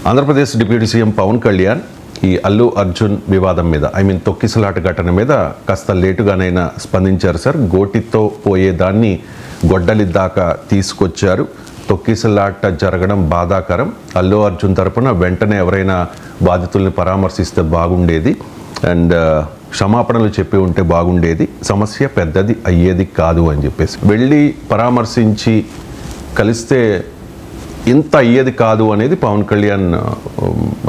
Andhra Pradesh deputy CM Pawan Kalyan ఈ అల్లు అర్జున్ వివాదం మీద తొక్కిసలాట ఘటన మీద కాస్త లేటుగానైనా స్పందించారు సార్. గోటితో పోయేదాన్ని గొడ్డలిద్దాకా తీసుకొచ్చారు. తొక్కిసలాట జరగడం బాధాకరం. అల్లు అర్జున్ తరపున వెంటనే ఎవరైనా బాధితుల్ని పరామర్శిస్తే బాగుండేది అండ్ క్షమాపణలు చెప్పి ఉంటే బాగుండేది. సమస్య పెద్దది అయ్యేది కాదు అని చెప్పేసి వెళ్ళి పరామర్శించి కలిస్తే ఇంత అయ్యేది కాదు అనేది పవన్ కళ్యాణ్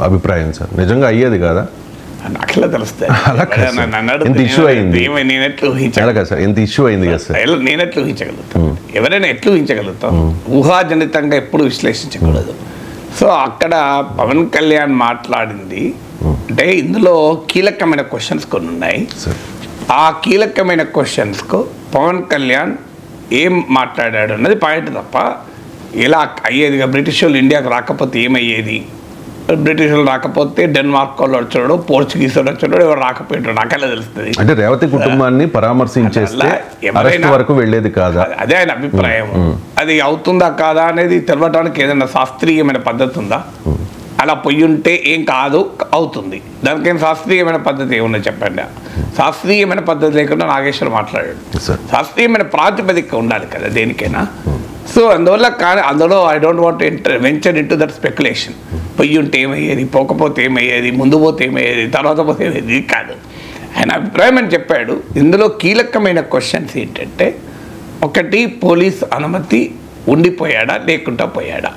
అభిప్రాయం సార్. నిజంగా అయ్యేది కాదా? నాకు తెలుస్తాయి. ఎంత ఇష్యూ అయింది సార్, ఎంత ఇష్యూ అయింది కదా సార్. నేను ఎట్లు ఊహించగలుగుతాను, ఎవరైనా ఎట్లు ఊహించగలుగుతాం, ఊహాజనితంగా ఎప్పుడు విశ్లేషించకూడదు. సో అక్కడ పవన్ కళ్యాణ్ మాట్లాడింది అంటే ఇందులో కీలకమైన క్వశ్చన్స్ కొన్ని ఉన్నాయి. ఆ కీలకమైన క్వశ్చన్స్కు పవన్ కళ్యాణ్ ఏం మాట్లాడాడు అన్నది పాయింట్ తప్ప ఇలా అయ్యేదిగా బ్రిటిష్ వాళ్ళు ఇండియాకు రాకపోతే ఏమయ్యేది, బ్రిటిష్ వాళ్ళు రాకపోతే డెన్మార్క్ వాళ్ళు వచ్చాడు, పోర్చుగీస్ వాళ్ళు వచ్చాడు, ఎవరు రాకపోయాడు నాకెలా తెలుస్తుంది. అంటే రేవతి కుటుంబాన్ని పరామర్శించేస్తే ఎవరైనా వరకు వెళ్ళేది కాదా, అదే ఆయన అభిప్రాయం. అది అవుతుందా కాదా అనేది తెలవడానికి ఏదైనా శాస్త్రీయమైన పద్ధతి ఉందా? అలా పొయ్యి ఉంటే ఏం కాదు, అవుతుంది. దానికేం శాస్త్రీయమైన పద్ధతి ఏమన్నా చెప్పండి. శాస్త్రీయమైన పద్ధతి లేకుండా నాగేశ్వర్ మాట్లాడాడు. శాస్త్రీయమైన ప్రాతిపదిక ఉండాలి కదా దేనికైనా. సో అందువల్ల కానీ అందులో I don't want venture in to that speculation. పొయ్యి ఉంటే ఏమయ్యేది, పోకపోతే ఏమయ్యేది, ముందు పోతే ఏమయ్యేది, తర్వాత పోతే ఏమయ్యేది కాదు. ఆయన అభిప్రాయం అని చెప్పాడు. ఇందులో కీలకమైన క్వశ్చన్స్ ఏంటంటే, ఒకటి పోలీస్ అనుమతి ఉండిపోయాడా లేకుండా పోయాడా.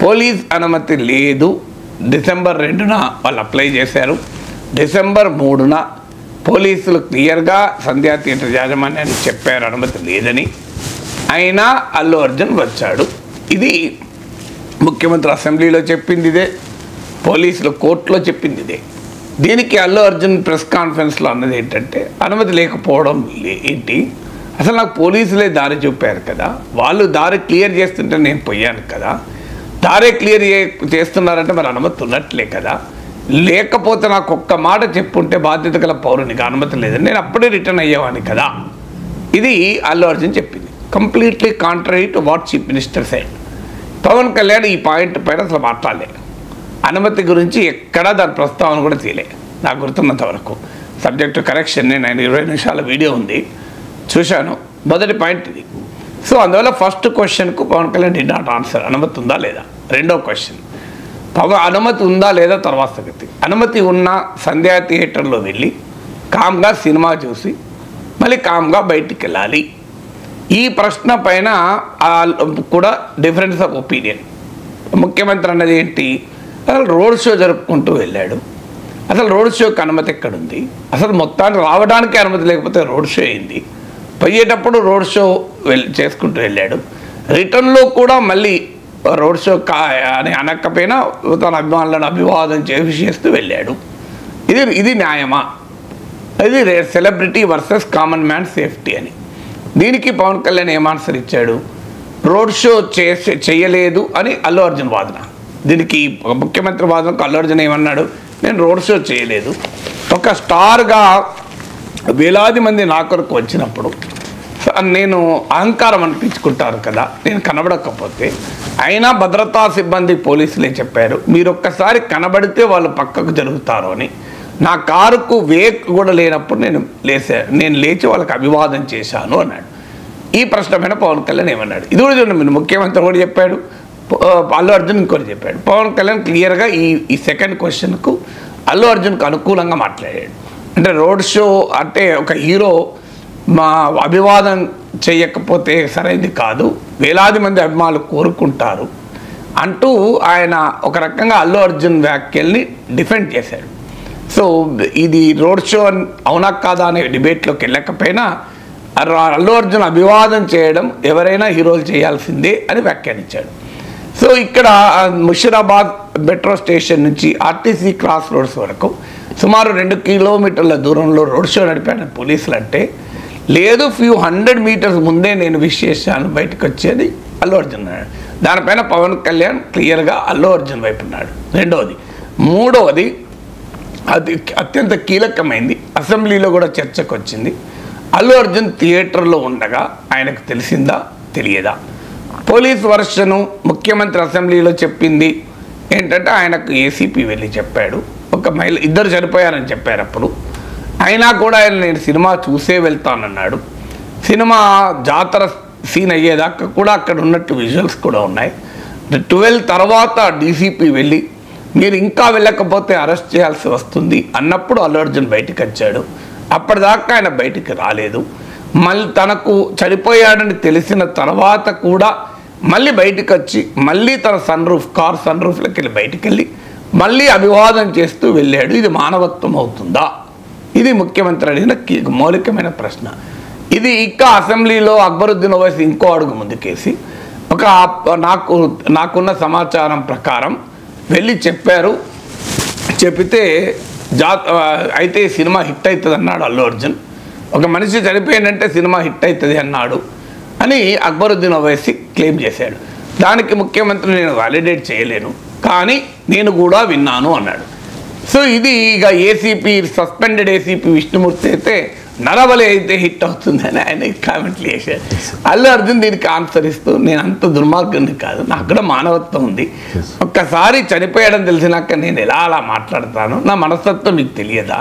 పోలీస్ అనుమతి లేదు. డిసెంబర్ 2న వాళ్ళు అప్లై చేశారు. డిసెంబర్ 3న పోలీసులు క్లియర్గా సంధ్యా థియేటర్ యాజమాన్యాన్ని చెప్పారు అనుమతి లేదని. అయినా అల్లు అర్జున్ వచ్చాడు. ఇది ముఖ్యమంత్రి అసెంబ్లీలో చెప్పింది ఇదే, పోలీసులు కోర్టులో చెప్పింది ఇదే. దీనికి అల్లు అర్జున్ ప్రెస్ కాన్ఫరెన్స్లో అన్నది ఏంటంటే, అనుమతి లేకపోవడం ఏంటి, అసలు నాకు పోలీసులే దారి చూపారు కదా, వాళ్ళు దారి క్లియర్ చేస్తుంటే నేను పోయాను కదా, దారే క్లియర్ చేస్తున్నారంటే మరి అనుమతి ఉన్నట్లే కదా, లేకపోతే నాకు ఒక్క మాట చెప్పుంటే బాధ్యత గల పౌరునికి అనుమతి లేదని నేను అప్పుడే రిటర్న్ అయ్యేవాడిని కదా. ఇది అల్లు అర్జున్ చెప్పింది. Completely contrary to what chief minister side. Pawan Kalyan ఈ పాయింట్ పైన అసలు మాట్లాడలే. అనుమతి గురించి ఎక్కడా దాని ప్రస్తావన కూడా తీయలే నాకు గుర్తున్నంత వరకు. సబ్జెక్టు కరెక్షన్ నేను 20 నిమిషాల వీడియో ఉంది చూశాను. మొదటి పాయింట్ ఇది. సో అందువల్ల ఫస్ట్ క్వశ్చన్కు Pawan Kalyan did not answer, అనుమతి ఉందా లేదా. రెండో క్వశ్చన్, అనుమతి ఉందా లేదా తర్వాత సంగతి. అనుమతి ఉన్న సంధ్యా థియేటర్లో వెళ్ళి కామ్గా సినిమా చూసి మళ్ళీ కామ్గా బయటికి వెళ్ళాలి. ఈ ప్రశ్న పైన కూడా డిఫరెన్స్ ఆఫ్ ఒపీనియన్. ముఖ్యమంత్రి అన్నది ఏంటి, అసలు రోడ్ షో జరుపుకుంటూ వెళ్ళాడు, అసలు రోడ్ షోకి అనుమతి ఎక్కడుంది, అసలు మొత్తానికి రావడానికి అనుమతి లేకపోతే రోడ్ షో అయింది, పోయేటప్పుడు రోడ్ షో చేసుకుంటూ వెళ్ళాడు, రిటర్న్లో కూడా మళ్ళీ రోడ్ షో అని అనకపోయినా తన అభిమానులను అభివాదం చేస్తూ వెళ్ళాడు. ఇది న్యాయమా? ఇది celebrity versus common man safety అని. దీనికి పవన్ కళ్యాణ్ ఏం ఆన్సర్ ఇచ్చాడు, రోడ్ షో చేయలేదు అని అల్లు అర్జున్ వాదన. దీనికి ముఖ్యమంత్రి వాదనకు అల్లు అర్జున్ ఏమన్నాడు, నేను రోడ్ షో చేయలేదు, ఒక స్టార్గా వేలాది మంది నా కొరకు వచ్చినప్పుడు నేను అహంకారం అనిపించుకుంటారు కదా, నేను కనబడకపోతే. అయినా భద్రతా సిబ్బంది పోలీసులే చెప్పారు, మీరు ఒక్కసారి కనబడితే వాళ్ళు పక్కకు జరుగుతారు అని. నా కారుకు వేక్ కూడా లేనప్పుడు నేను లేచి వాళ్ళకి అభివాదం చేశాను అన్నాడు. ఈ ప్రశ్న పైన పవన్ కళ్యాణ్ ఏమన్నాడు, ఇది కూడా చూడండి, ముఖ్యమంత్రి కూడా చెప్పాడు, అల్లు అర్జున్ ఇంకోటి చెప్పాడు. పవన్ కళ్యాణ్ క్లియర్గా ఈ సెకండ్ క్వశ్చన్కు అల్లు అర్జున్కు అనుకూలంగా మాట్లాడాడు. అంటే రోడ్ షో అంటే ఒక హీరో మా అభివాదం చేయకపోతే సరైనది కాదు, వేలాది మంది అభిమానులు కోరుకుంటారు అంటూ ఆయన ఒక రకంగా అల్లు అర్జున్ వ్యాఖ్యల్ని డిఫెండ్ చేశాడు. సో ఇది రోడ్ షో అవునా కాదా అనే డిబేట్లోకి వెళ్ళకపోయినా అల్లు అర్జున్ అభివాదం చేయడం ఎవరైనా హీరోలు చేయాల్సిందే అని వ్యాఖ్యానించాడు. సో ఇక్కడ ముషిరాబాద్ మెట్రో స్టేషన్ నుంచి ఆర్టీసీ క్రాస్ రోడ్స్ వరకు సుమారు 2 కిలోమీటర్ల దూరంలో రోడ్ షో నడిపాడు పోలీసులు అంటే, లేదు ఫ్యూ 100 మీటర్స్ ముందే నేను విష్ చేశాను బయటకు వచ్చేది అల్లు అర్జున్ అన్నాడు. దానిపైన పవన్ కళ్యాణ్ క్లియర్గా అల్లు అర్జున్ వైపు ఉన్నాడు. రెండవది. మూడవది, అది అత్యంత కీలకమైంది, అసెంబ్లీలో కూడా చర్చకు వచ్చింది. అల్లు అర్జున్ థియేటర్లో ఉండగా ఆయనకు తెలిసిందా తెలియదా? పోలీస్ వర్షను ముఖ్యమంత్రి అసెంబ్లీలో చెప్పింది ఏంటంటే ఆయనకు ఏసీపీ వెళ్ళి చెప్పాడు, ఒక మహిళ ఇద్దరు చనిపోయారని చెప్పారు. అప్పుడు అయినా కూడా ఆయన నేను సినిమా చూసే వెళ్తానన్నాడు. సినిమా జాతర సీన్ అయ్యేదాకా కూడా అక్కడ ఉన్నట్టు విజువల్స్ కూడా ఉన్నాయి. 12 తర్వాత డీసీపీ వెళ్ళి మీరు ఇంకా వెళ్ళకపోతే అరెస్ట్ చేయాల్సి వస్తుంది అన్నప్పుడు అల్లు అర్జున్ బయటికి వచ్చాడు. అప్పటిదాకా ఆయన బయటికి రాలేదు. మళ్ళీ తనకు చనిపోయాడని తెలిసిన తర్వాత కూడా మళ్ళీ బయటికి వచ్చి మళ్ళీ తన కార్ సన్ రూఫ్లోకి వెళ్ళి బయటికి వెళ్ళి మళ్ళీ అభివాదం చేస్తూ వెళ్ళాడు. ఇది మానవత్వం అవుతుందా? ఇది ముఖ్యమంత్రి అడిగిన మౌలికమైన ప్రశ్న. ఇది ఇంకా అసెంబ్లీలో అక్బరుద్దీన్ ఓవైసీ ఇంకో అడుగు ముందుకేసి నాకున్న సమాచారం ప్రకారం వెళ్ళి చెప్పారు. చెప్పితే అయితే సినిమా హిట్ అవుతుంది అన్నాడు అల్లు అర్జున్. ఒక మనిషి చనిపోయిందంటే సినిమా హిట్ అవుతుంది అన్నాడు అని అక్బరుద్దీన్ ఓవైసీ క్లెయిమ్ చేశాడు. దానికి ముఖ్యమంత్రి నేను వాలిడేట్ చేయలేను, కానీ నేను కూడా విన్నాను అన్నాడు. సో ఇది ఇక ఏసీపీ సస్పెండెడ్ ఏసీపీ విష్ణుమూర్తి అయితే నరబలి అయితే హిట్ అవుతుందని ఆయన కామెంట్లు చేశారు. అల్లు అర్జున్ దీనికి ఆన్సర్ ఇస్తూ నేను అంత దుర్మార్గుని కాదు, నాకు కూడా మానవత్వం ఉంది. ఒక్కసారి చనిపోయడం తెలిసినాక నేను ఎలా అలా మాట్లాడతాను? నా మనస్తత్వం మీకు తెలియదా?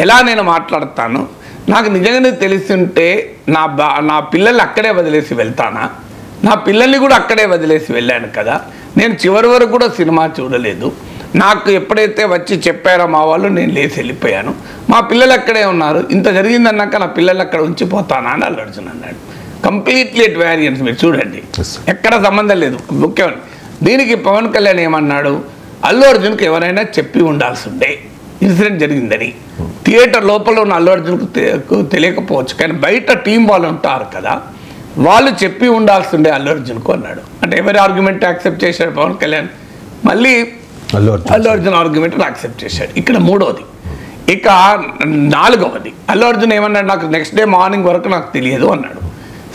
ఎలా నేను మాట్లాడతాను? నాకు నిజంగానే తెలిసి ఉంటే నా పిల్లల్ని అక్కడే వదిలేసి వెళ్తానా? నా పిల్లల్ని కూడా అక్కడే వదిలేసి వెళ్ళాను కదా. నేను చివరి వరకు కూడా సినిమా చూడలేదు. నాకు ఎప్పుడైతే వచ్చి చెప్పారో మా వాళ్ళు నేను లేచి వెళ్ళిపోయాను. మా పిల్లలు అక్కడే ఉన్నారు. ఇంత జరిగిందన్నాక నా పిల్లలు అక్కడ ఉంచిపోతానా అని అల్లు అర్జున్ అన్నాడు. Completely at variance. మీరు చూడండి, ఎక్కడ సంబంధం లేదు. ముఖ్యమైన దీనికి పవన్ కళ్యాణ్ ఏమన్నాడు? అల్లు అర్జున్కి ఎవరైనా చెప్పి ఉండాల్సి ఉండే ఇన్సిడెంట్ జరిగిందని. థియేటర్ లోపల ఉన్న అల్లు అర్జున్కు తెలియకపోవచ్చు, కానీ బయట టీం వాళ్ళు ఉంటారు కదా, వాళ్ళు చెప్పి ఉండాల్సి ఉండే అల్లు అర్జున్కు అన్నాడు. అంటే ఎవరి ఆర్గ్యుమెంట్ యాక్సెప్ట్ చేశాడు పవన్ కళ్యాణ్? మళ్ళీ అల్లు అర్జున్ ఆర్గ్యుమెంట్ యాక్సెప్ట్ చేశాడు. ఇక్కడ మూడోది. ఇక నాలుగవది, అల్లు అర్జున్ ఏమన్నాడు? నాకు నెక్స్ట్ డే మార్నింగ్ వరకు నాకు తెలియదు అన్నాడు.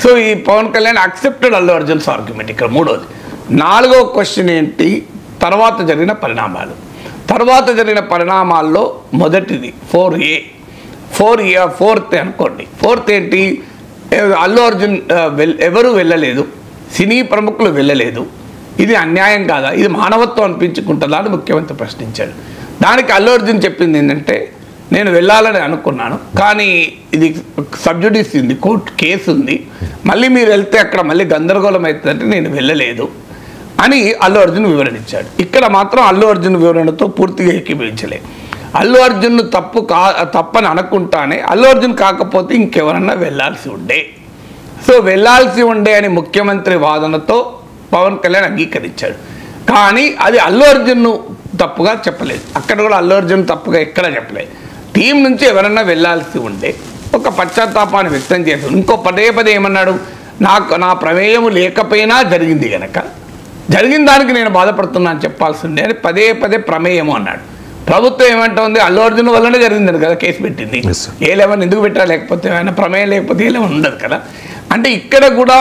సో ఈ పవన్ కళ్యాణ్ యాక్సెప్టెడ్ అల్లు అర్జున్స్ ఆర్గ్యుమెంట్. ఇక్కడ మూడోది. నాలుగవ క్వశ్చన్ ఏంటి? తర్వాత జరిగిన పరిణామాలు. తర్వాత జరిగిన పరిణామాల్లో మొదటిది 4A. 4th అనుకోండి. 4th ఏంటి? అల్లు అర్జున్ ఎవరు వెళ్ళలేదు, సినీ ప్రముఖులు వెళ్ళలేదు. ఇది అన్యాయం కాదా? ఇది మానవత్వం అనిపించుకుంటుందా అని ముఖ్యమంత్రి ప్రశ్నించాడు. దానికి అల్లు అర్జున్ చెప్పింది ఏంటంటే, నేను వెళ్ళాలని అనుకున్నాను, కానీ ఇది సబ్జుడిస్ ఉంది, కోర్టు కేసు ఉంది, మళ్ళీ మీరు వెళ్తే అక్కడ మళ్ళీ గందరగోళం అవుతుందంటే నేను వెళ్ళలేదు అని అల్లు అర్జున్ వివరణ ఇచ్చాడు. ఇక్కడ మాత్రం అల్లు అర్జున్ వివరణతో పూర్తిగా ఏకీభవించలే. అల్లు అర్జున్ తప్పని అనుకుంటానే అల్లు అర్జున్ కాకపోతే ఇంకెవరన్నా వెళ్ళాల్సి ఉండే. సో వెళ్ళాల్సి ఉండే అని ముఖ్యమంత్రి వాదనతో పవన్ కళ్యాణ్ అంగీకరించాడు. కానీ అది అల్లు అర్జున్ను తప్పుగా చెప్పలేదు. అక్కడ కూడా అల్లు అర్జున్ తప్పుగా ఎక్కడ చెప్పలేదు. టీం నుంచి ఎవరన్నా వెళ్ళాల్సి ఉండే ఒక పశ్చాత్తాపాన్ని వ్యక్తం చేశాడు. ఇంకో పదే ఏమన్నాడు? నా ప్రమేయం లేకపోయినా జరిగింది కనుక జరిగిన దానికి నేను బాధపడుతున్నా అని చెప్పాల్సి ఉండే అని పదే ప్రమేయము అన్నాడు. ప్రభుత్వం ఏమంటుంది? అల్లు అర్జున్ వల్లనే జరిగిందని కదా కేసు పెట్టింది. A11 ఎందుకు పెట్టా? లేకపోతే ఆయన ప్రమేయం లేకపోతే A11 ఉండదు కదా. అంటే ఇక్కడ కూడా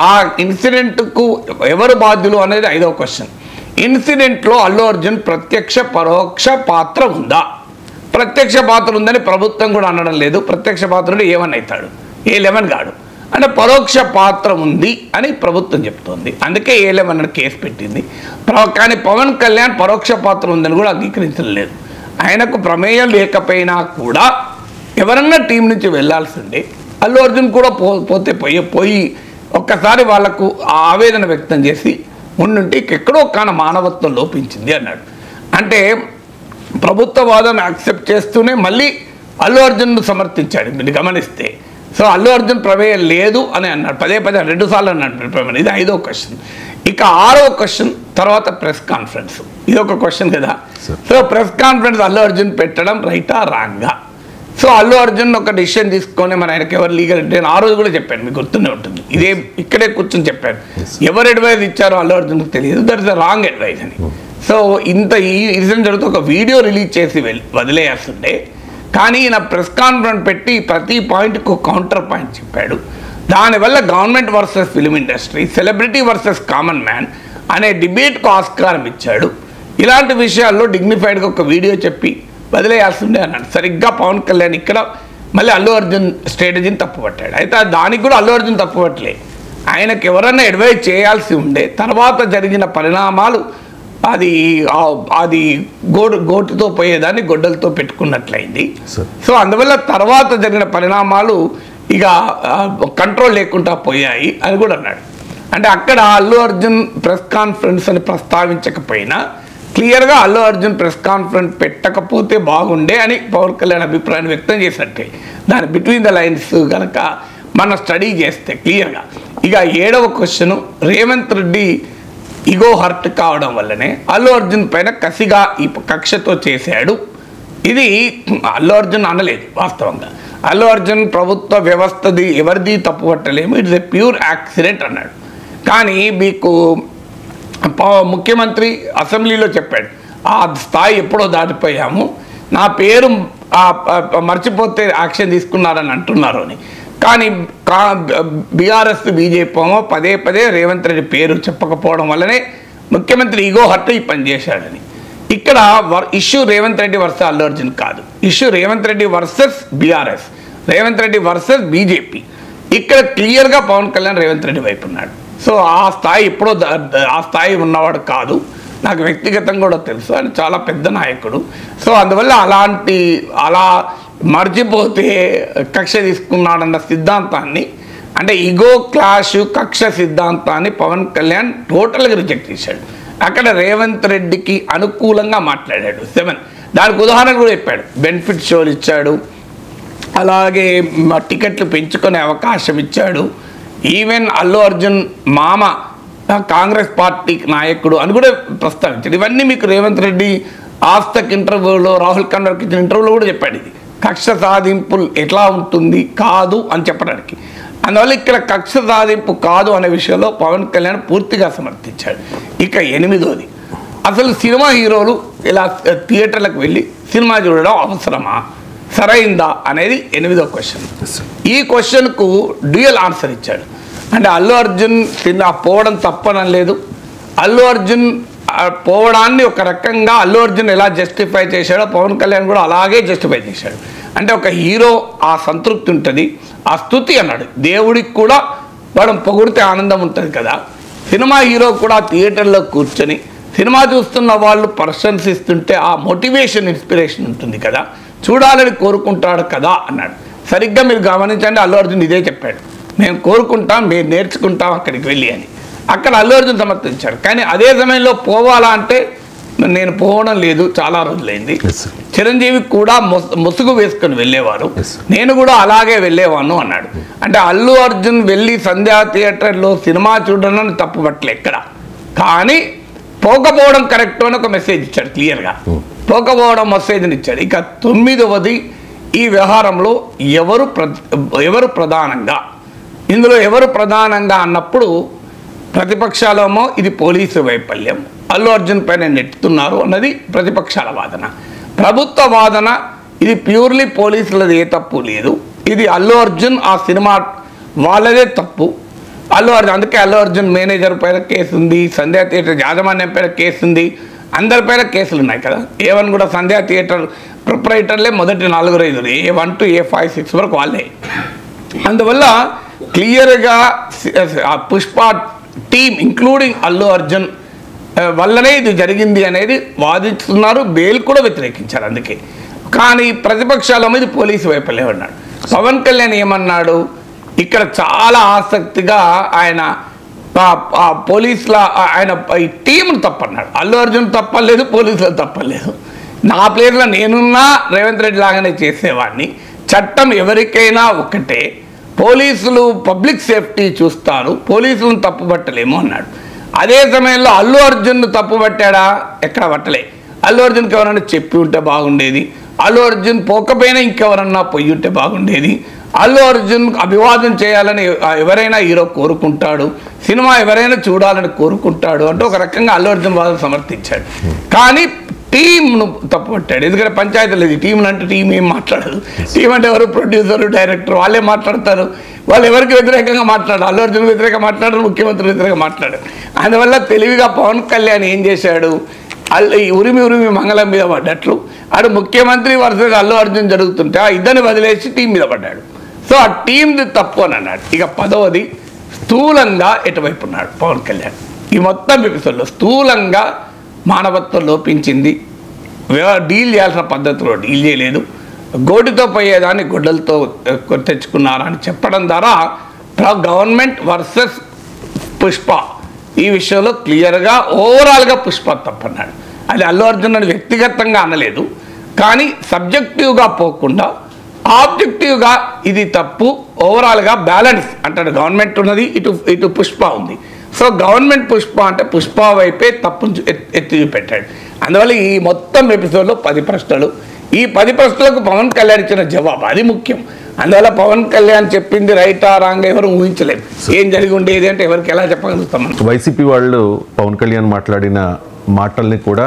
ఆ ఇన్సిడెంట్కు ఎవరు బాధ్యులు అనేది 5వ క్వశ్చన్. ఇన్సిడెంట్లో అల్లు అర్జున్ ప్రత్యక్ష పరోక్ష పాత్ర ఉందా? ప్రత్యక్ష పాత్ర ఉందని ప్రభుత్వం కూడా అనడం లేదు. ప్రత్యక్ష పాత్రుడు A1 అవుతాడు, A11 కాడు. అంటే పరోక్ష పాత్ర ఉంది అని ప్రభుత్వం చెప్తోంది. అందుకే A11 కేసు పెట్టింది. కానీ పవన్ కళ్యాణ్ పరోక్ష పాత్ర ఉందని కూడా అంగీకరించలేదు. ఆయనకు ప్రమేయం లేకపోయినా కూడా ఎవరన్నా టీం నుంచి వెళ్ళాల్సిందే. అల్లు అర్జున్ కూడా పోయి ఒక్కసారి వాళ్లకు ఆవేదన వ్యక్తం చేసి ఉండుంటే ఎక్కడో కాన మానవత్వం లోపించింది అన్నాడు. అంటే ప్రభుత్వ వాదన యాక్సెప్ట్ చేస్తూనే మళ్ళీ అల్లు అర్జున్ను సమర్థించాడు. మీరు గమనిస్తే సో అల్లు అర్జున్ ప్రమేయం లేదు అని అన్నాడు. పదే 2 సార్లు అన్నాడు ప్రమేయం. ఇది 5వ క్వశ్చన్. ఇక 6వ క్వశ్చన్ తర్వాత ప్రెస్ కాన్ఫరెన్స్. ఇది ఒక క్వశ్చన్ కదా. So press conference Allu Arjun పెట్టడం రైటా రాంగా? సో అల్లు అర్జున్ ఒక డిసిషన్ తీసుకొని మరి ఆయనకి ఎవరు లీగల్ అంటే ఆ రోజు కూడా చెప్పాను, మీకు గుర్తుండే ఉంటుంది. ఇక్కడే కూర్చొని చెప్పాను, ఎవరు అడ్వైజ్ ఇచ్చారో అల్లు అర్జున్కి తెలియదు, that is a wrong advice అని. సో ఈ ఇన్సిడెంట్ జరుగుతూ ఒక వీడియో రిలీజ్ చేసి వదిలేయాల్సిండే. కానీ ఈయన ప్రెస్ కాన్ఫరెన్స్ పెట్టి ప్రతి పాయింట్కు కౌంటర్ పాయింట్ చెప్పాడు. దానివల్ల government versus film industry, celebrity versus common man అనే డిబేట్కు ఆస్కారం ఇచ్చాడు. ఇలాంటి విషయాల్లో డిగ్నిఫైడ్గా ఒక వీడియో చెప్పి వదిలేయాల్సిందే అన్నాడు. సరిగ్గా పవన్ కళ్యాణ్ ఇక్కడ మళ్ళీ అల్లు అర్జున్ స్ట్రాటజీని తప్పుపట్టాడు. అయితే దానికి కూడా అల్లు అర్జున్ తప్పుపట్టలే. ఆయనకు ఎవరన్నా అడ్వైజ్ చేయాల్సి ఉండే. తర్వాత జరిగిన పరిణామాలు అది గోటితో పోయేదాన్ని గొడ్డలతో పెట్టుకున్నట్లయింది. Sir. సో అందువల్ల తర్వాత జరిగిన పరిణామాలు ఇక కంట్రోల్ లేకుండా పోయాయి అని కూడా అన్నాడు. అంటే అక్కడ అల్లు అర్జున్ ప్రెస్ కాన్ఫరెన్స్ అని ప్రస్తావించకపోయినా క్లియర్గా అల్లు అర్జున్ ప్రెస్ కాన్ఫరెన్స్ పెట్టకపోతే బాగుండే అని పవన్ కళ్యాణ్ అభిప్రాయాన్ని వ్యక్తం చేసినట్టే. దాని బిట్వీన్ ద లైన్స్ కనుక మనం స్టడీ చేస్తే క్లియర్గా. ఇక 7వ question, Revanth Reddy ego hurt కావడం వల్లనే అల్లు అర్జున్ పైన కసిగా ఈ కక్షతో చేశాడు. ఇది అల్లు అర్జున్ అనలేదు. వాస్తవంగా అల్లు అర్జున్ ప్రభుత్వ వ్యవస్థది ఎవరిది తప్పు పట్టలేము, ఇట్స్ ఏ ప్యూర్ యాక్సిడెంట్ అన్నాడు. కానీ మీకు ముఖ్యమంత్రి అసెంబ్లీలో చెప్పాడు, ఆ స్థాయి ఎప్పుడో దాటిపోయాము, నా పేరు మర్చిపోతే యాక్షన్ తీసుకున్నారని అంటున్నారు అని. కానీ బీఆర్ఎస్ బీజేపీ పదే పదే రేవంత్ రెడ్డి పేరు చెప్పకపోవడం వల్లనే ముఖ్యమంత్రి ఈగో హర్ట్ ఈ పని చేశాడని. ఇక్కడ ఇష్యూ రేవంత్ రెడ్డి వర్సెస్ అల్లు అర్జున్ కాదు, issue Revanth Reddy versus BRS, Revanth Reddy versus BJP. ఇక్కడ క్లియర్గా పవన్ కళ్యాణ్ రేవంత్ రెడ్డి వైపు ఉన్నాడు. సో ఆ స్థాయి ఎప్పుడో ఆ స్థాయి ఉన్నవాడు కాదు, నాకు వ్యక్తిగతంగా కూడా తెలుసు, ఆయన చాలా పెద్ద నాయకుడు. సో అందువల్ల అలా మర్చిపోతే కక్ష తీసుకున్నాడన్న సిద్ధాంతాన్ని, అంటే ఈగో క్లాష్ కక్ష సిద్ధాంతాన్ని పవన్ కళ్యాణ్ టోటల్గా రిజెక్ట్ చేశాడు. అక్కడ రేవంత్ రెడ్డికి అనుకూలంగా మాట్లాడాడు. 7 దానికి ఉదాహరణ కూడా చెప్పాడు. బెనిఫిట్ షోలు ఇచ్చాడు, అలాగే టికెట్లు పెంచుకునే అవకాశం ఇచ్చాడు. ఈవెన్ అల్లు అర్జున్ మామ కాంగ్రెస్ పార్టీ నాయకుడు అని కూడా ప్రస్తావించాడు. ఇవన్నీ మీకు రేవంత్ రెడ్డి ఆస్తక్ ఇంటర్వ్యూలో, రాహుల్ ఖండర్కి ఇచ్చిన ఇంటర్వ్యూలో కూడా చెప్పాడు. ఇది కక్ష సాధింపులు ఎట్లా ఉంటుంది కాదు అని చెప్పడానికి. అందువల్ల ఇక్కడ కక్ష సాధింపు కాదు అనే విషయంలో పవన్ కళ్యాణ్ పూర్తిగా సమర్థించాడు. ఇక 8వది, అసలు సినిమా హీరోలు ఇలా థియేటర్లకు వెళ్ళి సినిమా చూడడం అవసరమా, సరైందా అనేది 8వ క్వశ్చన్. ఈ క్వశ్చన్కు డ్యూయల్ ఆన్సర్ ఇచ్చాడు. అంటే అల్లు అర్జున్ పోవడం తప్పనని లేదు, అల్లు అర్జున్ పోవడాన్ని ఒక రకంగా అల్లు అర్జున్ ఎలా జస్టిఫై చేశాడో పవన్ కళ్యాణ్ కూడా అలాగే జస్టిఫై చేశాడు. అంటే ఒక హీరో ఆ సంతృప్తి ఉంటుంది, ఆ స్తుతి అన్నాడు. దేవుడికి కూడా వాడు పొగిడితే ఆనందం ఉంటుంది కదా, సినిమా హీరో కూడా థియేటర్లో కూర్చొని సినిమా చూస్తున్న వాళ్ళు ప్రశంసిస్తుంటే ఆ మోటివేషన్, ఇన్స్పిరేషన్ ఉంటుంది కదా, చూడాలని కోరుకుంటాడు కదా అన్నాడు. సరిగ్గా మీరు గమనించండి, అల్లు అర్జున్ ఇదే చెప్పాడు, మేము కోరుకుంటాం, మేము నేర్చుకుంటాం అక్కడికి వెళ్ళి అని. అక్కడ అల్లు అర్జున్ సమర్థించాడు. కానీ అదే సమయంలో పోవాలా అంటే నేను పోవడం లేదు, చాలా రోజులైంది. చిరంజీవి కూడా ముసుగు వేసుకొని వెళ్ళేవారు, నేను కూడా అలాగే వెళ్ళేవాను అన్నాడు. అంటే అల్లు అర్జున్ వెళ్ళి సంధ్యా థియేటర్లో సినిమా చూడడం తప్పు పట్టలే ఎక్కడ, కానీ పోకపోవడం కరెక్ట్ అని ఒక మెసేజ్ ఇచ్చాడు. క్లియర్గా పోకపోవడం మెసేజ్ని ఇచ్చాడు. ఇక 9వది, ఈ వ్యవహారంలో ఎవరు ప్రధానంగా, ఇందులో ఎవరు ప్రధానంగా అన్నప్పుడు ప్రతిపక్షాలేమో ఇది పోలీసు వైఫల్యం, అల్లు అర్జున్ పైన నెట్టుతున్నారు అన్నది ప్రతిపక్షాల వాదన. ప్రభుత్వ వాదన ఇది ప్యూర్లీ పోలీసులది ఏ తప్పు లేదు, ఇది అల్లు అర్జున్ ఆ సినిమా వాళ్ళదే తప్పు. అల్లు అర్జున్, అందుకే అల్లు అర్జున్ మేనేజర్ పైన కేసు ఉంది, సంధ్యా థియేటర్ యాజమాన్యం పైన కేసు ఉంది, అందరిపైన కేసులు ఉన్నాయి కదా. A1 కూడా సంధ్యా థియేటర్ ప్రొపరైటర్లే మొదటి 4-5, A1 to A5, 6 వరకు వాళ్ళే. అందువల్ల క్లియర్గా పుష్ప టీమ్ ఇంక్లూడింగ్ అల్లు అర్జున్ వల్లనే ఇది జరిగింది అనేది వాదిస్తున్నారు, బెయిల్ కూడా వ్యతిరేకించారు అందుకే. కానీ ప్రతిపక్షాల మీద పోలీసు వైఫల్యం అన్నాడు. పవన్ కళ్యాణ్ ఏమన్నాడు, ఇక్కడ చాలా ఆసక్తిగా ఆయన పోలీసుల ఆయన ఈ టీంను తప్పన్నాడు. అల్లు అర్జున్ తప్పలేదు, పోలీసులు తప్పలేదు, నా ప్లేస్లో నేనున్నా రేవంత్ రెడ్డి లాగానే చేసేవాడిని, చట్టం ఎవరికైనా ఒకటే, పోలీసులు పబ్లిక్ సేఫ్టీ చూస్తారు, పోలీసులను తప్పుపట్టలేము అన్నాడు. అదే సమయంలో అల్లు అర్జున్ను తప్పుపట్టాడా, ఎక్కడ పట్టలే. అల్లు అర్జున్కి ఎవరైనా చెప్పి ఉంటే బాగుండేది, అల్లు అర్జున్ పోకపోయినా ఇంకెవరన్నా పొయ్యి ఉంటే బాగుండేది, అల్లు అర్జున్ అభివాదం చేయాలని ఎవరైనా హీరో కోరుకుంటాడు, సినిమా ఎవరైనా చూడాలని కోరుకుంటాడు అంటూ ఒక రకంగా అల్లు అర్జున్ వాదన సమర్థించాడు. కానీ టీంను తప్పుపట్టాడు. ఎందుకంటే పంచాయతీలు ఇది, టీంలు అంటే టీం ఏం మాట్లాడదు, టీం అంటే ఎవరు ప్రొడ్యూసరు, డైరెక్టర్ వాళ్ళే మాట్లాడతారు, వాళ్ళు ఎవరికి వ్యతిరేకంగా మాట్లాడారు, అల్లు అర్జున్ వ్యతిరేకంగా మాట్లాడారు, ముఖ్యమంత్రి వ్యతిరేకంగా మాట్లాడారు. అందువల్ల తెలివిగా పవన్ కళ్యాణ్ ఏం చేశాడు, ఉరిమి మంగళం మీద పడ్డట్లు అటు ముఖ్యమంత్రి వర్సెస్ అల్లు అర్జున్ జరుగుతుంటే ఆ ఇద్దరిని వదిలేసి టీం మీద పడ్డాడు. సో ఆ టీంది తప్పు అని అన్నాడు. ఇక 10వది, స్థూలంగా ఎటువైపు ఉన్నాడు పవన్ కళ్యాణ్. ఈ మొత్తం ఎపిసోడ్లో స్థూలంగా మానవత్వం లోపించింది, డీల్ చేయాల్సిన పద్ధతిలో డీల్ చేయలేదు, గోటితో పోయేదాన్ని గొడ్డలతో తెచ్చుకున్నారని చెప్పడం ద్వారా గవర్నమెంట్ వర్సెస్ పుష్ప ఈ విషయంలో క్లియర్గా ఓవరాల్గా పుష్ప తప్పన్నాడు. అది అల్లు అర్జున్ అని వ్యక్తిగతంగా అనలేదు, కానీ సబ్జెక్టివ్గా పోకుండా ఆబ్జెక్టివ్గా ఇది తప్పు, ఓవరాల్గా బ్యాలెన్స్ అంటాడు. గవర్నమెంట్ ఉన్నది, ఇటు పుష్ప ఉంది. సో గవర్నమెంట్ పుష్ప అంటే పుష్ప వైపే తప్పును ఎత్తి చూపెట్టాడు. అందువల్ల ఈ మొత్తం ఎపిసోడ్లో 10 ప్రశ్నలు, ఈ 10 ప్రశ్నలకు పవన్ కళ్యాణ్ ఇచ్చిన జవాబు అది ముఖ్యం. అందువల్ల పవన్ కళ్యాణ్ చెప్పింది రైటా రాంగ్ ఎవరు ఊహించలేదు. ఏం జరిగి ఉండేది అంటే ఎవరికి ఎలా చెప్పగలుగుతాం? వైసీపీ వాళ్ళు పవన్ కళ్యాణ్ మాట్లాడిన మాటల్ని కూడా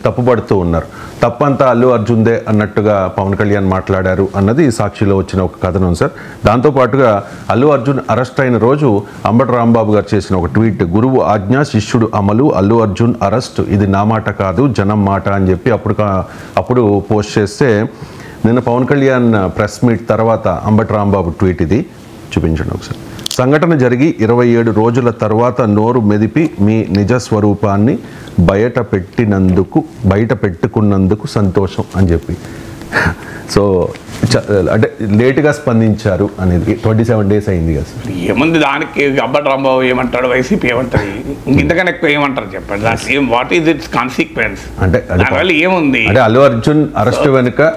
తప్పుపడుతూ ఉన్నారు. తప్పంతా అల్లు అర్జున్దే అన్నట్టుగా పవన్ కళ్యాణ్ మాట్లాడారు అన్నది సాక్షిలో వచ్చిన ఒక కథనం సార్. దాంతోపాటుగా అల్లు అర్జున్ అరెస్ట్ అయిన రోజు అంబటి రాంబాబు గారు చేసిన ఒక ట్వీట్, గురువు ఆజ్ఞ శిష్యుడు అమలు, అల్లు అర్జున్ అరెస్ట్, ఇది నా మాట కాదు జనం మాట అని చెప్పి అప్పుడు పోస్ట్ చేస్తే, నిన్న పవన్ కళ్యాణ్ ప్రెస్ మీట్ తర్వాత అంబటి రాంబాబు ట్వీట్ ఇది చూపించండి ఒకసారి. సంఘటన జరిగి 27 రోజుల తర్వాత నోరు మెదిపి మీ నిజ స్వరూపాన్ని బయట పెట్టుకున్నందుకు సంతోషం అని చెప్పి, సో అంటే లేటుగా స్పందించారు అనేది 27 డేస్ అయింది కదా సార్. ఏముంది దానికి? అంబటి రాంబాబు ఏమంటాడు, వైసీపీ ఏమంటారు, ఇంతకన్నా ఎక్కువ ఏమంటారు చెప్పండి. దాని వాట్ ఈజ్ ఇట్స్ కాన్సిక్వెన్స్ అంటే దానివల్ల ఏముంది? అంటే అల్లు అర్జున్ అరెస్ట్ వెనుక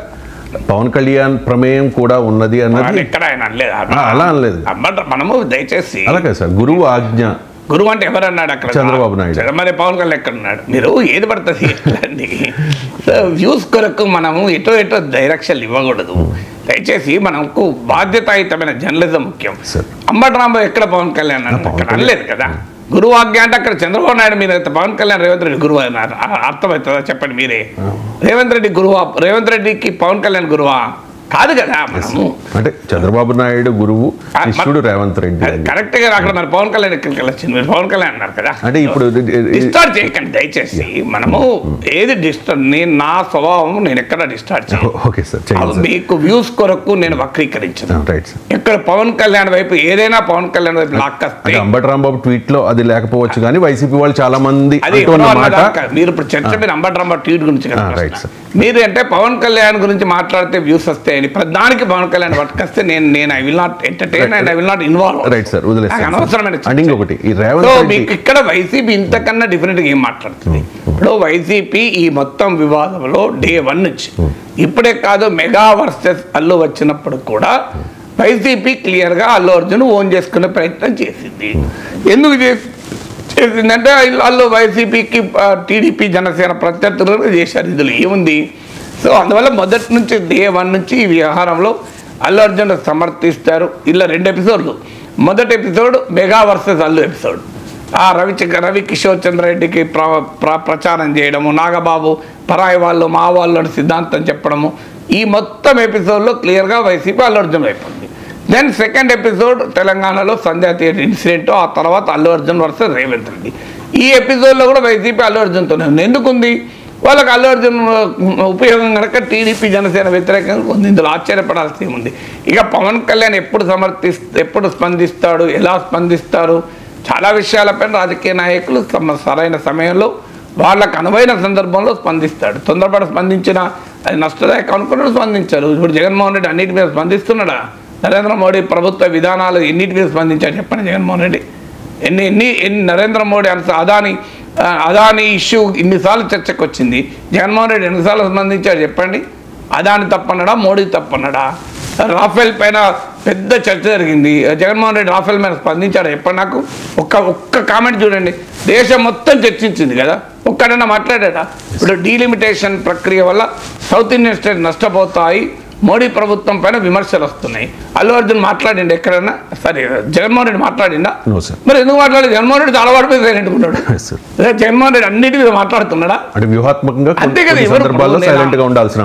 పవన్ కళ్యాణ్ ప్రమేయం కూడా ఉన్నది అన్నది ఎక్కడ ఆయన అనలేదు. అలా అనలేదు. మనము దయచేసి అలాగే సార్, గురువు ఆజ్ఞ, గురువు అంటే ఎవరు అన్నాడు అక్కడ? చంద్రబాబు నాయుడు. మరి పవన్ కళ్యాణ్ ఎక్కడ ఉన్నాడు? మీరు ఏది పడుతుంది వ్యూస్ కొరకు మనము ఎటో డైరెక్షన్లు ఇవ్వకూడదు. దయచేసి మనకు బాధ్యతాయుతమైన జర్నలిజం ముఖ్యం. అంబటి రాంబాబు ఎక్కడ పవన్ కళ్యాణ్ అనలేదు కదా. గురువు ఆజ్ఞ అంటే అక్కడ చంద్రబాబు నాయుడు మీద పవన్ కళ్యాణ్ రేవంత్ రెడ్డి గురువు అర్థమవుతుందా చెప్పండి మీరే? రేవంత్ రెడ్డి గురువా? రేవంత్ రెడ్డికి పవన్ కళ్యాణ్ గురువా? కాదు కదా. మనము అంటే చంద్రబాబు నాయుడు గురువు, శిష్యుడు రేవంత్ రెడ్డి. కరెక్ట్ గా అక్కడ మరి పవన్ కళ్యాణ్ ఎక్కడికి వెళ్ళొచ్చింది? మీరు పవన్ కళ్యాణ్ అన్నారు కదా. అంటే ఇప్పుడు డిస్టార్ట్ చేయకండి దయచేసి. మనము ఏది డిస్టార్ట్, నా స్వభావం నేను ఎక్కడ డిస్టార్ట్ చేయను. మీకు వ్యూస్ కొరకు నేను వక్రీకరించను. ఎక్కడ పవన్ కళ్యాణ్ వైపు ఏదైనా పవన్ కళ్యాణ్ వైపు లాక్కొస్తే, అంబటి రాంబాబు ట్వీట్ లో అది లేకపోవచ్చు కానీ వైసీపీ వాళ్ళు చాలా మంది మీరు ఇప్పుడు చర్చ మీరు అంబటి రాంబాబు ట్వీట్ గురించి కదా మీరు అంటే పవన్ కళ్యాణ్ గురించి మాట్లాడితే వ్యూస్ వస్తాయని ప్రధానికి పవన్ కళ్యాణ్ పట్టుకొస్తే నేను I will not entertain and I will not involve. Right sir, అనవసరమైన మీకు ఇక్కడ వైసీపీ ఇంతకన్నా డిఫరెంట్ గా ఏం మాట్లాడుతుంది? ఇప్పుడు వైసీపీ ఈ మొత్తం వివాదంలో డే 1 నుంచి ఇప్పుడే కాదు, మెగా వర్సెస్ అల్లు వచ్చినప్పుడు కూడా వైసీపీ క్లియర్ గా అల్లు అర్జున్ ఓన్ చేసుకునే ప్రయత్నం చేసింది. ఎందుకు చేసిందంటే అల్లు వైసీపీకి టీడీపీ జనసేన ప్రత్యర్థులు చేశారు. ఇందులో ఏముంది? సో అందువల్ల మొదటి నుంచి డే 1 నుంచి ఈ వ్యవహారంలో అల్లు అర్జున్ సమర్థిస్తారు. ఇలా 2 ఎపిసోడ్లు. మొదటి episode mega versus Allu episode. Ravi Kishore చంద్రరెడ్డికి ప్రచారం చేయడము, నాగబాబు పరాయి వాళ్ళు మా వాళ్ళు అని సిద్ధాంతం చెప్పడము, ఈ మొత్తం ఎపిసోడ్లో క్లియర్గా వైసీపీ అల్లు అర్జున్ అయిపోయింది. దెన్ సెకండ్ ఎపిసోడ్ తెలంగాణలో సంధ్యా థియేటర్ ఇన్సిడెంట్, ఆ తర్వాత అల్లు అర్జున్ వర్సెస్ రేవంత్ రెడ్డి. ఈ ఎపిసోడ్లో కూడా వైసీపీ అల్లు అర్జున్తోనే ఉంది. ఎందుకుంది? వాళ్ళకి అల్లు అర్జున్ ఉపయోగం కనుక టీడీపీ జనసేన వ్యతిరేకంగా ఉంది. ఇందులో ఆశ్చర్యపడాల్సి ఉంది. ఇక పవన్ కళ్యాణ్ ఎప్పుడు స్పందిస్తాడు, ఎలా స్పందిస్తారు, చాలా విషయాలపైన రాజకీయ నాయకులు సరైన సమయంలో వాళ్ళకు అనువైన సందర్భంలో స్పందిస్తాడు. తొందరపడి స్పందించిన అది నష్టదాయకం అనుకున్నాడు, స్పందించారు. ఇప్పుడు జగన్మోహన్ రెడ్డి అన్నిటి మీద స్పందిస్తున్నాడా? నరేంద్ర మోడీ ప్రభుత్వ విధానాలు ఎన్నిటి మీద స్పందించాడు చెప్పండి జగన్మోహన్ రెడ్డి? ఎన్ని నరేంద్ర మోడీ అదాని ఇష్యూ ఇన్నిసార్లు చర్చకు వచ్చింది, జగన్మోహన్ రెడ్డి ఎన్నిసార్లు స్పందించాడు చెప్పండి? అదాని తప్పన్నాడా, మోడీ తప్పన్నాడా? రాఫెల్ పైన పెద్ద చర్చ జరిగింది, జగన్మోహన్ రెడ్డి రాఫెల్ మీద స్పందించాడు చెప్పండి నాకు? ఒక్క కామెంట్ చూడండి. దేశం మొత్తం చర్చించింది కదా, ఒక్కడైనా మాట్లాడా? ఇప్పుడు డీలిమిటేషన్ ప్రక్రియ వల్ల సౌత్ ఇండియన్ స్టేట్ నష్టపోతాయి, మోడీ ప్రభుత్వం పైన విమర్శలు వస్తున్నాయి. అల్లు అర్జున్ మాట్లాడిండు ఎక్కడన్నా? సరే జగన్మోహన్ రెడ్డి మాట్లాడిండా? మరి ఎందుకు మాట్లాడి? జగన్మోహన్ రెడ్డి చాలా వాడి మీద సైలెంట్ ఉన్నాడు. జగన్మోహన్ రెడ్డి అన్నిటి మీద మాట్లాడుతున్నాడా? అంతే కదా.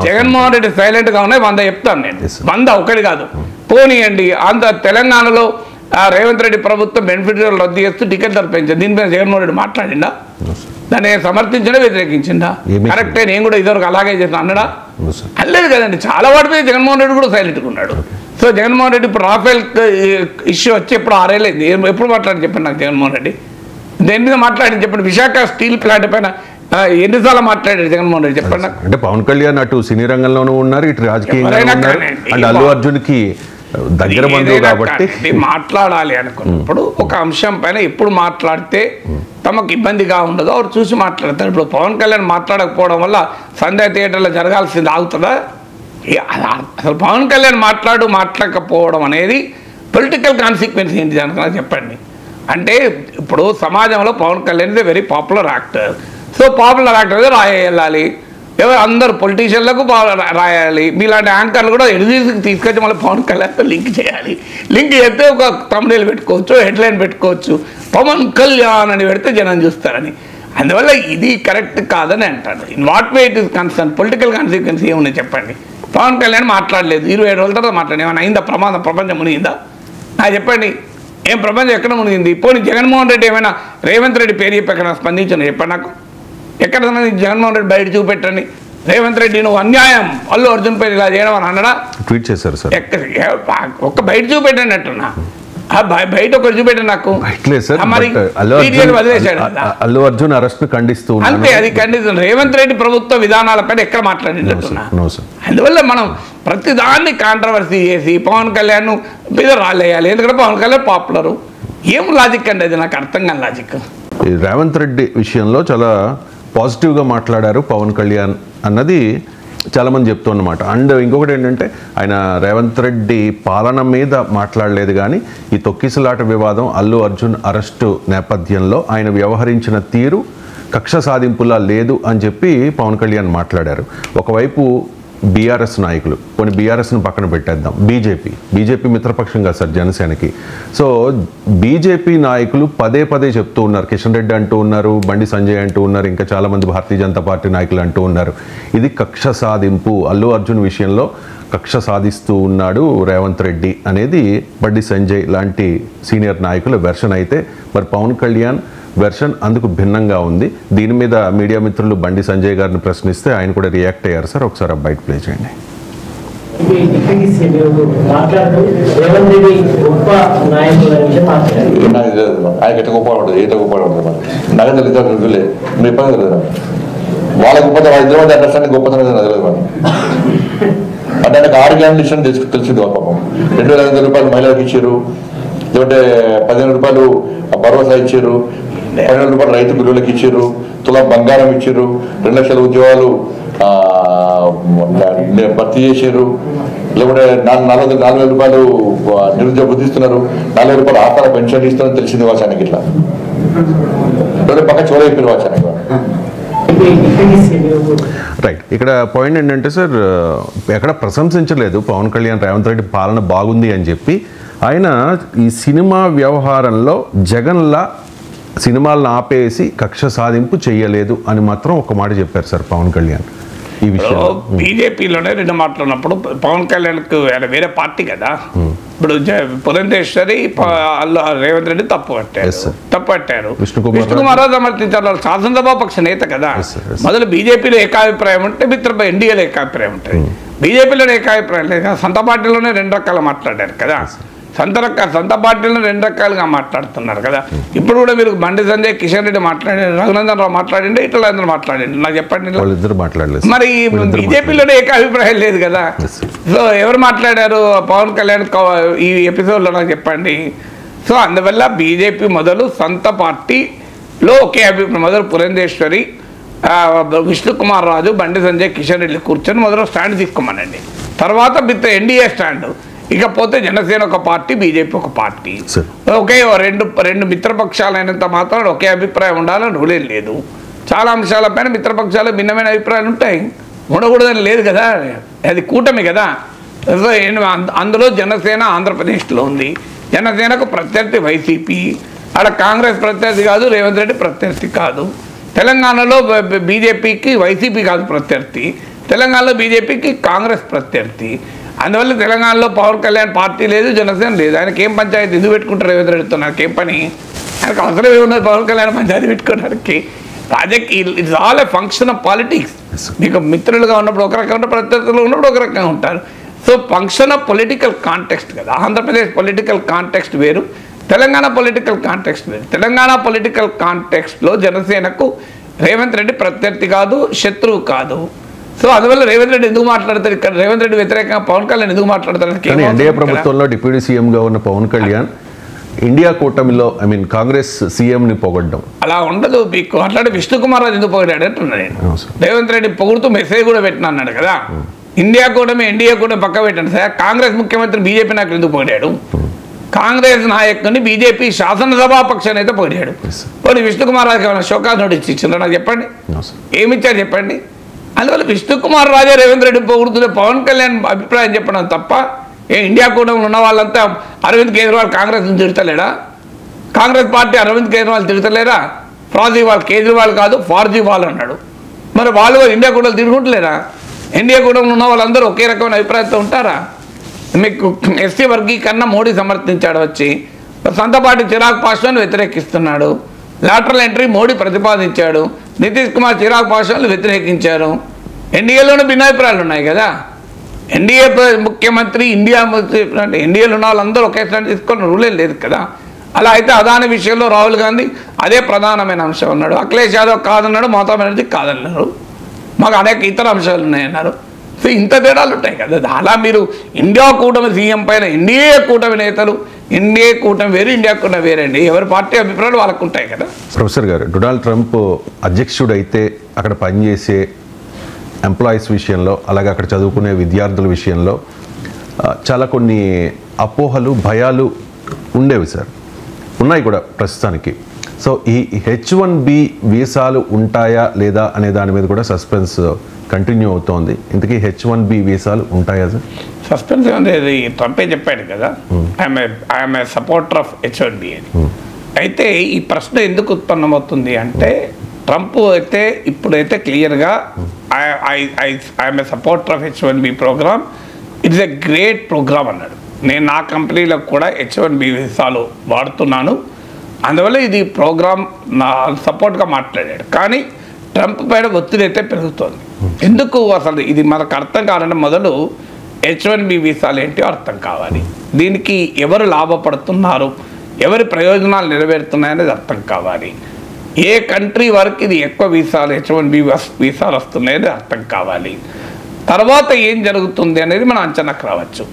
జగన్మోహన్ రెడ్డి సైలెంట్ గా ఉన్నాయి 100 చెప్తాను నేను. 100 ఒకటి కాదు. పోనీయండి, తెలంగాణలో రేవంత్ రెడ్డి ప్రభుత్వం బెనిఫిట్ రద్దు చేస్తూ టికెట్ ధర పెంచారు, దీని మీద జగన్మోహన్ రెడ్డి మాట్లాడిండా? దాన్ని సమర్థించడా వ్యతిరేకించిందా? కరెక్టే, నేను కూడా ఇదివరకు అలాగే చేసిన అన్నడా? అనలేదు కదండి. చాలా వాటి మీద జగన్మోహన్ రెడ్డి కూడా సైలెంట్గా ఉన్నాడు. సో జగన్మోహన్ రెడ్డి ఇప్పుడు రాఫెల్ ఇష్యూ వచ్చి ఎప్పుడు 6 ఏళ్ళైంది, ఎప్పుడు మాట్లాడి చెప్పండి నాకు జగన్మోహన్ రెడ్డి? దేని మీద మాట్లాడి చెప్పండి? విశాఖ స్టీల్ ప్లాంట్ పైన ఎన్నిసార్లు మాట్లాడారు జగన్మోహన్ రెడ్డి చెప్పండి నాకు. అంటే పవన్ కళ్యాణ్ అటు సినీ రంగంలోనూ ఉన్నారు, ఇటు రాజకీయంగా ఎవరైనా ఉన్నారు, కానివ్వండి. అండ్ అల్లు అర్జున్కి దగ్గర బంధువు కాబట్టి ఇది మాట్లాడాలి అనుకున్నప్పుడు ఒక అంశం పైన ఎప్పుడు మాట్లాడితే తమకు ఇబ్బందిగా ఉండదో ಅವ್ರು చూసి మాట్లాడతారు. ఇప్పుడు పవన్ కళ్యాణ్ మాట్లాడకపోవడం వల్ల సంధ్య థియేటర్లో జరగాల్సింది ఆగుతుందా? అసలు పవన్ కళ్యాణ్ మాట్లాడకపోవడం అనేది పొలిటికల్ కాన్సిక్వెన్స్ ఏంటి దానికన్నా చెప్పండి. అంటే ఇప్పుడు సమాజంలో Pawan Kalyan is a very popular actor. So popular actor రాయాలి, ఎవరు అందరు పొలిటీషియన్లకు రాయాలి, మీలాంటి యాంకర్లు కూడా ఎడిజికి తీసుకొచ్చి మళ్ళీ పవన్ కళ్యాణ్తో లింక్ చేయాలి. లింక్ చేస్తే ఒక తమ్ముడేలు పెట్టుకోవచ్చు, హెడ్లైన్ పెట్టుకోవచ్చు, పవన్ కళ్యాణ్ అని పెడితే జనం చూస్తారని. అందువల్ల ఇది కరెక్ట్ కాదని అంటాడు. In what way it is concern political consequence ఏమున్నాయి చెప్పండి. పవన్ కళ్యాణ్ మాట్లాడలేదు, 27 రోజుల తర్వాత మాట్లాడి ఏమైనా అయిందా? ప్రమాదం ప్రపంచం మునిగిందా? నాకు చెప్పండి, ఏం ప్రపంచం ఎక్కడ మునిగింది? పోనీ జగన్మోహన్ రెడ్డి ఏమైనా రేవంత్ రెడ్డి పేరు చెప్పి ఎక్కడ స్పందించను చెప్పండి నాకు. ఎక్కడ జగన్మోహన్ రెడ్డి బయట చూపెట్టండి, రేవంత్ రెడ్డి నువ్వు అన్యాయం అల్లు అర్జున్ పేరు ఇలా చేయడం అని అన్నాడా? ట్వీట్ చేశారు సార్. ఒక్క బయట చూపెట్టండి అంటున్నా, బయట ఒకటి చూపెట్టండి నాకు. మరి అల్లు అర్జున్ అరెస్ట్ ఖండిస్తూ అంతే, అది ఖండిస్తుంది. రేవంత్ రెడ్డి ప్రభుత్వ విధానాలపైన ఎక్కడ మాట్లాడినట్టున్నా. అందువల్ల మనం ప్రతిదాన్ని కాంట్రవర్సీ చేసి పవన్ కళ్యాణ్ మీద రాలేయాలి, ఎందుకంటే పవన్ కళ్యాణ్ పాపులరు. ఏం లాజిక్ అండి అది? నాకు అర్థం కాని లాజిక్. రేవంత్ రెడ్డి విషయంలో చాలా పాజిటివ్గా మాట్లాడారు పవన్ కళ్యాణ్ అన్నది చాలామంది చెప్తున్నమాట. అండ్ ఇంకొకటి ఏంటంటే ఆయన రేవంత్ రెడ్డి పాలన మీద మాట్లాడలేదు, కానీ ఈ తొక్కిసలాట వివాదం అల్లు అర్జున్ అరెస్టు నేపథ్యంలో ఆయన వ్యవహరించిన తీరు కక్ష సాధింపులా లేదు అని చెప్పి పవన్ కళ్యాణ్ మాట్లాడారు. ఒకవైపు బీఆర్ఎస్ నాయకులు, కొన్ని బీఆర్ఎస్ను పక్కన పెట్టేద్దాం, బీజేపీ మిత్రపక్షం కాదు సార్ జనసేనకి. సో బీజేపీ నాయకులు పదే పదే చెప్తూ ఉన్నారు, కిషన్ రెడ్డి అంటూ ఉన్నారు, బండి సంజయ్ అంటూ ఉన్నారు, ఇంకా చాలామంది భారతీయ జనతా పార్టీ నాయకులు అంటూ ఉన్నారు, ఇది కక్ష సాధింపు, అల్లు అర్జున్ విషయంలో కక్ష సాధిస్తూ ఉన్నాడు రేవంత్ రెడ్డి అనేది బండి సంజయ్ లాంటి సీనియర్ నాయకుల వెర్షన్. అయితే మరి పవన్ కళ్యాణ్ వెర్షన్ అందుకు భిన్నంగా ఉంది. దీని మీద మీడియా మిత్రులు బండి సంజయ్ గారిని ప్రశ్నిస్తే ఆయన కూడా రియాక్ట్ అయ్యారు సార్. ఒకసారి బయట ప్లే చేయండి. వాళ్ళ గొప్పతనం ఇద్దరు మధ్య అండర్స్టాండింగ్ గొప్పతనం తెలియదు మనం. అంటే ఆయనకు ఆర్గనైజేషన్ తెలిసింది పాపం. 2,500 రూపాయలు మహిళలకు ఇచ్చారు, లేదంటే 15 రూపాయలు భరోసా ఇచ్చారు, 12 రూపాయలు రైతు బిల్లులకు ఇచ్చారు, తులా బంగారం ఇచ్చారు, 2 లక్షల ఉద్యోగాలు భర్తీ చేశారు, లేకుంటే 4,000 రూపాయలు నిరుద్యోగ బుద్ధిస్తున్నారు, 4,000 రూపాయలు ఆహార పెన్షన్ ఇస్తారని తెలిసింది వాచానికి. ఇట్లా పక్క చోరైపోయిన వాచానికి. రైట్. ఇక్కడ పాయింట్ ఏంటంటే సార్, ఎక్కడ ప్రశంసించలేదు పవన్ కళ్యాణ్ రేవంత్ రెడ్డి పాలన బాగుంది అని చెప్పి. ఆయన ఈ సినిమా వ్యవహారంలో జగన్లా సినిమాలను ఆపేసి కక్ష సాధింపు చేయలేదు అని మాత్రం ఒక మాట చెప్పారు సార్ పవన్ కళ్యాణ్ ఈ విషయం. బీజేపీలోనే 2 మాటలున్నప్పుడు పవన్ కళ్యాణ్కు వేరే పార్టీ కదా. ఇప్పుడు పురంధేశ్వరి రేవంత్ రెడ్డి తప్పు పట్టారు, విష్ణుకుమార్ సమర్థించారు, శాసనసభా పక్ష నేత కదా. మొదలు బీజేపీలో ఏకాభిప్రాయం ఉంటే ఎన్డీఏలో ఏకాభిప్రాయం ఉంటుంది, బీజేపీలో ఏకాభిప్రాయం లేదు కదా. సొంత పార్టీలోనే 2 రకాలు మాట్లాడారు కదా, సొంత పార్టీలను 2 రకాలుగా మాట్లాడుతున్నారు కదా. ఇప్పుడు కూడా మీరు బండి సంజయ్, కిషన్ రెడ్డి మాట్లాడారు, రఘునందన్ రావు మాట్లాడిండే, ఇట్లా అందరూ మాట్లాడండి, నాకు చెప్పండి. మరి బీజేపీలోనే ఏకాభిప్రాయం లేదు కదా. సో ఎవరు మాట్లాడారు పవన్ కళ్యాణ్ ఈ ఎపిసోడ్లో నాకు చెప్పండి. సో అందువల్ల బీజేపీ మొదలు సొంత పార్టీలో ఒకే అభిప్రాయం, మొదలు పురంధేశ్వరి, విష్ణుకుమార్ రాజు, బండి సంజయ్, కిషన్ రెడ్డి కూర్చొని మొదలు స్టాండ్ తీసుకోమనండి. తర్వాత విత్ ఎన్డీఏ స్టాండ్. ఇకపోతే జనసేన ఒక పార్టీ, బీజేపీ ఒక పార్టీ, ఒకే రెండు మిత్రపక్షాలైనంత మాత్రం ఒకే అభిప్రాయం ఉండాలని రూలే లేదు. చాలా అంశాలపైన మిత్రపక్షాలు భిన్నమైన అభిప్రాయాలు ఉంటాయి, ఉండకూడదని లేదు కదా, అది కూటమి కదా. సో అందులో జనసేన ఆంధ్రప్రదేశ్లో ఉంది, జనసేనకు ప్రత్యర్థి వైసీపీ, అక్కడ కాంగ్రెస్ ప్రత్యర్థి కాదు, రేవంత్ రెడ్డి ప్రత్యర్థి కాదు. తెలంగాణలో బీజేపీకి వైసీపీ కాదు ప్రత్యర్థి, తెలంగాణలో బీజేపీకి కాంగ్రెస్ ప్రత్యర్థి. అందువల్ల తెలంగాణలో పవన్ కళ్యాణ్ పార్టీ లేదు, జనసేన లేదు. ఆయనకి ఏం పంచాయతీ ఎందుకు పెట్టుకుంటారు రేవంత్ రెడ్డితో? నాకేం పని? ఆయనకు అవసరం ఏమున్నది పవన్ కళ్యాణ్ పంచాయతీ పెట్టుకోవడానికి? రాజకీయ it's all A function of politics. మీకు మిత్రులుగా ఉన్నప్పుడు ఒక రకంగా ఉంటారు, ప్రత్యర్థులు ఉన్నప్పుడు ఒక రకంగా ఉంటారు. So function of political context కదా. ఆంధ్రప్రదేశ్ పొలిటికల్ కాంటెక్స్ట్ వేరు, తెలంగాణ పొలిటికల్ కాంటెక్స్ట్ వేరు. తెలంగాణ పొలిటికల్ కాంటెక్స్ట్లో జనసేనకు రేవంత్ రెడ్డి ప్రత్యర్థి కాదు, శత్రువు కాదు. సో అందువల్ల రేవంత్ రెడ్డి ఎందుకు మాట్లాడతారు ఇక్కడ? రేవంత్ రెడ్డి వ్యతిరేకంగా పవన్ కళ్యాణ్ ఎందుకు మాట్లాడతారు? ఎన్డీఏ ప్రభుత్వంలో డిప్యూటీ సీఎంగా ఉన్న పవన్ కళ్యాణ్ ఇండియా కూటమిలో కాంగ్రెస్ సీఎంని పొగడ్డం అలా ఉండదు. మీకు అట్లాంటి విష్ణుకుమార్ రాజు ఎందుకు పొగిడాడు అంటున్నా నేను. రేవంత్ రెడ్డి పొగుడుతూ మెసేజ్ కూడా పెట్టిన అన్నాడు కదా, ఇండియా కూటమి ఎన్డీఏ కూటమి పక్క పెట్టండి సార్. కాంగ్రెస్ ముఖ్యమంత్రి బీజేపీ నాకు ఎందుకు పొగిడాడు? కాంగ్రెస్ నాయకుడిని బీజేపీ శాసనసభాపక్ష నేత పొగిడాడు. పోనీ విష్ణుకుమార్ రాజుకి ఏమైనా షోకాజ్ నోటీస్ ఇచ్చిండ్రా నాకు చెప్పండి, ఏమిచ్చారు చెప్పండి? అందువల్ల విష్ణుకుమార్ రాజే రేవంత్ రెడ్డి పొగుడుతుంటే పవన్ కళ్యాణ్ అభిప్రాయం చెప్పడం తప్ప ఇండియా కూటమిలో ఉన్న వాళ్ళంతా అరవింద్ కేజ్రీవాల్ కాంగ్రెస్ తిడతలేడా? కాంగ్రెస్ పార్టీ అరవింద్ కేజ్రీవాల్ తిడతలేరా? ఫార్జీవాల్ కేజ్రీవాల్ కాదు ఫార్జీవాల్ అన్నాడు. మరి వాళ్ళు ఇండియా కూటమి తిరుగుంటలేరా? ఇండియా కూటమిలో ఉన్న వాళ్ళందరూ ఒకే రకమైన అభిప్రాయంతో ఉంటారా? మీకు ఎస్సీ వర్గీకరణ మోడీ సమర్థించాడు వచ్చి, సొంతపాటి చిరాగ్ పాస్వాన్ వ్యతిరేకిస్తున్నాడు. లాటరల్ ఎంట్రీ మోడీ ప్రతిపాదించాడు, నితీష్ కుమార్ చిరాగ్ పాస్వాన్ వ్యతిరేకించారు. ఎన్డీఏలోనే భిన్నాభిప్రాయాలు ఉన్నాయి కదా. ఎన్డీఏ ముఖ్యమంత్రి ఎన్డీఏలో ఉన్న వాళ్ళందరూ ఒకేసారి తీసుకొని రూలే లేదు కదా. అలా అయితే అదాని విషయంలో రాహుల్ గాంధీ అదే ప్రధానమైన అంశం అన్నాడు, అఖిలేష్ యాదవ్ కాదన్నాడు, మమతా బెనర్జీ కాదన్నారు, మాకు అనేక ఇతర అంశాలు ఉన్నాయన్నారు. సో ఇంత తేడాలు ఉంటాయి కదా. అలా మీరు ఇండియా కూటమి సీఎం పైన ఎన్డీఏ కూటమి నేతలు, ఎన్డీఏ కూటమి వేరు, ఇండియా కూటమి వేరండి, ఎవరి పార్టీ అభిప్రాయాలు వాళ్ళకు ఉంటాయి కదా. ప్రొఫెసర్ గారు, డొనాల్డ్ ట్రంప్ అధ్యక్షుడు అయితే అక్కడ పనిచేసే ఎంప్లాయీస్ విషయంలో, అలాగే అక్కడ చదువుకునే విద్యార్థుల విషయంలో చాలా కొన్ని అపోహలు, భయాలు ఉండేవి సార్, ఉన్నాయి కూడా ప్రస్తుతానికి. సో ఈ H1B వీసాలు ఉంటాయా లేదా అనే దాని మీద కూడా సస్పెన్స్ కంటిన్యూ అవుతోంది. ఇంతకీ H1B వీసాలు ఉంటాయా సార్? సస్పెన్స్ అనేది ట్రంపే చెప్పాడు కదా, I'm a supporter of H1B అని. అయితే ఈ ప్రశ్న ఎందుకు ఉత్పన్నమవుతుంది అంటే, ట్రంప్ అయితే ఇప్పుడైతే క్లియర్గా I'm a supporter of H1B programme, it's a great programme అన్నాడు. నేను నా కంపెనీలో కూడా H1B వీసాలు వాడుతున్నాను, అందువల్ల ఇది ప్రోగ్రామ్ నా సపోర్ట్గా మాట్లాడాడు. కానీ ట్రంప్ పైన ఒత్తిడి అయితే పెరుగుతోంది. ఎందుకు అసలు ఇది మనకు అర్థం కావాలంటే మొదలు H1B వీసాలు ఏంటో అర్థం కావాలి, దీనికి ఎవరు లాభపడుతున్నారు, ఎవరి ప్రయోజనాలు నెరవేరుతున్నాయనేది అర్థం కావాలి, ఏ కంట్రీ వరకు ఇది ఎక్కువ వీసాలు H1B వీసాలు వస్తున్నాయనేది అర్థం కావాలి, తర్వాత ఏం జరుగుతుంది అనేది మనం అంచనాకు రావచ్చు.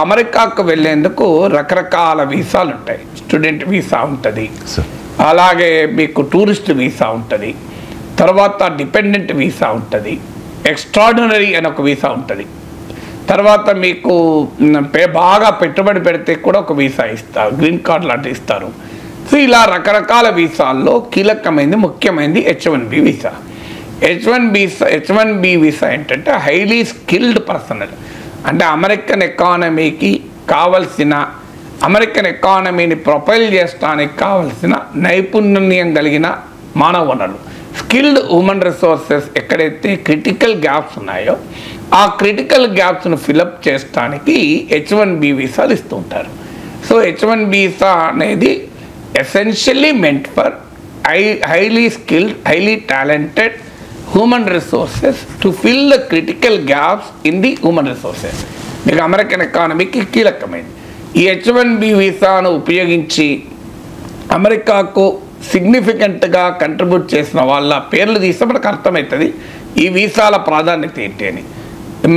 అమెరికాకు వెళ్ళేందుకు రకరకాల వీసాలు ఉంటాయి. స్టూడెంట్ వీసా ఉంటుంది, అలాగే మీకు టూరిస్ట్ వీసా ఉంటుంది, తర్వాత డిపెండెంట్ వీసా ఉంటుంది, ఎక్స్ట్రాడినరీ అని ఒక వీసా ఉంటుంది, తర్వాత మీకు బాగా పెట్టుబడి పెడితే కూడా ఒక వీసా ఇస్తారు, గ్రీన్ కార్డ్ లాంటివి ఇస్తారు. సో ఇలా రకరకాల వీసాల్లో కీలకమైనది, ముఖ్యమైనది H1B వీసా. H1B వీసా ఏంటంటే హైలీ స్కిల్డ్ పర్సనల్, అంటే అమెరికన్ ఎకానమీకి కావలసిన, అమెరికన్ ఎకానమీని ప్రొపైల్ చేయడానికి కావలసిన నైపుణ్యం కలిగిన మానవ వనరులు, స్కిల్డ్ హ్యూమన్ రిసోర్సెస్ ఎక్కడైతే క్రిటికల్ గ్యాప్స్ ఉన్నాయో ఆ క్రిటికల్ గ్యాప్స్ను ఫిలప్ చేయడానికి H1B వీసాలు ఇస్తూ ఉంటారు. సో H1B వీసా అనేది essentially meant for highly skilled, highly talented human resources to fill the critical gaps in the human resources. మీకు అమెరికన్ ఎకానమీకి కీలకమైంది. ఈ H1B వీసాను ఉపయోగించి అమెరికాకు సిగ్నిఫికెంట్గా కంట్రిబ్యూట్ చేసిన వాళ్ళ పేర్లు తీస్తే మనకు అర్థమవుతుంది ఈ వీసాల ప్రాధాన్యత ఏంటి అని.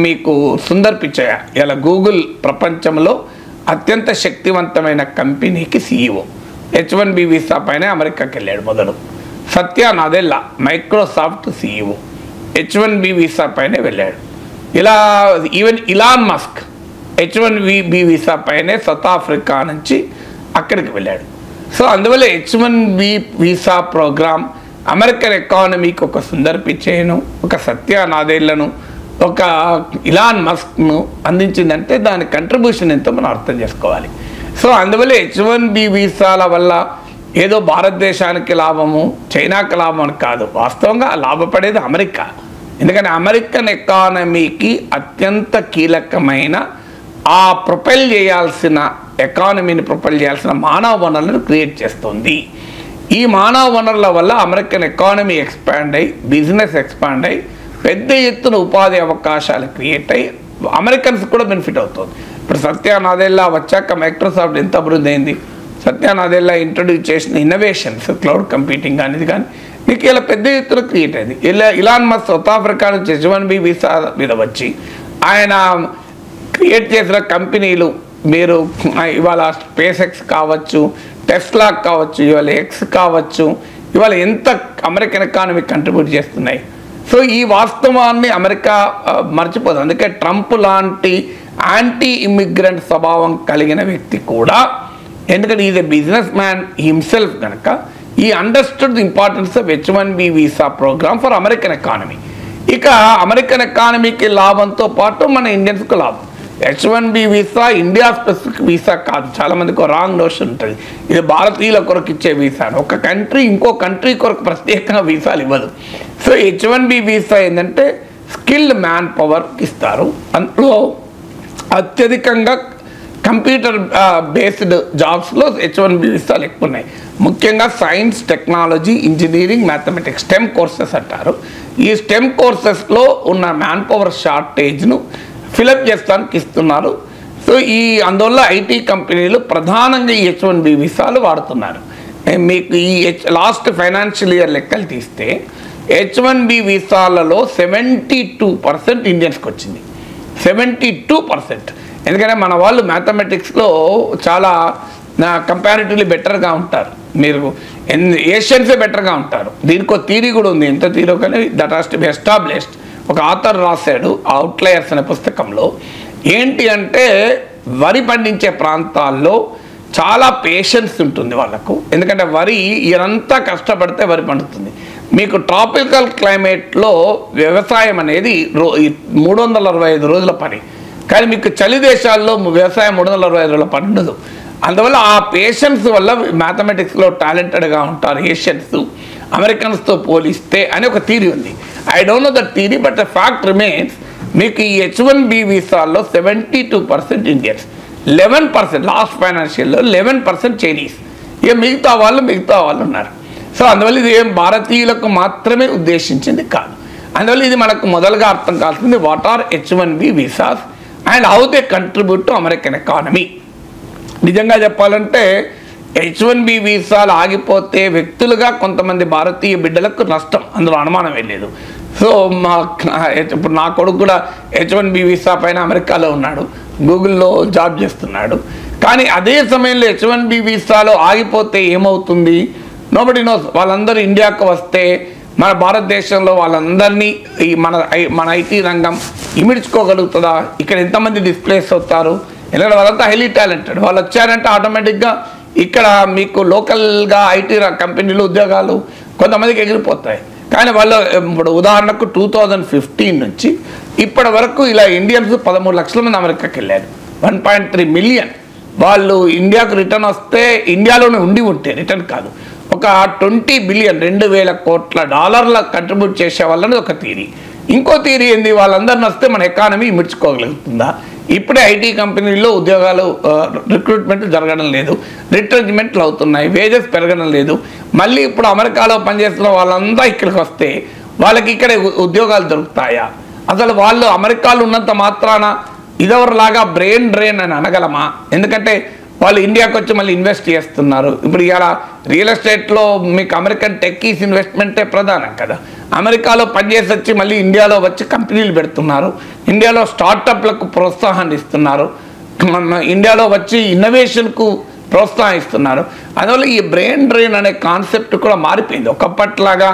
మీకు సుందర్ పిచయ ఇలా గూగుల్ ప్రపంచంలో అత్యంత శక్తివంతమైన కంపెనీకి CEO, H1B వీసా పైన అమెరికాకి వెళ్ళాడు మొదలు. Satya Nadella Microsoft CEO H1B visa పైనే వెళ్ళాడు. ఇలా even Elon Musk H1B visa పైనే సౌత్ ఆఫ్రికా నుంచి అక్కడికి వెళ్ళాడు. సో అందువల్ల H1B వీసా ప్రోగ్రామ్ అమెరికన్ ఎకానమీకి ఒక సుందర్ పిచైను, ఒక సత్య నాదెల్లను, ఒక ఇలాన్ మస్క్ను అందించిందంటే దాని కంట్రిబ్యూషన్ ఎంతో మనం అర్థం చేసుకోవాలి. సో అందువల్ల H1B వీసాల వల్ల ఏదో భారతదేశానికి లాభము, చైనాకి లాభం అని కాదు, వాస్తవంగా లాభపడేది అమెరికా. ఎందుకంటే అమెరికన్ ఎకానమీకి అత్యంత కీలకమైన ఆ ప్రొపైల్ చేయాల్సిన, ఎకానమీని ప్రొపైల్ చేయాల్సిన మానవ వనరులను క్రియేట్ చేస్తుంది. ఈ మానవ వనరుల వల్ల అమెరికన్ ఎకానమీ ఎక్స్పాండ్ అయ్యి, బిజినెస్ ఎక్స్పాండ్ అయ్యి, పెద్ద ఎత్తున ఉపాధి అవకాశాలు క్రియేట్ అయ్యి అమెరికన్స్ కూడా బెనిఫిట్ అవుతుంది. ఇప్పుడు సత్య నాదెల్లా వచ్చాక మైక్రోసాఫ్ట్ ఎంత అభివృద్ధి అయింది. సత్య నాదెల్లా ఇంట్రొడ్యూస్ చేసిన ఇన్నోవేషన్స్, క్లౌడ్ కంప్యూటింగ్ అనేది కానీ, మీకు ఇలా పెద్ద ఎత్తున క్రియేట్ అయింది. ఇలాన్ మస్క్ సౌత్ ఆఫ్రికా నుంచి H1B వీసా మీద వచ్చి ఆయన క్రియేట్ చేసిన కంపెనీలు మీరు ఇవాళ స్పేస్ ఎక్స్ కావచ్చు, టెస్లా కావచ్చు, ఇవాళ ఎక్స్ కావచ్చు, ఇవాళ ఎంత అమెరికన్ ఎకానమీ కంట్రిబ్యూట్ చేస్తున్నాయి. సో ఈ వాస్తవాన్ని అమెరికా మర్చిపోదు. అందుకే ట్రంప్ లాంటి యాంటీ ఇమిగ్రెంట్ స్వభావం కలిగిన వ్యక్తి కూడా, ఎందుకంటే is a business man himself కనుక ఈ understood the importance of H1B visa programme for American economy. ఇక అమెరికన్ ఎకానమీకి లాభంతో పాటు మన ఇండియన్స్కి లాభం. H1B visa India specific visa కాదు. చాలామందికి రాంగ్ నోషన్ ఉంటుంది, ఇది భారతీయుల కొరకు ఇచ్చే వీసా. ఒక కంట్రీ ఇంకో కంట్రీ కొరకు ప్రత్యేకంగా వీసాలు ఇవ్వదు. సో H1B వీసా ఏంటంటే స్కిల్డ్ మ్యాన్ పవర్కి ఇస్తారు. అందులో అత్యధికంగా కంప్యూటర్ బేస్డ్ జాబ్స్లో H1B వీసాలు ఎక్కువ ఉన్నాయి. ముఖ్యంగా science, technology, engineering, mathematics stem courses అంటారు. ఈ స్టెమ్ కోర్సెస్లో ఉన్న మ్యాన్ పవర్ షార్టేజ్ను ఫిలప్ చేస్తానికి ఇస్తున్నారు. సో అందువల్ల ఐటీ కంపెనీలు ప్రధానంగా ఈ H1B వీసాలు వాడుతున్నారు. మీకు ఈ లాస్ట్ ఫైనాన్షియల్ ఇయర్ లెక్కలు తీస్తే H1B వీసాలలో 72% ఇండియన్స్కి వచ్చింది. 72%. ఎందుకంటే మన వాళ్ళు మ్యాథమెటిక్స్లో చాలా కంపారిటివ్లీ బెటర్గా ఉంటారు. మీరు ఏషియన్సే బెటర్గా ఉంటారు. దీనికి ఒక థీరీ కూడా ఉంది. ఎంత థీరో కానీ that has to be established. ఒక ఆథర్ రాశాడు అవుట్లయర్స్ అనే పుస్తకంలో. ఏంటి అంటే వరి పండించే ప్రాంతాల్లో చాలా పేషెన్స్ ఉంటుంది వాళ్ళకు. ఎందుకంటే వరి ఇదంతా కష్టపడితే వరి పండుతుంది. మీకు ట్రాపికల్ క్లైమేట్లో వ్యవసాయం అనేది 365 రోజుల పని. కానీ మీకు చలి దేశాల్లో వ్యవసాయం 365 రోజుల పని ఉండదు. అందువల్ల ఆ పేషెన్స్ వల్ల మ్యాథమెటిక్స్లో టాలెంటెడ్గా ఉంటారు ఏషియన్స్ అమెరికన్స్తో పోలిస్తే అని ఒక థీరీ ఉంది. I don't know that theory, but the fact remains. మీకు ఈ H1B వీసాల్లో 72% ఇండియన్స్, 11% లాస్ట్ ఫైనాన్షియల్లో 11% చైనీస్, ఇక మిగతా వాళ్ళు ఉన్నారు. సో అందువల్ల ఇది ఏం భారతీయులకు మాత్రమే ఉద్దేశించింది కాదు. అందువల్ల ఇది మనకు మొదలుగా అర్థం కావాల్సింది what are H1B visas and how they contribute to American economy. నిజంగా చెప్పాలంటే H1B వీసాలు ఆగిపోతే వ్యక్తులుగా కొంతమంది భారతీయ బిడ్డలకు నష్టం, అందులో అనుమానమే లేదు. సో ఇప్పుడు నా కొడుకు కూడా H1B వీసా పైన అమెరికాలో ఉన్నాడు, గూగుల్లో జాబ్ చేస్తున్నాడు. కానీ అదే సమయంలో H1B వీసాలు ఆగిపోతే ఏమవుతుంది నోబడి నోస్. వాళ్ళందరూ ఇండియాకు వస్తే మన భారతదేశంలో వాళ్ళందరినీ మన ఐటీ రంగం ఇమిడ్చుకోగలుగుతుందా? ఇక్కడ ఎంతమంది డిస్ప్లేస్ అవుతారు? ఎందుకంటే వాళ్ళంతా హైలీ టాలెంటెడ్. వాళ్ళు వచ్చారంటే ఆటోమేటిక్గా ఇక్కడ మీకు లోకల్గా ఐటీ కంపెనీలు ఉద్యోగాలు కొంతమందికి ఎగిరిపోతాయి. కానీ వాళ్ళు ఇప్పుడు ఉదాహరణకు 2015 నుంచి ఇప్పటి వరకు ఇలా ఇండియన్స్ 13 లక్షల మంది అమెరికాకి వెళ్ళారు. 1.3 మిలియన్ వాళ్ళు ఇండియాకు రిటర్న్ వస్తే, ఇండియాలోనే ఉంటే రిటర్న్ కాదు, ఒక 20 బిలియన్ $2,000 కోట్ల కంట్రిబ్యూట్ చేసే వాళ్ళని ఒక థీరీ. ఇంకో థీరీ ఏంది, వాళ్ళందరిని వస్తే మన ఎకానమీ ఇమిడ్చుకోగలుగుతుందా? ఇప్పుడే ఐటీ కంపెనీల్లో ఉద్యోగాలు రిక్రూట్మెంట్ జరగడం లేదు, రిట్రెంచ్మెంట్లు అవుతున్నాయి, వేజెస్ పెరగడం లేదు. మళ్ళీ ఇప్పుడు అమెరికాలో పనిచేస్తున్న వాళ్ళంతా ఇక్కడికి వస్తే వాళ్ళకి ఇక్కడ ఉద్యోగాలు దొరుకుతాయా? అసలు వాళ్ళు అమెరికాలో ఉన్నంత మాత్రాన ఇదెవరిలాగా బ్రెయిన్ డ్రైన్ అని అనగలమా? ఎందుకంటే వాళ్ళు ఇండియాకి వచ్చి మళ్ళీ ఇన్వెస్ట్ చేస్తున్నారు. ఇప్పుడు ఇలా రియల్ ఎస్టేట్లో మీకు అమెరికన్ టెక్కీస్ ఇన్వెస్ట్మెంటే ప్రధానం కదా. అమెరికాలో పనిచేసి వచ్చి మళ్ళీ ఇండియాలో వచ్చి కంపెనీలు పెడుతున్నారు, ఇండియాలో స్టార్టప్లకు ప్రోత్సాహాన్ని ఇస్తున్నారు, ఇండియాలో వచ్చి ఇన్నోవేషన్కు ప్రోత్సహిస్తున్నారు. అందువల్ల ఈ బ్రెయిన్ డ్రైన్ అనే కాన్సెప్ట్ కూడా మారిపోయింది. ఒకప్పట్లాగా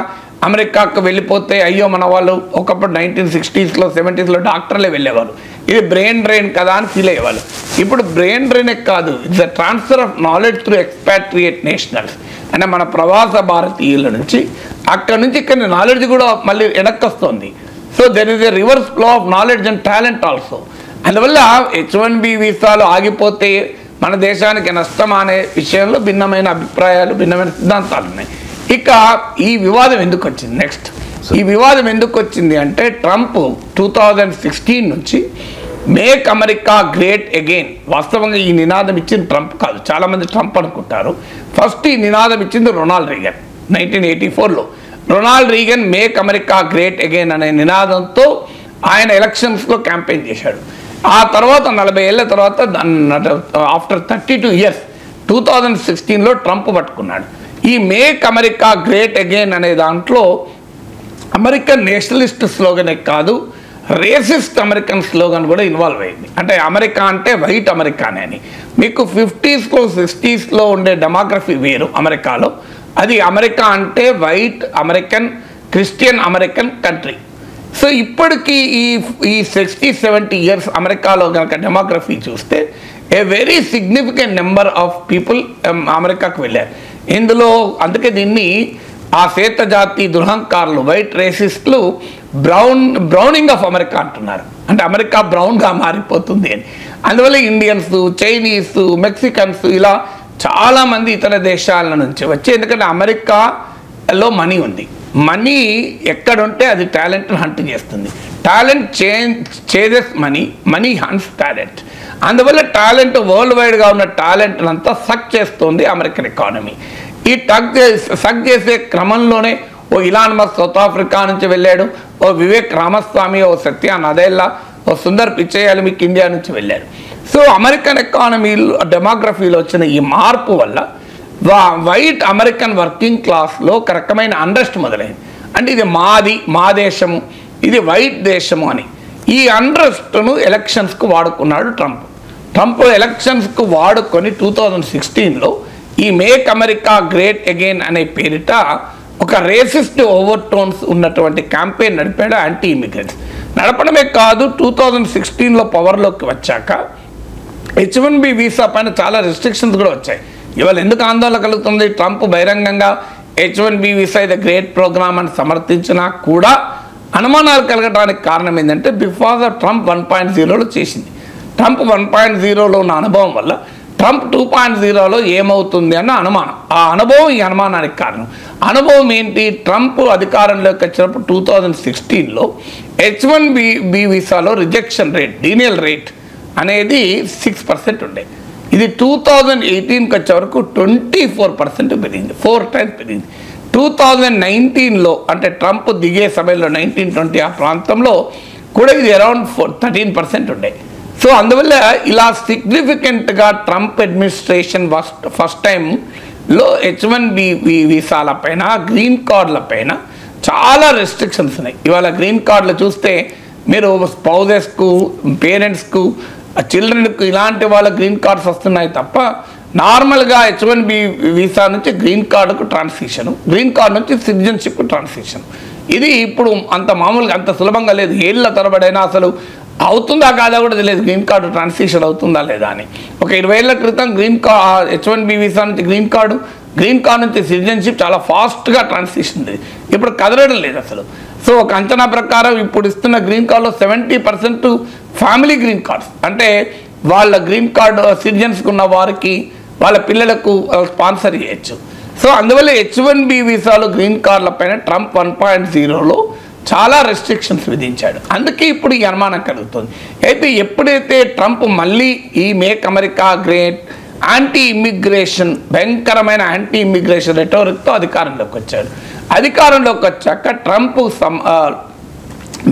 అమెరికాకు వెళ్ళిపోతే అయ్యో మన వాళ్ళు ఒకప్పుడు 1960s 70s డాక్టర్లే వెళ్ళేవారు, ఇది బ్రెయిన్ డ్రైన్ కదా అని ఫీల్ అయ్యేవాళ్ళు. ఇప్పుడు బ్రెయిన్ డ్రైనే కాదు, it's a transfer of knowledge through expatriate nationals. అంటే మన ప్రవాస భారతీయుల నుంచి అక్కడ నుంచి ఇక్కడ నాలెడ్జ్ కూడా మళ్ళీ వెనక్కి వస్తుంది. So there is a reverse flow of knowledge and talent also. అందువల్ల H1B వీసాలు ఆగిపోతే మన దేశానికి నష్టం అనే విషయంలో భిన్నమైన అభిప్రాయాలు, భిన్నమైన సిద్ధాంతాలు ఉన్నాయి. ఇక ఈ వివాదం ఎందుకు వచ్చింది? నెక్స్ట్ ఈ వివాదం ఎందుకు వచ్చింది అంటే ట్రంప్ 2016 నుంచి మేక్ అమెరికా గ్రేట్ అగైన్, వాస్తవంగా ఈ నినాదం ఇచ్చింది ట్రంప్ కాదు, చాలామంది ట్రంప్ అనుకుంటారు. ఫస్ట్ ఈ నినాదం ఇచ్చింది రొనాల్డ్ రీగన్ 1984లో. Ronald Reagan make America great again అనే నినాదంతో ఆయన ఎలక్షన్స్లో క్యాంపెయిన్ చేశాడు. ఆ తర్వాత 40 ఏళ్ళ తర్వాత ఆఫ్టర్ 32 ఇయర్స్ 2016లో ట్రంప్ పట్టుకున్నాడు. ఈ మేక్ అమెరికా గ్రేట్ అగైన్ అనే దాంట్లో అమెరికన్ నేషనలిస్ట్ స్లోగనే కాదు, రేసిస్ట్ అమెరికన్ స్లోగన్ కూడా ఇన్వాల్వ్ అయింది. అంటే అమెరికా అంటే వైట్ అమెరికానే అని. మీకు 50s 60sలో ఉండే డెమోగ్రఫీ వేరు అమెరికాలో. అది అమెరికా అంటే white American Christian American country. So ఇప్పటికీ ఈ 60-70 ఇయర్స్ అమెరికాలో కనుక డెమోగ్రఫీ చూస్తే a very significant number of people అమెరికాకు వెళ్ళారు. ఇందులో అందుకే దీన్ని ఆ శ్వేత జాతి దురహంకారులు వైట్ రేసిస్టులు బ్రౌనింగ్ ఆఫ్ అమెరికా అంటున్నారు. అంటే అమెరికా బ్రౌన్గా మారిపోతుంది అని. అందువల్ల ఇండియన్స్, చైనీస్, మెక్సికన్స్ ఇలా చాలామంది ఇతర దేశాల నుంచి వచ్చి, ఎందుకంటే అమెరికాలో మనీ ఉంది. మనీ ఎక్కడుంటే అది టాలెంట్ని హంట్ చేస్తుంది. Talent chases money, money haunts talent. అందువల్ల టాలెంట్ వరల్డ్ వైడ్గా ఉన్న టాలెంట్ అంతా సక్ చేస్తుంది అమెరికన్ ఎకానమీ. ఈ సక్ చేసే క్రమంలోనే ఓ ఇలాన్ మస్క్ సౌత్ ఆఫ్రికా నుంచి వెళ్ళాడు, ఓ వివేక్ రామస్వామి, ఓ సత్య నదేల్లా, ఓ సుందర్ పిచ్చయ్య మీకు ఇండియా నుంచి వెళ్ళారు. సో అమెరికన్ ఎకానమీలో డెమోగ్రఫీలో వచ్చిన ఈ మార్పు వల్ల వైట్ అమెరికన్ వర్కింగ్ క్లాస్లో ఒక రకమైన అండర్స్ట్ మొదలైంది. అంటే ఇది మాది, మా దేశము, ఇది వైట్ దేశము అని. ఈ అండర్స్ట్ను ఎలక్షన్స్కు వాడుకున్నాడు ట్రంప్. ట్రంప్ ఎలక్షన్స్కు వాడుకొని 2016లో ఈ మేక్ అమెరికా గ్రేట్ అగైన్ అనే పేరిట ఒక రేసిస్ట్ ఓవర్ టోన్స్ ఉన్నటువంటి క్యాంపెయిన్ నడిపాడు యాంటీ ఇమిగ్రెంట్స్. నడపడమే కాదు, 2016లో పవర్లోకి వచ్చాక H1B వీసా పైన చాలా రెస్ట్రిక్షన్స్ కూడా వచ్చాయి. ఇవాళ ఎందుకు ఆందోళన కలుగుతుంది? ట్రంప్ బహిరంగంగా H1B వీసా ఇది గ్రేట్ ప్రోగ్రామ్ అని సమర్థించినా కూడా అనుమానాలు కలగడానికి కారణం ఏంటంటే బికాజ్ ఆఫ్ ట్రంప్ 1.0లో చేసింది. ట్రంప్ 1.0లో ఉన్న అనుభవం వల్ల ట్రంప్ 2.0లో ఏమవుతుంది అన్న అనుమానం. ఆ అనుభవం ఈ అనుమానానికి కారణం. అనుభవం ఏంటి? ట్రంప్ అధికారంలోకి వచ్చినప్పుడు 2016లో H1B వీసాలో రిజెక్షన్ రేట్, డీనియల్ రేట్ అనేది 6% ఉండే. ఇది 2018కి వచ్చే వరకు 24% పెరిగింది, 4 times పెరిగింది. 2019లో అంటే ట్రంప్ దిగే సమయంలో 1920 ఆ ప్రాంతంలో కూడా ఇది అరౌండ్ 13% ఉండే. సో అందువల్ల ఇలా సిగ్నిఫికెంట్గా ట్రంప్ అడ్మినిస్ట్రేషన్ ఫస్ట్ టైంలో H1B వీసాల పైన, గ్రీన్ కార్డుల పైన చాలా రెస్ట్రిక్షన్స్ ఉన్నాయి. ఇవాళ గ్రీన్ కార్డులు చూస్తే మీరు స్పౌజెస్కు, పేరెంట్స్కు, చిల్డ్రన్కు ఇలాంటి వాళ్ళ గ్రీన్ కార్డ్స్ వస్తున్నాయి తప్ప నార్మల్గా H1B వీసా నుంచి గ్రీన్ కార్డుకు ట్రాన్సిషన్, గ్రీన్ కార్డు నుంచి సిటిజన్షిప్ ట్రాన్సిషన్. ఇది ఇప్పుడు అంత మామూలుగా అంత సులభంగా లేదు. ఏళ్ళ తరబడైనా అసలు అవుతుందా కాదా కూడా తెలియదు, గ్రీన్ కార్డు ట్రాన్సిషన్ అవుతుందా లేదా అని. ఒక 20 ఏళ్ల క్రితం H1B వీసా నుంచి గ్రీన్ కార్డు నుంచి సిటిజన్షిప్ చాలా ఫాస్ట్గా ట్రాన్సిషన్ ఉంది. ఇప్పుడు కదలడం లేదు అసలు. సో ఒక అంచనా ప్రకారం ఇప్పుడు ఇస్తున్న గ్రీన్ కార్డులో 70% ఫ్యామిలీ గ్రీన్ కార్డ్స్, అంటే వాళ్ళ గ్రీన్ కార్డు సిటిజన్స్కి ఉన్న వారికి వాళ్ళ పిల్లలకు స్పాన్సర్ చేయొచ్చు. సో అందువల్ల H1B వీసాలు గ్రీన్ కార్డుల పైన ట్రంప్ 1.0లో చాలా రెస్ట్రిక్షన్స్ విధించాడు. అందుకే ఇప్పుడు ఈ అనుమానం కలుగుతుంది. అయితే ఎప్పుడైతే ట్రంప్ మళ్ళీ ఈ make America great anti immigration, భయంకరమైన యాంటీ ఇమ్మిగ్రేషన్ రెటోరిక్తో అధికారంలోకి వచ్చాడు. అధికారంలోకి వచ్చాక Trump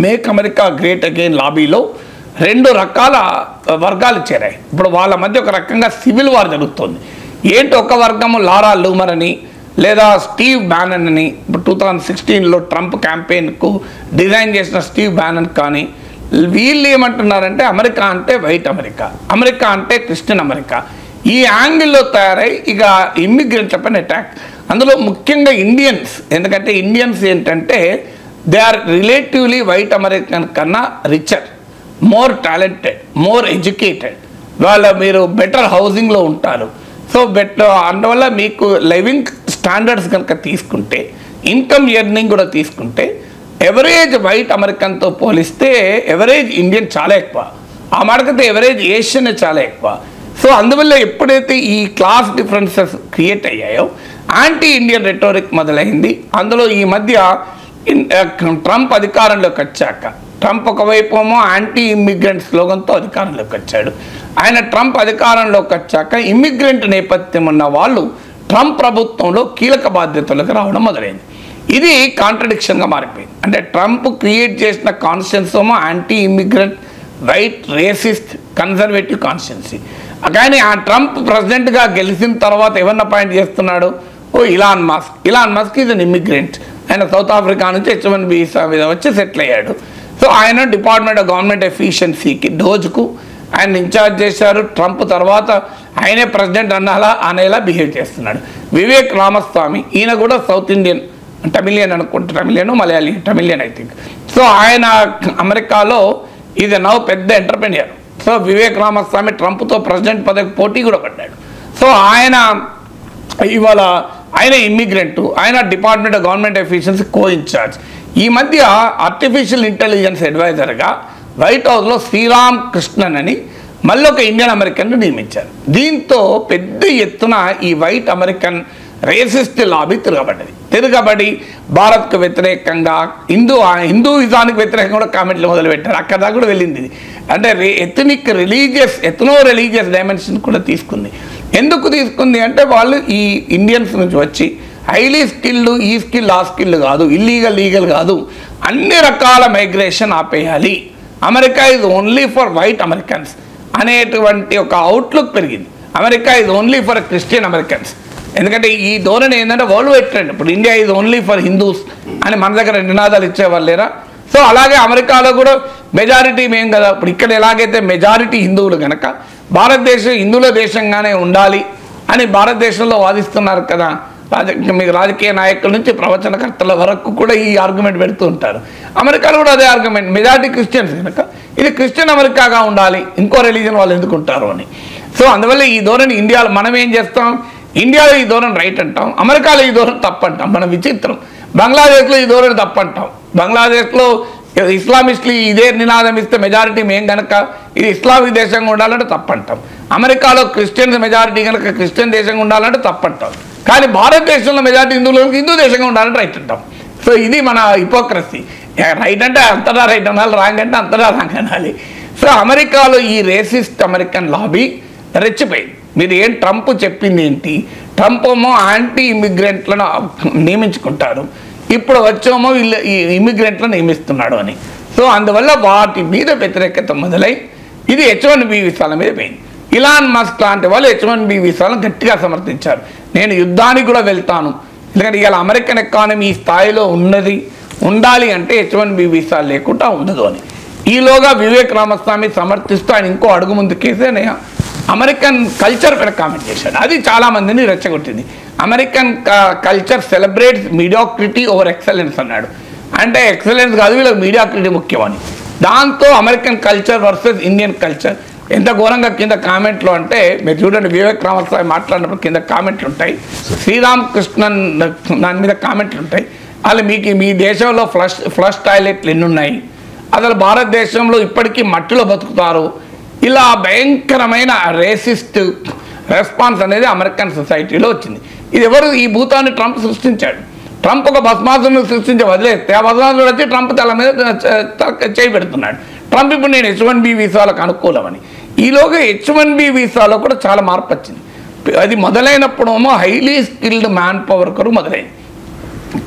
make America great again లాబీలో 2 రకాల వర్గాలు చేరాయి. ఇప్పుడు వాళ్ళ మధ్య ఒక రకంగా సివిల్ వార్ జరుగుతుంది. ఏంటి, ఒక వర్గము లారా లూమర్ అని లేదా స్టీవ్ బ్యానన్ అని, ఇప్పుడు 2016లో ట్రంప్ క్యాంపెయిన్కు డిజైన్ చేసిన స్టీవ్ బ్యానన్ కానీ, వీళ్ళు ఏమంటున్నారంటే అమెరికా అంటే వైట్ అమెరికా, అమెరికా అంటే క్రిస్టియన్ అమెరికా. ఈ యాంగిల్లో తయారై ఇక ఇమ్మిగ్రెంట్ల పైన అటాక్. అందులో ముఖ్యంగా ఇండియన్స్, ఎందుకంటే ఇండియన్స్ ఏంటంటే they are relatively white American కన్నా richer, more talented, more educated. మీరు బెటర్ హౌసింగ్లో ఉంటారు. సో అందువల్ల మీకు లివింగ్ స్టాండర్డ్స్ కనుక తీసుకుంటే, ఇన్కమ్ ఎర్నింగ్ కూడా తీసుకుంటే, ఎవరేజ్ వైట్ అమెరికన్తో పోలిస్తే ఎవరేజ్ ఇండియన్ చాలా ఎక్కువ. ఆ మాటకైతే ఎవరేజ్ ఏషియన్ చాలా ఎక్కువ. సో అందువల్ల ఎప్పుడైతే ఈ క్లాస్ డిఫరెన్సెస్ క్రియేట్ అయ్యాయో యాంటీ ఇండియన్ రెటోరిక్ మొదలైంది. అందులో ఈ మధ్య ట్రంప్ అధికారంలోకి వచ్చాక, ట్రంప్ ఒకవైపు ఏమో యాంటీ ఇమ్మిగ్రెంట్ స్లోగన్తో అధికారంలోకి వచ్చాడు. ఆయన ట్రంప్ అధికారంలోకి వచ్చాక ఇమ్మిగ్రెంట్ నేపథ్యం ఉన్న వాళ్ళు ట్రంప్ ప్రభుత్వంలో కీలక బాధ్యతలకు రావడం మొదలైంది. ఇది కాంట్రడిక్షన్గా మారిపోయింది. అంటే ట్రంప్ క్రియేట్ చేసిన కాన్స్టిట్యున్సీ ఏమో anti immigrant, white, racist, conservative constituency. కానీ ఆ ట్రంప్ ప్రెసిడెంట్గా గెలిచిన తర్వాత ఎవరిని అపాయింట్ చేస్తున్నాడు? Elon Musk is an immigrant, ఆయన సౌత్ ఆఫ్రికా నుంచి H1B వీసా మీద వచ్చి సెటిల్ అయ్యాడు. సో ఆయన డిపార్ట్మెంట్ ఆఫ్ గవర్నమెంట్ ఎఫిషియన్సీకి డోజ్కు ఆయన ఇన్ఛార్జ్ చేశారు. ట్రంప్ తర్వాత ఆయనే ప్రెసిడెంట్ అనేలా బిహేవ్ చేస్తున్నాడు. వివేక్ రామస్వామి ఈయన కూడా సౌత్ ఇండియన్, తమిళియన్ అనుకుంటా, తమిళియన్ ఐ థింక్. సో ఆయన అమెరికాలో ఇది నౌ పెద్ద ఎంటర్ప్రెన్యూర్. సో వివేక్ రామస్వామి ట్రంప్తో ప్రెసిడెంట్ పదవికి పోటీ కూడా పడ్డాడు. సో ఆయన ఇవాళ ఆయన ఇమ్మిగ్రెంట్, ఆయన department of government efficiency co incharge. ఈ మధ్య ఆర్టిఫిషియల్ ఇంటెలిజెన్స్ అడ్వైజర్గా వైట్ హౌస్లో శ్రీరామ్ కృష్ణన్ అని మళ్ళీ ఒక ఇండియన్ అమెరికన్ను నియమించారు. దీంతో పెద్ద ఎత్తున ఈ వైట్ అమెరికన్ రేసిస్ట్ లాబీ తిరగబడి భారత్కు వ్యతిరేకంగా హిందూయిజానికి వ్యతిరేకంగా కూడా కామెంట్లు మొదలుపెట్టారు. అక్కడ దాకా కూడా వెళ్ళింది. అంటే ఎథనో రిలీజియస్ డైమెన్షన్ కూడా తీసుకుంది. ఎందుకు తీసుకుంది అంటే వాళ్ళు ఈ ఇండియన్స్ నుంచి వచ్చి హైలీ స్కిల్డ్, ఈ స్కిల్ ఆ స్కిల్ కాదు, లీగల్ కాదు, అన్ని రకాల మైగ్రేషన్ ఆపేయాలి, America is only for white Americans అనేటువంటి ఒక అవుట్లుక్ పెరిగింది. America is only for Christian Americans. ఎందుకంటే ఈ ధోరణి ఏంటంటే వరల్డ్ వైడ్ ట్రెండ్. ఇప్పుడు India is only for Hindus అని మన దగ్గర నినాదాలు ఇచ్చేవాళ్ళు లేరా? సో అలాగే అమెరికాలో కూడా మెజారిటీ మేం కదా. ఇప్పుడు ఇక్కడ ఎలాగైతే మెజారిటీ హిందువులు కనుక భారతదేశం హిందువుల దేశంగానే ఉండాలి అని భారతదేశంలో వాదిస్తున్నారు కదా. మీకు రాజకీయ నాయకుల నుంచి ప్రవచనకర్తల వరకు కూడా ఈ ఆర్గ్యుమెంట్ పెడుతూ ఉంటారు. అమెరికాలో కూడా అదే ఆర్గ్యుమెంట్, మెజారిటీ క్రిస్టియన్స్ కనుక ఇది క్రిస్టియన్ అమెరికాగా ఉండాలి, ఇంకో రిలీజన్ వాళ్ళు ఎందుకు ఉంటారు అని. సో అందువల్ల ఈ ధోరణి ఇండియాలో మనం ఏం చేస్తాం, ఇండియాలో ఈ ధోరణి రైట్ అంటాం, అమెరికాలో ఈ ధోరణి తప్పు అంటాం. మన విచిత్రం. బంగ్లాదేశ్లో ఈ ధోరణి తప్పు అంటాం. బంగ్లాదేశ్లో ఇస్లామిస్టులు ఇదే నినాదం ఇస్తే మెజారిటీ మేము కనుక ఇది ఇస్లామిక్ దేశంగా ఉండాలంటే తప్పు అంటాం. అమెరికాలో క్రిస్టియన్స్ మెజారిటీ కనుక క్రిస్టియన్ దేశంగా ఉండాలంటే తప్పు అంటాం. కానీ భారతదేశంలో మెజారిటీ హిందువులకు హిందూ దేశంగా ఉండాలంటే రైట్ అంటాం. సో ఇది మన హిపోక్రసీ. రైట్ అంటే అంతటా రైట్ అనాలి, రాంగ్ అంటే అంతటా రాంగ్ అనాలి. సో అమెరికాలో ఈ రేసిస్ట్ అమెరికన్ లాబీ రెచ్చిపోయింది. మీరు ఏం ట్రంప్ చెప్పింది ఏంటి, ట్రంప్ ఏమో యాంటీ ఇమిగ్రెంట్లను నియమించుకుంటారు, ఇప్పుడు వచ్చేమో వీళ్ళు ఈ ఇమిగ్రెంట్లను నియమిస్తున్నాడు అని. సో అందువల్ల వాటి మీద వ్యతిరేకత మొదలై ఇది H1B వీసాల మీద పోయింది. ఇలాన్ మస్క్ లాంటి వాళ్ళు H1B వీసాలను గట్టిగా సమర్థించారు. నేను యుద్ధానికి కూడా వెళ్తాను, ఎందుకంటే ఇవాళ అమెరికన్ ఎకానమీ ఈ స్థాయిలో ఉండాలి అంటే H1B వీసాలు లేకుండా ఉండదు అని. ఈలోగా వివేక్ రామస్వామి సమర్థిస్తూ ఆయన ఇంకో అడుగు ముందుకేసే అమెరికన్ కల్చర్ పైన కామెంట్ చేశాడు. అది చాలామందిని రెచ్చగొట్టింది. American culture celebrates mediocrity over excellence అన్నాడు. అంటే ఎక్సలెన్స్ కాదు, వీళ్ళకి మీడియాక్రిటీ ముఖ్యమని. దాంతో American culture versus Indian culture ఎంత ఘోరంగా కింద కామెంట్లు అంటే మీరు చూడండి, వివేక్ రామస్వామి మాట్లాడినప్పుడు కింద కామెంట్లు ఉంటాయి, శ్రీరామ్ కృష్ణన్ దాని మీద కామెంట్లు ఉంటాయి. అలా మీకు మీ దేశంలో ఫ్లష్ టాయిలెట్లు ఎన్ని ఉన్నాయి, అసలు భారతదేశంలో ఇప్పటికీ మట్టిలో బతుకుతారు, ఇలా భయంకరమైన రేసిస్ట్ రెస్పాన్స్ అనేది అమెరికన్ సొసైటీలో వచ్చింది. ఇది ఎవరు, ఈ భూతాన్ని ట్రంప్ సృష్టించాడు. ట్రంప్ ఒక భస్మాసును సృష్టించి వదిలేస్తే ఆ భస్మాసుడు వచ్చి ట్రంప్ తల మీద చేయి పెడుతున్నాడు. ట్రంప్ ఇప్పుడు నేను H1B వీసాలకు అనుకూలమని. ఈలోగా H1B వీసాలో కూడా చాలా మార్పు వచ్చింది. అది మొదలైనప్పుడేమో హైలీ స్కిల్డ్ మ్యాన్ పవర్ కొరకు మొదలైంది.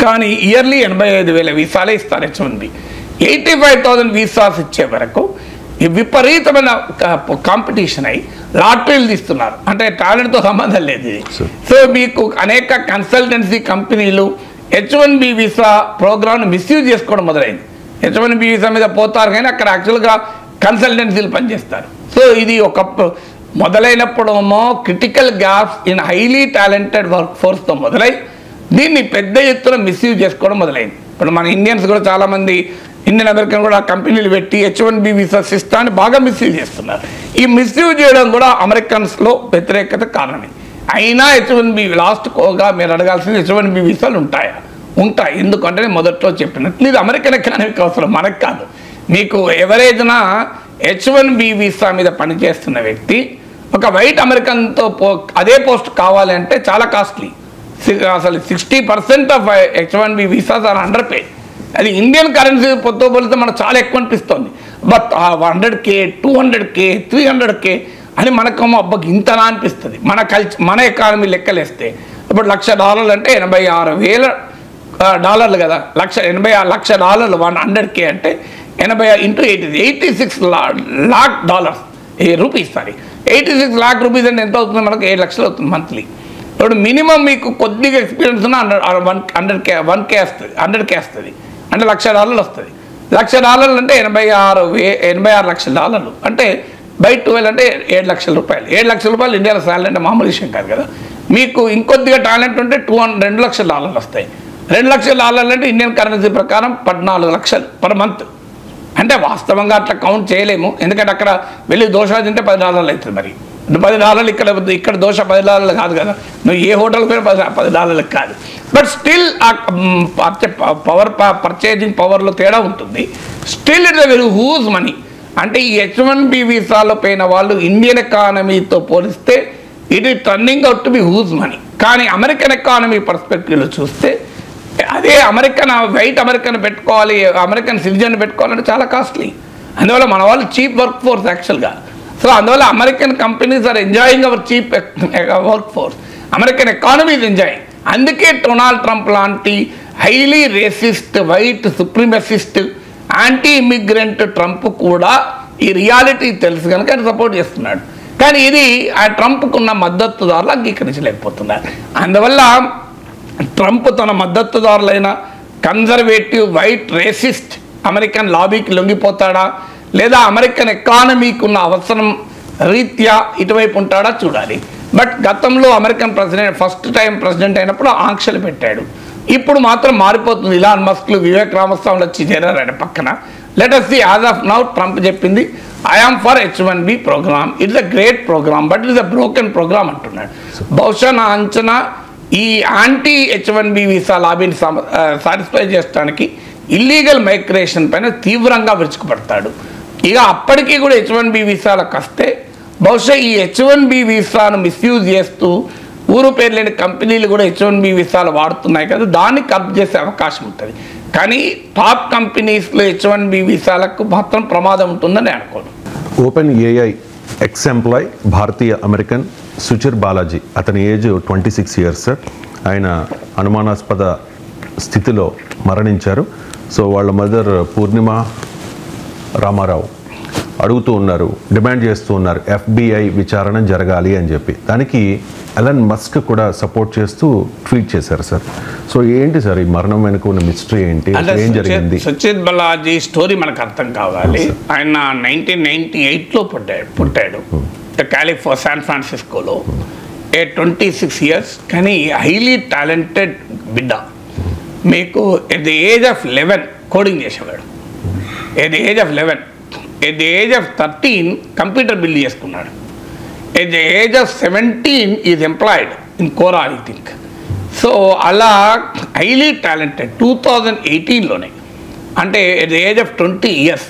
కానీ ఇయర్లీ 85,000 వీసాలే ఇస్తారు H1B. 85,000 వీసాస్ ఇచ్చే వరకు విపరీతమైన కాంపిటీషన్ అయి లాటరీలు తీస్తున్నారు. అంటే టాలెంట్తో సంబంధం లేదు ఇది. సో మీకు అనేక కన్సల్టెన్సీ కంపెనీలు H1B వీసా ప్రోగ్రామ్ను మిస్యూజ్ చేసుకోవడం మొదలైంది. H1B వీసా మీద పోతారు కానీ అక్కడ యాక్చువల్గా కన్సల్టెన్సీలు పనిచేస్తారు. సో ఇది ఒక మొదలైనప్పుడేమో critical gaps in highly talented work ఫోర్స్తో మొదలై దీన్ని పెద్ద ఎత్తున మిస్యూజ్ చేసుకోవడం మొదలైంది. ఇప్పుడు మన ఇండియన్స్ కూడా చాలామంది ఇండియన్ అమెరికన్ కూడా కంపెనీలు పెట్టి H1B వీసా సిస్టాన్ని బాగా మిస్యూజ్ చేస్తున్నారు. ఈ మిస్యూజ్ చేయడం కూడా అమెరికన్స్లో వ్యతిరేకత కారణమైంది. అయినా H1B లాస్ట్గా మీరు అడగాల్సింది H1B వీసాలు ఉంటాయి. ఎందుకంటే నేను మొదట్లో చెప్పినట్లు ఇది అమెరికన్ ఎకానమీకి అవసరం, మనకు కాదు. మీకు ఎవరేజ్నా H1B వీసా మీద పనిచేస్తున్న వ్యక్తి ఒక వైట్ అమెరికన్తో అదే పోస్ట్ కావాలంటే చాలా కాస్ట్లీ. అసలు 60% of H1B visas are under pay. అది ఇండియన్ కరెన్సీ పొత్తు పోలిస్తే మనకు చాలా ఎక్కువ అనిపిస్తుంది. బట్ 100K 200K 300K అని మనకేమో అబ్బకి ఇంతనా అనిపిస్తుంది. మన ఎకానమీ లెక్కలేస్తే ఇప్పుడు $1,00,000 అంటే $80,000 కదా. $1,00,000 100K అంటే 80 into 86 lakh rupees. Sorry 86 lakh rupees అంటే ఎంత అవుతుంది మనకు? 7 లక్షలు అవుతుంది మంత్లీ. ఇప్పుడు మినిమం మీకు కొద్దిగా ఎక్స్పీరియన్స్ ఉన్న 100K వస్తుంది, అంటే $1,00,000 వస్తుంది. $1,00,000 అంటే $86 లక్షల, అంటే బై 12 అంటే $7 లక్షల. $7 లక్షల ఇండియాలో శాలరీ అంటే మామూలు విషయం కాదు కదా. మీకు ఇంకొద్దిగా టాలెంట్ ఉంటే $2 లక్షల వస్తాయి. $2 లక్షల అంటే ఇండియన్ కరెన్సీ ప్రకారం 14 లక్షలు పర్ మంత్. అంటే వాస్తవంగా అట్లా కౌంట్ చేయలేము, ఎందుకంటే అక్కడ వెళ్ళి దోశ తింటే $10 అవుతుంది. మరి $10 ఇక్కడ దోశ $10 కాదు కదా. నువ్వు ఏ హోటల్ పోయినా $10 కాదు. బట్ స్టిల్ పర్చేజింగ్ పవర్లో తేడా ఉంటుంది. Still it very huge money. అంటే ఈ H1B వీసాలో పోయిన వాళ్ళు ఇండియన్ ఎకానమీతో పోలిస్తే it is turning out to be huge money. కానీ అమెరికన్ ఎకానమీ పర్స్పెక్టివ్లో చూస్తే అదే వైట్ అమెరికన్ పెట్టుకోవాలి, అమెరికన్ సిటిజన్ పెట్టుకోవాలంటే చాలా కాస్ట్లీ. అందువల్ల మన వాళ్ళు చీప్ వర్క్ ఫోర్స్ యాక్చువల్గా. సో అందువల్ల American companies are enjoying our cheap work force. American economy is enjoying. అందుకే డొనాల్డ్ ట్రంప్ లాంటి highly racist, white supremacist, anti immigrant Trump కూడా ఈ రియాలిటీ తెలుసు కనుక ఆయన సపోర్ట్ చేస్తున్నాడు. కానీ ఇది ఆ ట్రంప్కున్న మద్దతుదారులు అంగీకరించలేకపోతున్నారు. అందువల్ల ట్రంప్ తన మద్దతుదారులైన కన్జర్వేటివ్ వైట్ రేసిస్ట్ అమెరికన్ లాబీకి లొంగిపోతాడా, లేదా అమెరికన్ ఎకానమీకి ఉన్న అవసరం రీత్యా ఇటువైపు ఉంటాడా చూడాలి. బట్ గతంలో American president first time president అయినప్పుడు ఆంక్షలు పెట్టాడు. ఇప్పుడు మాత్రం మారిపోతుంది. ఇలాన్ మస్క్లు, వివేక్ రామస్వామిలు వచ్చి చేరారు ఆయన పక్కన. Let us see as of now Trump చెప్పింది I am for H1B programme, it's a great programme but it's a broken programme అంటున్నాడు. బహుశా నా అంచనా ఈ యాంటీ H1B వీసా లాబీని సాటిస్ఫై చేయడానికి ఇల్లీగల్ మైగ్రేషన్ పైన తీవ్రంగా విరుచుకుపడతాడు. ఇక అప్పటికీ కూడా H1B వీసాలకు వస్తే బహుశా ఈ H1B వీసాను మిస్యూజ్ చేస్తూ ఊరు పేరు లేని కంపెనీలు కూడా H1B వీసాలు వాడుతున్నాయి కదా, దాన్ని కర్బ్ చేసే అవకాశం ఉంటుంది. కానీ టాప్ కంపెనీస్లో H1B వీసాలకు మాత్రం ప్రమాదం ఉంటుందని అనుకోను. ఓపెన్ ఏఐ ఎక్స్ ఎంప్లాయ్ భారతీయ అమెరికన్ సుచిర్ బాలాజీ, అతని ఏజ్ 26 ఇయర్స్ సార్. ఆయన అనుమానాస్పద స్థితిలో మరణించారు. సో వాళ్ళ మదర్ పూర్ణిమ రామారావు అడుగుతూ ఉన్నారు, డిమాండ్ చేస్తూ ఉన్నారు FBI విచారణ జరగాలి అని చెప్పి. దానికి ఎలన్ మస్క్ కూడా సపోర్ట్ చేస్తూ ట్వీట్ చేశారు సార్. సో ఏంటి సార్ ఈ మరణం వెనుక ఉన్న మిస్టరీ ఏంటి, ఏం జరిగింది? సుచిర్ బాలాజీ స్టోరీ మనకు అర్థం కావాలి. ఆయన 1998లో పుట్టాడు శాన్ ఫ్రాన్సిస్కోలో. 26 ఇయర్స్, కానీ హైలీ టాలెంటెడ్ బిడ్డ. మీకు at the age of 11 coding చేసేవాడు. At the age of 11, at the age of 13 computer build చేసుకున్నాడు. At the age of 17 is employed in Quora I think. So అలా హైలీ టాలెంటెడ్ 2018లోనే, అంటే at the age of 20 years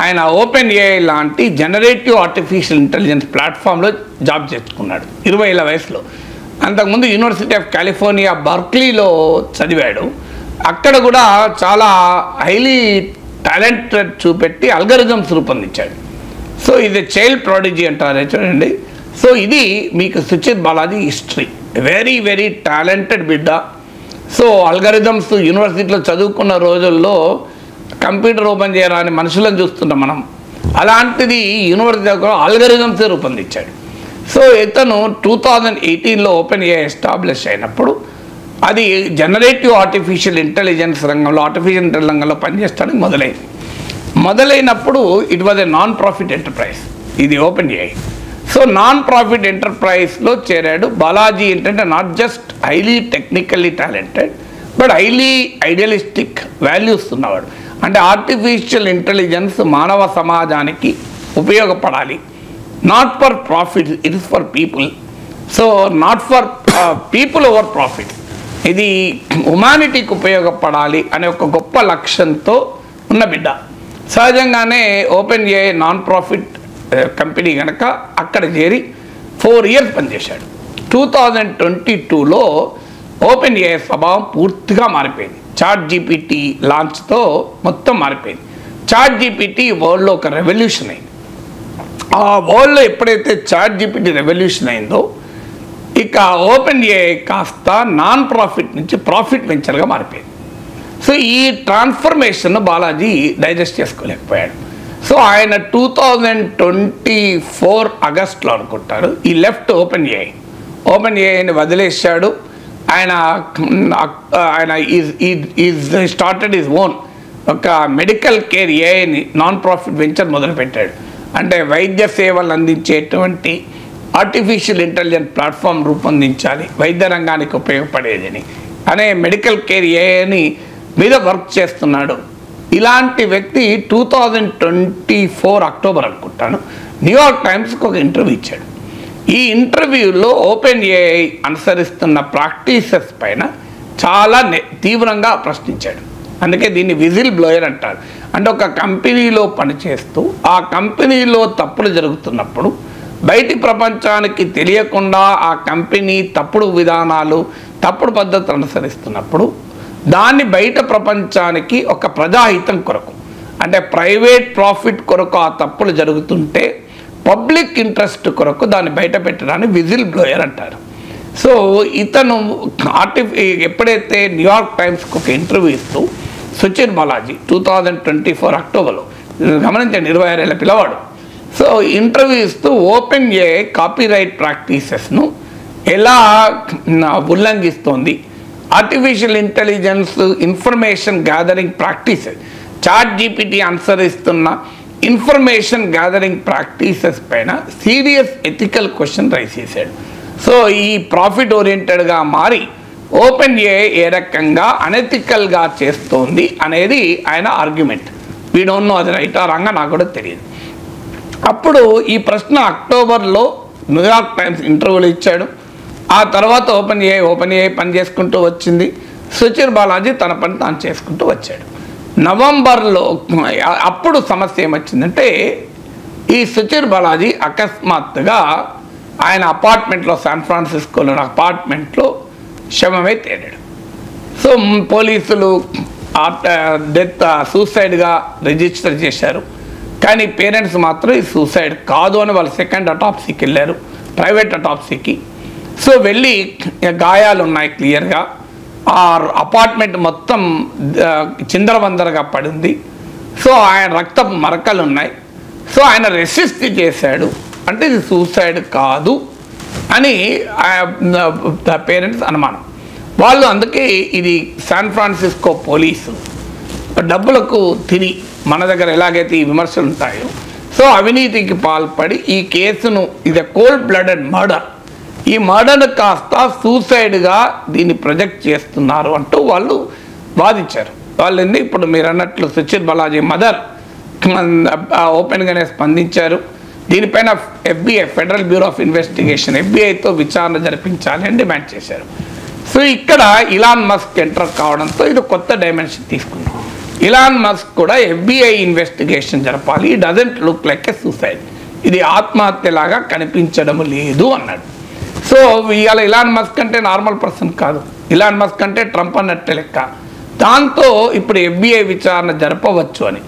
ఆయన open AI లాంటి generative artificial intelligence ప్లాట్ఫామ్లో job చేసుకున్నాడు 20 ఏళ్ళ వయసులో. అంతకుముందు యూనివర్సిటీ ఆఫ్ కాలిఫోర్నియా బర్క్లీలో చదివాడు. అక్కడ కూడా చాలా హైలీ టాలెంటెడ్ చూపెట్టి అల్గరిథమ్స్ రూపొందించాడు. సో ఇది చైల్డ్ ప్రాడిజీ అంటారు చూడండి. సో ఇది మీకు Suchir Balaji history. Very very talented బిడ్డ. సో అల్గరిథమ్స్ యూనివర్సిటీలో చదువుకున్న రోజుల్లో కంప్యూటర్ ఓపెన్ చేయరాని మనుషులను చూస్తున్నాం మనం. అలాంటిది యూనివర్సిటీ అల్గరిథమ్సే రూపొందించాడు. సో ఇతను 2018లో ఓపెన్ ఏఐ ఎస్టాబ్లిష్ అయినప్పుడు అది జనరేటివ్ ఆర్టిఫిషియల్ ఇంటెలిజెన్స్ రంగంలో, ఆర్టిఫిషియల్ ఇంటెలిజెన్స్ రంగంలో పనిచేయడానికి మొదలైనప్పుడు it was a non profit enterprise ఇది open AI. So non profit ఎంటర్ప్రైజ్లో చేరాడు. బాలాజీ ఏంటంటే not just highly technically talented but highly idealistic values ఉన్నవాడు. అంటే ఆర్టిఫిషియల్ ఇంటెలిజెన్స్ మానవ సమాజానికి ఉపయోగపడాలి, not for profit, it is for people. So not for people over profit, ఇది హ్యుమానిటీకి ఉపయోగపడాలి అనే ఒక గొప్ప లక్ష్యంతో ఉన్న బిడ్డ. సహజంగానే open AI non profit company కనుక అక్కడ చేరి 4 ఇయర్స్ పనిచేశాడు. 2022లో ఓపెన్ ఏఐ స్వభావం పూర్తిగా మారిపోయింది. చాట్ జీపీటీ లాంచ్తో మొత్తం మారిపోయింది. చాట్ జీపీటీ వరల్డ్లో ఒక రెవల్యూషన్ అయింది. ఆ వరల్డ్లో ఎప్పుడైతే చాట్ జీపీటీ రెవల్యూషన్ అయిందో ఇక ఓపెన్ ఏఐ కాస్త నాన్ ప్రాఫిట్ నుంచి ప్రాఫిట్ వెంచర్గా మారిపోయింది. సో ఈ ట్రాన్స్ఫర్మేషన్ బాలాజీ డైజెస్ట్ చేసుకోలేకపోయాడు. సో ఆయన 2024 ఆగస్టులో అనుకుంటారు ఈ లెఫ్ట్ ఓపెన్ ఏఐ. ఓపెన్ ఏఐని వదిలేశాడు. ఆయన స్టార్టెడ్ ఈజ్ ఓన్ ఒక మెడికల్ కేర్ ఏఐని నాన్ ప్రాఫిట్ వెంచర్ మొదలుపెట్టాడు. అంటే వైద్య సేవలు అందించేటువంటి ఆర్టిఫిషియల్ ఇంటెలిజెన్స్ ప్లాట్ఫామ్ రూపొందించాలి వైద్య రంగానికి ఉపయోగపడేదని అనే మెడికల్ కేర్ ఏఐని మీద వర్క్ చేస్తున్నాడు. ఇలాంటి వ్యక్తి 2024 అక్టోబర్ అనుకుంటాను న్యూయార్క్ టైమ్స్కి ఒక ఇంటర్వ్యూ ఇచ్చాడు. ఈ ఇంటర్వ్యూలో ఓపెన్ ఏఐ అనుసరిస్తున్న ప్రాక్టీసెస్ పైన చాలా తీవ్రంగా ప్రశ్నించాడు. అందుకే దీన్ని విజిల్ బ్లోయర్ అంటారు. అంటే ఒక కంపెనీలో పనిచేస్తూ ఆ కంపెనీలో తప్పులు జరుగుతున్నప్పుడు బయటి ప్రపంచానికి తెలియకుండా ఆ కంపెనీ తప్పుడు విధానాలు తప్పుడు పద్ధతులు అనుసరిస్తున్నప్పుడు దాన్ని బయట ప్రపంచానికి ఒక ప్రజాహితం కొరకు అంటే ప్రైవేట్ ప్రాఫిట్ కొరకు ఆ తప్పులు జరుగుతుంటే పబ్లిక్ ఇంట్రెస్ట్ కొరకు దాన్ని బయట పెట్టడాన్ని విజిల్ బ్లోయర్ అంటారు. సో ఇతను ఎప్పుడైతే న్యూయార్క్ టైమ్స్కి ఒక ఇంటర్వ్యూ ఇస్తూ సుచిర్ బాలాజీ 2024 అక్టోబర్లో గమనించండి 26 ఏళ్ళ పిల్లవాడు. సో ఇంటర్వ్యూ ఇస్తూ ఓపెన్ ఏఐ కాపీరైట్ ప్రాక్టీసెస్ను ఎలా ఉల్లంఘిస్తోంది, artificial intelligence information gathering practices chat GPT అనుసరిస్తున్న ఇన్ఫర్మేషన్ గ్యాదరింగ్ ప్రాక్టీసెస్ పైన సీరియస్ ఎథికల్ క్వశ్చన్ రైజ్ చేశాడు. సో ఈ ప్రాఫిట్ ఓరియంటెడ్గా మారి ఓపెన్ ఏఐ ఏ రకంగా అనెథికల్గా చేస్తోంది అనేది ఆయన ఆర్గ్యుమెంట్. వీ డోంట్ నో అది రైట్ ఆర్ రాంగ్ నాకు కూడా తెలియదు. అప్పుడు ఈ ప్రశ్న అక్టోబర్లో న్యూయార్క్ టైమ్స్ ఇంటర్వ్యూలు ఇచ్చాడు. ఆ తర్వాత ఓపెన్ ఏఐ పని చేసుకుంటూ వచ్చింది. సుచిర్ బాలాజీ తన పని తాను చేసుకుంటూ వచ్చాడు. నవంబర్లో అప్పుడు సమస్య ఏమొచ్చిందంటే ఈ సుచిర్ బాలాజీ అకస్మాత్తుగా ఆయన అపార్ట్మెంట్లో శాన్ ఫ్రాన్సిస్కోలో అపార్ట్మెంట్లో శవమై తేలాడు. సో పోలీసులు డెత్ సూసైడ్గా రిజిస్టర్ చేశారు. కానీ పేరెంట్స్ మాత్రం ఈ సూసైడ్ కాదు అని వాళ్ళు సెకండ్ అటాప్సీకి వెళ్ళారు, ప్రైవేట్ అటాప్సీకి. సో వెళ్ళి గాయాలు ఉన్నాయి క్లియర్గా. ఆ అపార్ట్మెంట్ మొత్తం చిందరవందరగా పడింది. సో ఆయన రక్తపు మరకలు ఉన్నాయి. సో ఆయన రెసిస్ట్ చేశాడు అంటే ఇది సూసైడ్ కాదు అని పేరెంట్స్ అనుమానం. వాళ్ళు అందుకే ఇది శాన్ ఫ్రాన్సిస్కో పోలీసు డబ్బులకు తిని మన దగ్గర ఎలాగైతే ఈ విమర్శలు ఉంటాయో సో అవినీతికి పాల్పడి ఈ కేసును ఇది కోల్డ్ బ్లడెడ్ మర్డర్, ఈ మర్డర్ను కాస్త సూసైడ్గా దీన్ని ప్రొజెక్ట్ చేస్తున్నారు అంటూ వాళ్ళు వాదించారు. వాళ్ళు ఇప్పుడు మీరు అన్నట్లు సుచిర్ బాలాజీ మదర్ ఓపెన్గానే స్పందించారు. దీనిపైన FBI federal bureau of investigation FBIతో విచారణ జరిపించాలి అని డిమాండ్ చేశారు. సో ఇక్కడ ఇలాన్ మస్క్ ఎంటర్ కావడంతో ఇది కొత్త డైమెన్షన్ తీసుకుంది. ఇలాన్ మస్క్ కూడా FBI ఇన్వెస్టిగేషన్ జరపాలి, it doesn't look like a suicide, ఇది ఆత్మహత్యలాగా కనిపించడం లేదు అన్నాడు. సో ఇవాళ ఇలాన్ మస్క్ అంటే నార్మల్ పర్సన్ కాదు, ఇలాన్ మస్క్ అంటే ట్రంప్ అన్నట్టే లెక్క. దాంతో ఇప్పుడు FBI విచారణ జరపవచ్చు అని.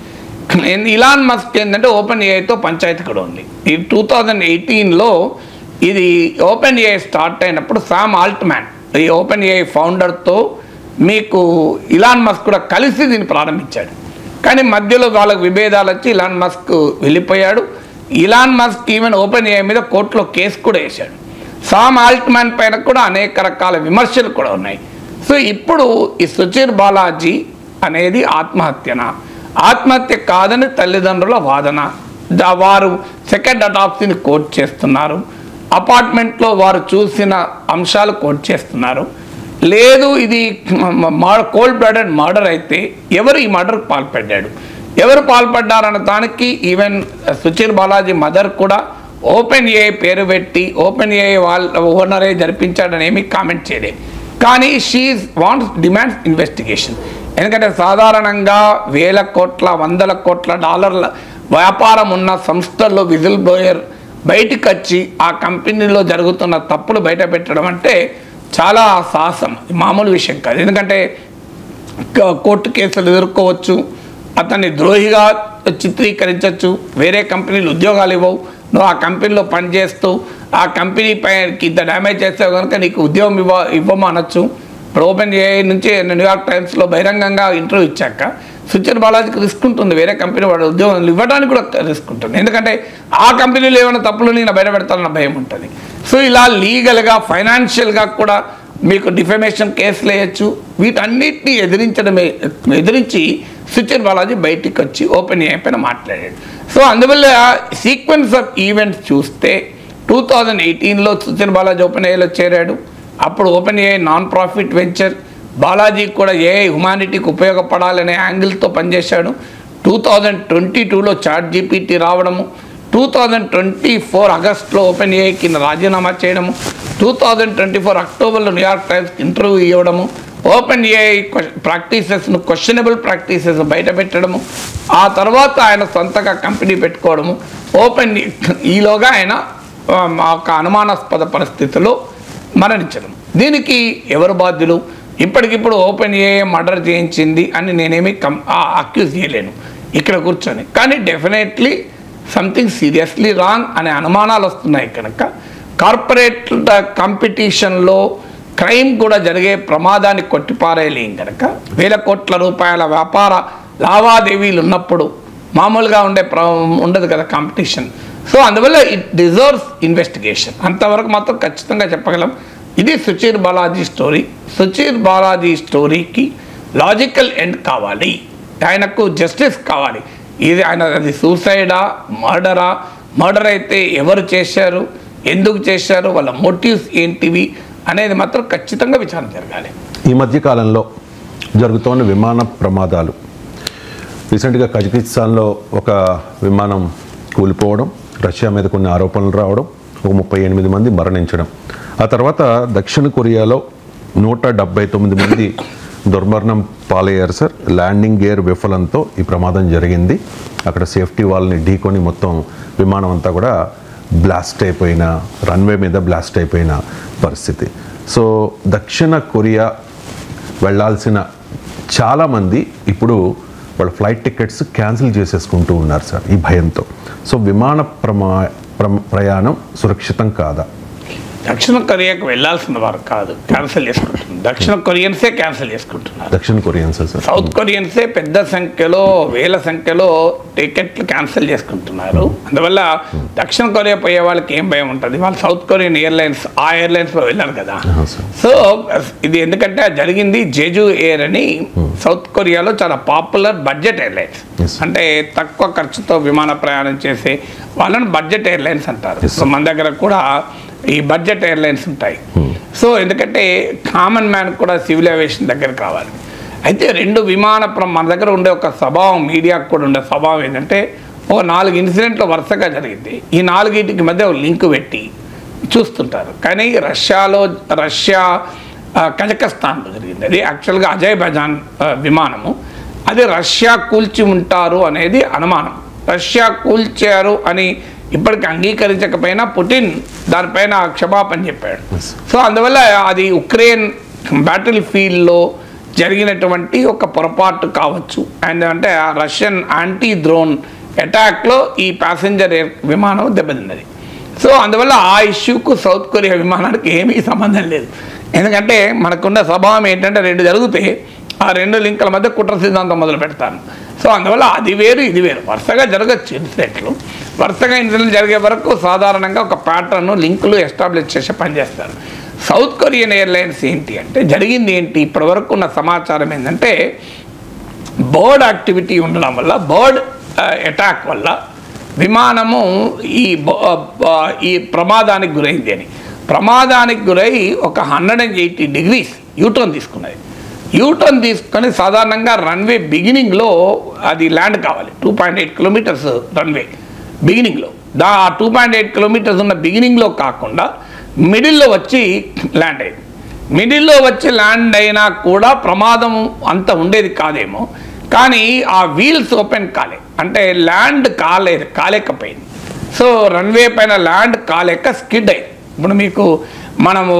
ఇలాన్ మస్క్ ఏంటంటే ఓపెన్ ఏఐతో పంచాయతీ కూడా ఉంది. ఈ 2018లో ఇది ఓపెన్ ఏఐ స్టార్ట్ అయినప్పుడు సామ్ ఆల్ట్మ్యాన్ ఈ ఓపెన్ ఏఐ ఫౌండర్తో మీకు ఇలాన్ మస్క్ కూడా కలిసి దీన్ని ప్రారంభించాడు. కానీ మధ్యలో వాళ్ళకి విభేదాలు వచ్చి ఇలాన్ మస్క్ వెళ్ళిపోయాడు. Elon Musk even open AI మీద కోర్టులో కేసు కూడా వేశాడు. సామ్ ఆల్ట్మ్యాన్ పైన కూడా అనేక రకాల విమర్శలు కూడా ఉన్నాయి. సో ఇప్పుడు ఈ సుచిర్ బాలాజీ అనేది ఆత్మహత్య కాదని తల్లిదండ్రుల వాదన. వారు సెకండ్ అటాప్సీని కోట్ చేస్తున్నారు, అపార్ట్మెంట్లో వారు చూసిన అంశాలు కోట్ చేస్తున్నారు. లేదు ఇది కోల్డ్ బ్లడెడ్ మర్డర్ అయితే ఎవరు ఈ మర్డర్కి పాల్పడ్డాడు, ఎవరు పాల్పడ్డారన్న దానికి ఈవెన్ సుచిర్ బాలాజీ మదర్ కూడా ఓపెన్ ఏఐ పేరు పెట్టి ఓపెన్ ఏఐ వాళ్ళ ఓనరే జరిపించాడని ఏమీ కామెంట్ చేయలేదు. కానీ షీ డిమాండ్స్ ఇన్వెస్టిగేషన్. ఎందుకంటే సాధారణంగా వేల కోట్ల వందల కోట్ల డాలర్ల వ్యాపారం ఉన్న సంస్థల్లో విజిల్ బ్లోయర్ బయటికి వచ్చి ఆ కంపెనీలో జరుగుతున్న తప్పులు బయట పెట్టడం అంటే చాలా సాహసం, మామూలు విషయం కాదు. ఎందుకంటే కోర్టు కేసులు ఎదుర్కోవచ్చు, అతన్ని ద్రోహిగా చిత్రీకరించవచ్చు, వేరే కంపెనీలు ఉద్యోగాలు ఇవ్వవు, నువ్వు ఆ కంపెనీలో పనిచేస్తూ ఆ కంపెనీ పైకి ఇంత డ్యామేజ్ చేస్తావు కనుక నీకు ఉద్యోగం ఇవ్వమనొచ్చు. ఇప్పుడు ఓపెన్ ఏఐ నుంచి న్యూయార్క్ టైమ్స్లో బహిరంగంగా ఇంటర్వ్యూ ఇచ్చాక సుచర్ బాలాజీకి రిస్క్ ఉంటుంది, వేరే కంపెనీ వాడు ఉద్యోగాలు ఇవ్వడానికి కూడా రిస్క్ ఉంటుంది. ఎందుకంటే ఆ కంపెనీలో ఏమైనా తప్పులు నేను బయట పెడతానన్న భయం ఉంటుంది. సో ఇలా లీగల్గా ఫైనాన్షియల్గా కూడా మీకు డిఫమేషన్ కేసులు వేయచ్చు. వీటన్నిటిని ఎదిరించి సుచర్ బాలాజీ బయటికి వచ్చి ఓపెన్ పైన మాట్లాడాడు. సో అందువల్ల సీక్వెన్స్ ఆఫ్ ఈవెంట్స్ చూస్తే 2018లో సుచర్ బాలాజీ ఓపెన్ ఏఐలో చేరాడు. అప్పుడు open AI non profit venture, Balaji కూడా ఏఐ హ్యుమానిటీకి ఉపయోగపడాలనే యాంగిల్తో పనిచేశాడు. 2022లో చాట్ జీపీటీ రావడము, 2024 ఆగస్టులో ఓపెన్ ఏఐకి రాజీనామా చేయడము, 2024 అక్టోబర్లో న్యూయార్క్ టైమ్స్కి ఇంటర్వ్యూ ఇవ్వడము, ఓపెన్ ఏఐ ప్రాక్టీసెస్ను క్వశ్చనబుల్ ప్రాక్టీసెస్ బయట పెట్టడము, ఆ తర్వాత ఆయన సొంతగా కంపెనీ పెట్టుకోవడము, ఓపెన్ ఈలోగా ఆయన ఒక అనుమానాస్పద పరిస్థితిలో మరణించడం. దీనికి ఎవరు బాధ్యులు? ఇప్పటికిప్పుడు ఓపెన్ ఏఐ మర్డర్ చేయించింది అని నేనేమి అక్యూజ్ చేయలేను ఇక్కడ కూర్చొని. కానీ డెఫినెట్లీ సంథింగ్ సీరియస్లీ రాంగ్ అనే అనుమానాలు వస్తున్నాయి కనుక కార్పొరేట్ కాంపిటీషన్లో క్రైమ్ కూడా జరిగే ప్రమాదాన్ని కొట్టిపారేయలేం కనుక వేల కోట్ల రూపాయల వ్యాపార లావాదేవీలు ఉన్నప్పుడు మామూలుగా ఉండదు కదా కాంపిటీషన్. సో అందువల్ల ఇట్ డిజర్వ్స్ ఇన్వెస్టిగేషన్. అంతవరకు మాత్రం ఖచ్చితంగా చెప్పగలం. ఇది సుచీర్ బాలాజీ స్టోరీ. సుచీర్ బాలాజీ స్టోరీకి లాజికల్ ఎండ్ కావాలి, ఆయనకు జస్టిస్ కావాలి. ఇది అది సూసైడా, మర్డర్ అయితే ఎవరు చేశారు, ఎందుకు చేశారు, వాళ్ళ మోటివ్స్ ఏంటివి అనేది మాత్రం ఖచ్చితంగా విచారణ జరగాలి. ఈ మధ్య కాలంలో జరుగుతున్న విమాన ప్రమాదాలు, రీసెంట్గా కజకిస్తాన్లో ఒక విమానం కూలిపోవడం, రష్యా మీద కొన్ని ఆరోపణలు రావడం, ఒక 38 మంది మరణించడం, ఆ తర్వాత దక్షిణ కొరియాలో 179 మంది దుర్మరణం పాలయ్యారు సార్. ల్యాండింగ్ గేర్ విఫలంతో ఈ ప్రమాదం జరిగింది. అక్కడ సేఫ్టీ వాల్ని ఢీకొని మొత్తం విమానం అంతా కూడా బ్లాస్ట్ అయిపోయిన, రన్వే మీద బ్లాస్ట్ అయిపోయిన పరిస్థితి. సో దక్షిణ కొరియా వెళ్ళాల్సిన చాలామంది ఇప్పుడు వాళ్ళ ఫ్లైట్ టికెట్స్ క్యాన్సిల్ చేసేసుకుంటూ ఉన్నారు సార్ ఈ భయంతో. సో విమాన ప్రయాణం సురక్షితం కాదా? దక్షిణ కొరియాకు వెళ్ళాల్సిన వారు కాదు, క్యాన్సిల్ చేసుకుంటున్నారు. దక్షిణ కొరియన్సే క్యాన్సిల్ చేసుకుంటున్నారు. దక్షిణ కొరియన్సే సార్, సౌత్ కొరియన్సే పెద్ద సంఖ్యలో, వేల సంఖ్యలో టికెట్లు క్యాన్సిల్ చేసుకుంటున్నారు. అందువల్ల దక్షిణ కొరియా పోయే వాళ్ళకి ఏం భయం ఉంటుంది? వాళ్ళు సౌత్ కొరియన్ ఎయిర్లైన్స్, ఆ ఎయిర్లైన్స్లో వెళ్ళారు కదా. సో ఇది ఎందుకంటే జరిగింది జెజు ఎయిర్ అని సౌత్ కొరియాలో చాలా పాపులర్ బడ్జెట్ ఎయిర్లైన్స్, అంటే తక్కువ ఖర్చుతో విమాన ప్రయాణం చేసే వాళ్ళని బడ్జెట్ ఎయిర్లైన్స్ అంటారు. సో మన దగ్గర కూడా ఈ బడ్జెట్ ఎయిర్లైన్స్ ఉంటాయి. సో ఎందుకంటే కామన్ మ్యాన్ కూడా సివిల్ ఏవియేషన్ దగ్గరకు రావాలి. అయితే మన దగ్గర ఉండే ఒక స్వభావం, మీడియాకు కూడా ఉండే స్వభావం ఏంటంటే ఒక 4 ఇన్సిడెంట్లు వరుసగా జరిగింది, ఈ 4టికి మధ్య ఒక లింక్ పెట్టి చూస్తుంటారు. కానీ రష్యా కజకస్తాన్లో జరిగింది. అది యాక్చువల్గా అజర్బైజాన్ విమానము, అది రష్యా కూల్చి ఉంటారు అనేది అనుమానం. రష్యా కూల్చారు అని ఇప్పటికి అంగీకరించకపోయినా పుటిన్ దానిపైన క్షమాపణ చెప్పాడు. సో అందువల్ల అది ఉక్రెయిన్ బ్యాటిల్ ఫీల్డ్లో జరిగినటువంటి ఒక పొరపాటు కావచ్చు. అండ్ అంటే ఆ రష్యన్ యాంటీ డ్రోన్ అటాక్లో ఈ ప్యాసింజర్ ఎయిర్ విమానం దెబ్బతిన్నది. సో అందువల్ల ఆ ఇష్యూకు సౌత్ కొరియా విమానానికి ఏమీ సంబంధం లేదు. ఎందుకంటే మనకున్న స్వభావం ఏంటంటే 2 జరిగితే ఆ 2 లింకుల మధ్య కుట్ర సిద్ధాంతం మొదలు పెడతాను. సో అందువల్ల అది వేరు ఇది వేరు, వరుసగా జరగచ్చు ఇన్సిడెంట్లు. వరుసగా ఇన్సిడెంట్లు జరిగే వరకు సాధారణంగా ఒక ప్యాటర్న్, లింకులు ఎస్టాబ్లిష్ చేసి పనిచేస్తారు. సౌత్ కొరియన్ ఎయిర్లైన్స్ ఏంటి అంటే జరిగింది ఏంటి, ఇప్పటి వరకు ఉన్న సమాచారం ఏంటంటే బర్డ్ యాక్టివిటీ ఉండడం వల్ల, బర్డ్ అటాక్ వల్ల విమానము ఈ ప్రమాదానికి గురైంది అని. ప్రమాదానికి గురై ఒక 180 degrees యూటర్న్ తీసుకున్నది. యూటర్న్ తీసుకొని సాధారణంగా రన్వే బిగినింగ్లో అది ల్యాండ్ కావాలి. 2.8 kilometers రన్వే బిగినింగ్లో, ఆ 2.8 kilometers ఉన్న బిగినింగ్లో కాకుండా మిడిల్లో వచ్చి ల్యాండ్ అయింది. మిడిల్లో వచ్చి ల్యాండ్ అయినా కూడా ప్రమాదం అంత ఉండేది కాదేమో, కానీ ఆ వీల్స్ ఓపెన్ అంటే ల్యాండ్ కాలేకపోయింది. సో రన్వే పైన ల్యాండ్ కాలేక స్కిడ్ అయింది. ఇప్పుడు మనము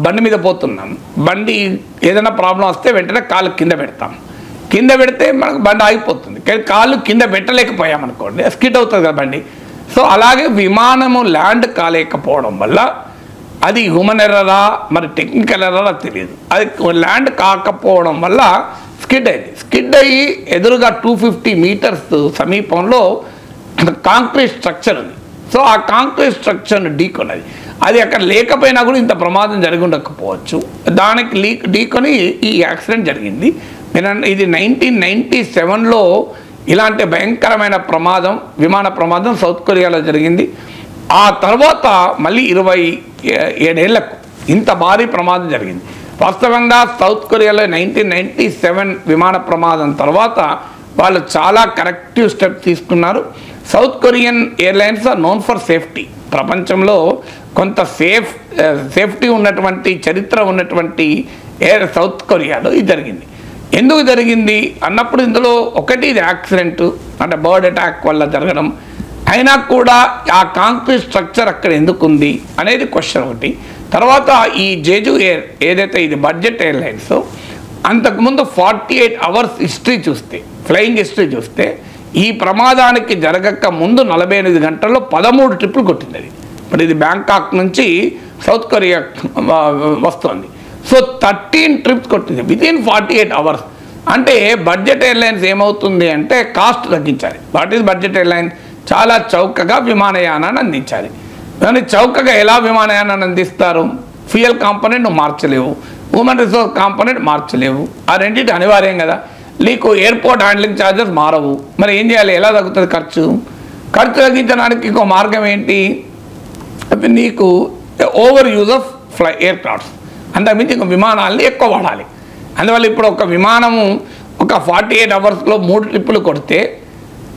బండి మీద పోతున్నాం, బండి ఏదైనా ప్రాబ్లం వస్తే వెంటనే కాలు కింద పెడతాం, కింద పెడితే మనకు బండి ఆగిపోతుంది. కానీ కాళ్ళు కింద పెట్టలేకపోయామనుకోండి, స్కిడ్ అవుతుంది కదా బండి. సో అలాగే విమానము ల్యాండ్ కాలేకపోవడం వల్ల అది హ్యూమన్ ఎర్రరా మరి టెక్నికల్ ఎర్రరా తెలియదు, అది ల్యాండ్ కాకపోవడం వల్ల స్కిడ్ అయ్యి ఎదురుగా 250 మీటర్స్ సమీపంలో కాంక్రీట్ స్ట్రక్చర్ ఉంది. సో ఆ కాంక్రీట్ స్ట్రక్చర్ను ఢీకొన్నది. అది అక్కడ లేకపోయినా కూడా ఇంత ప్రమాదం జరిగి ఉండకపోవచ్చు. దానికి ఢీకొని ఈ యాక్సిడెంట్ జరిగింది. ఇది 1997లో ఇలాంటి భయంకరమైన ప్రమాదం, విమాన ప్రమాదం సౌత్ కొరియాలో జరిగింది. ఆ తర్వాత మళ్ళీ 27 ఏళ్లకు ఇంత భారీ ప్రమాదం జరిగింది. వాస్తవంగా సౌత్ కొరియాలో 1997 విమాన ప్రమాదం తర్వాత వాళ్ళు చాలా కరెక్టివ్ స్టెప్ తీసుకున్నారు. South Korean airlines are known for safety. ప్రపంచంలో కొంత సేఫ్టీ ఉన్నటువంటి చరిత్ర ఉన్నటువంటి సౌత్ కొరియాలో ఇది జరిగింది. ఎందుకు జరిగింది అన్నప్పుడు ఇందులో ఒకటి ఇది యాక్సిడెంట్, అంటే బర్డ్ అటాక్ వల్ల జరగడం. అయినా కూడా ఆ కాంక్రీట్ స్ట్రక్చర్ అక్కడ ఎందుకు ఉంది అనేది క్వశ్చన్ ఒకటి. తర్వాత ఈ జేజు ఎయిర్ ఏదైతే ఇది బడ్జెట్ ఎయిర్లైన్స్, అంతకుముందు 48 అవర్స్ హిస్టరీ చూస్తే, ఫ్లయింగ్ హిస్టరీ చూస్తే ఈ ప్రమాదానికి జరగక ముందు 48 గంటల్లో 13 ట్రిప్పులు కొట్టింది అది. ఇప్పుడు ఇది బ్యాంకాక్ నుంచి సౌత్ కొరియా వస్తుంది. సో 13 ట్రిప్స్ కొట్టింది వితిన్ 48 అవర్స్. అంటే బడ్జెట్ ఎయిర్లైన్స్ ఏమవుతుంది అంటే కాస్ట్ తగ్గించాలి. What is budget airline? చాలా చౌకగా విమానయానాన్ని అందించాలి. కానీ చౌకగా ఎలా విమానయానాన్ని అందిస్తారు? ఫ్యూయల్ కాంపోనెంట్ నువ్వు మార్చలేవు, హ్యూమన్ రిసోర్స్ కాంపోనెంట్ మార్చలేవు. ఆ రెండింటి అనివార్యం కదా. నీకు ఎయిర్పోర్ట్ హ్యాండ్లింగ్ ఛార్జెస్ మారవు. మరి ఏం చేయాలి? ఎలా తగ్గుతుంది ఖర్చు తగ్గించడానికి ఇంకో మార్గం ఏంటి? నీకు over use of air crafts, అంతకుమించి ఇంకో విమానాలని ఎక్కువ వాడాలి. అందువల్ల ఇప్పుడు ఒక విమానము ఒక 48 అవర్స్లో 3 ట్రిప్పులు కొడితే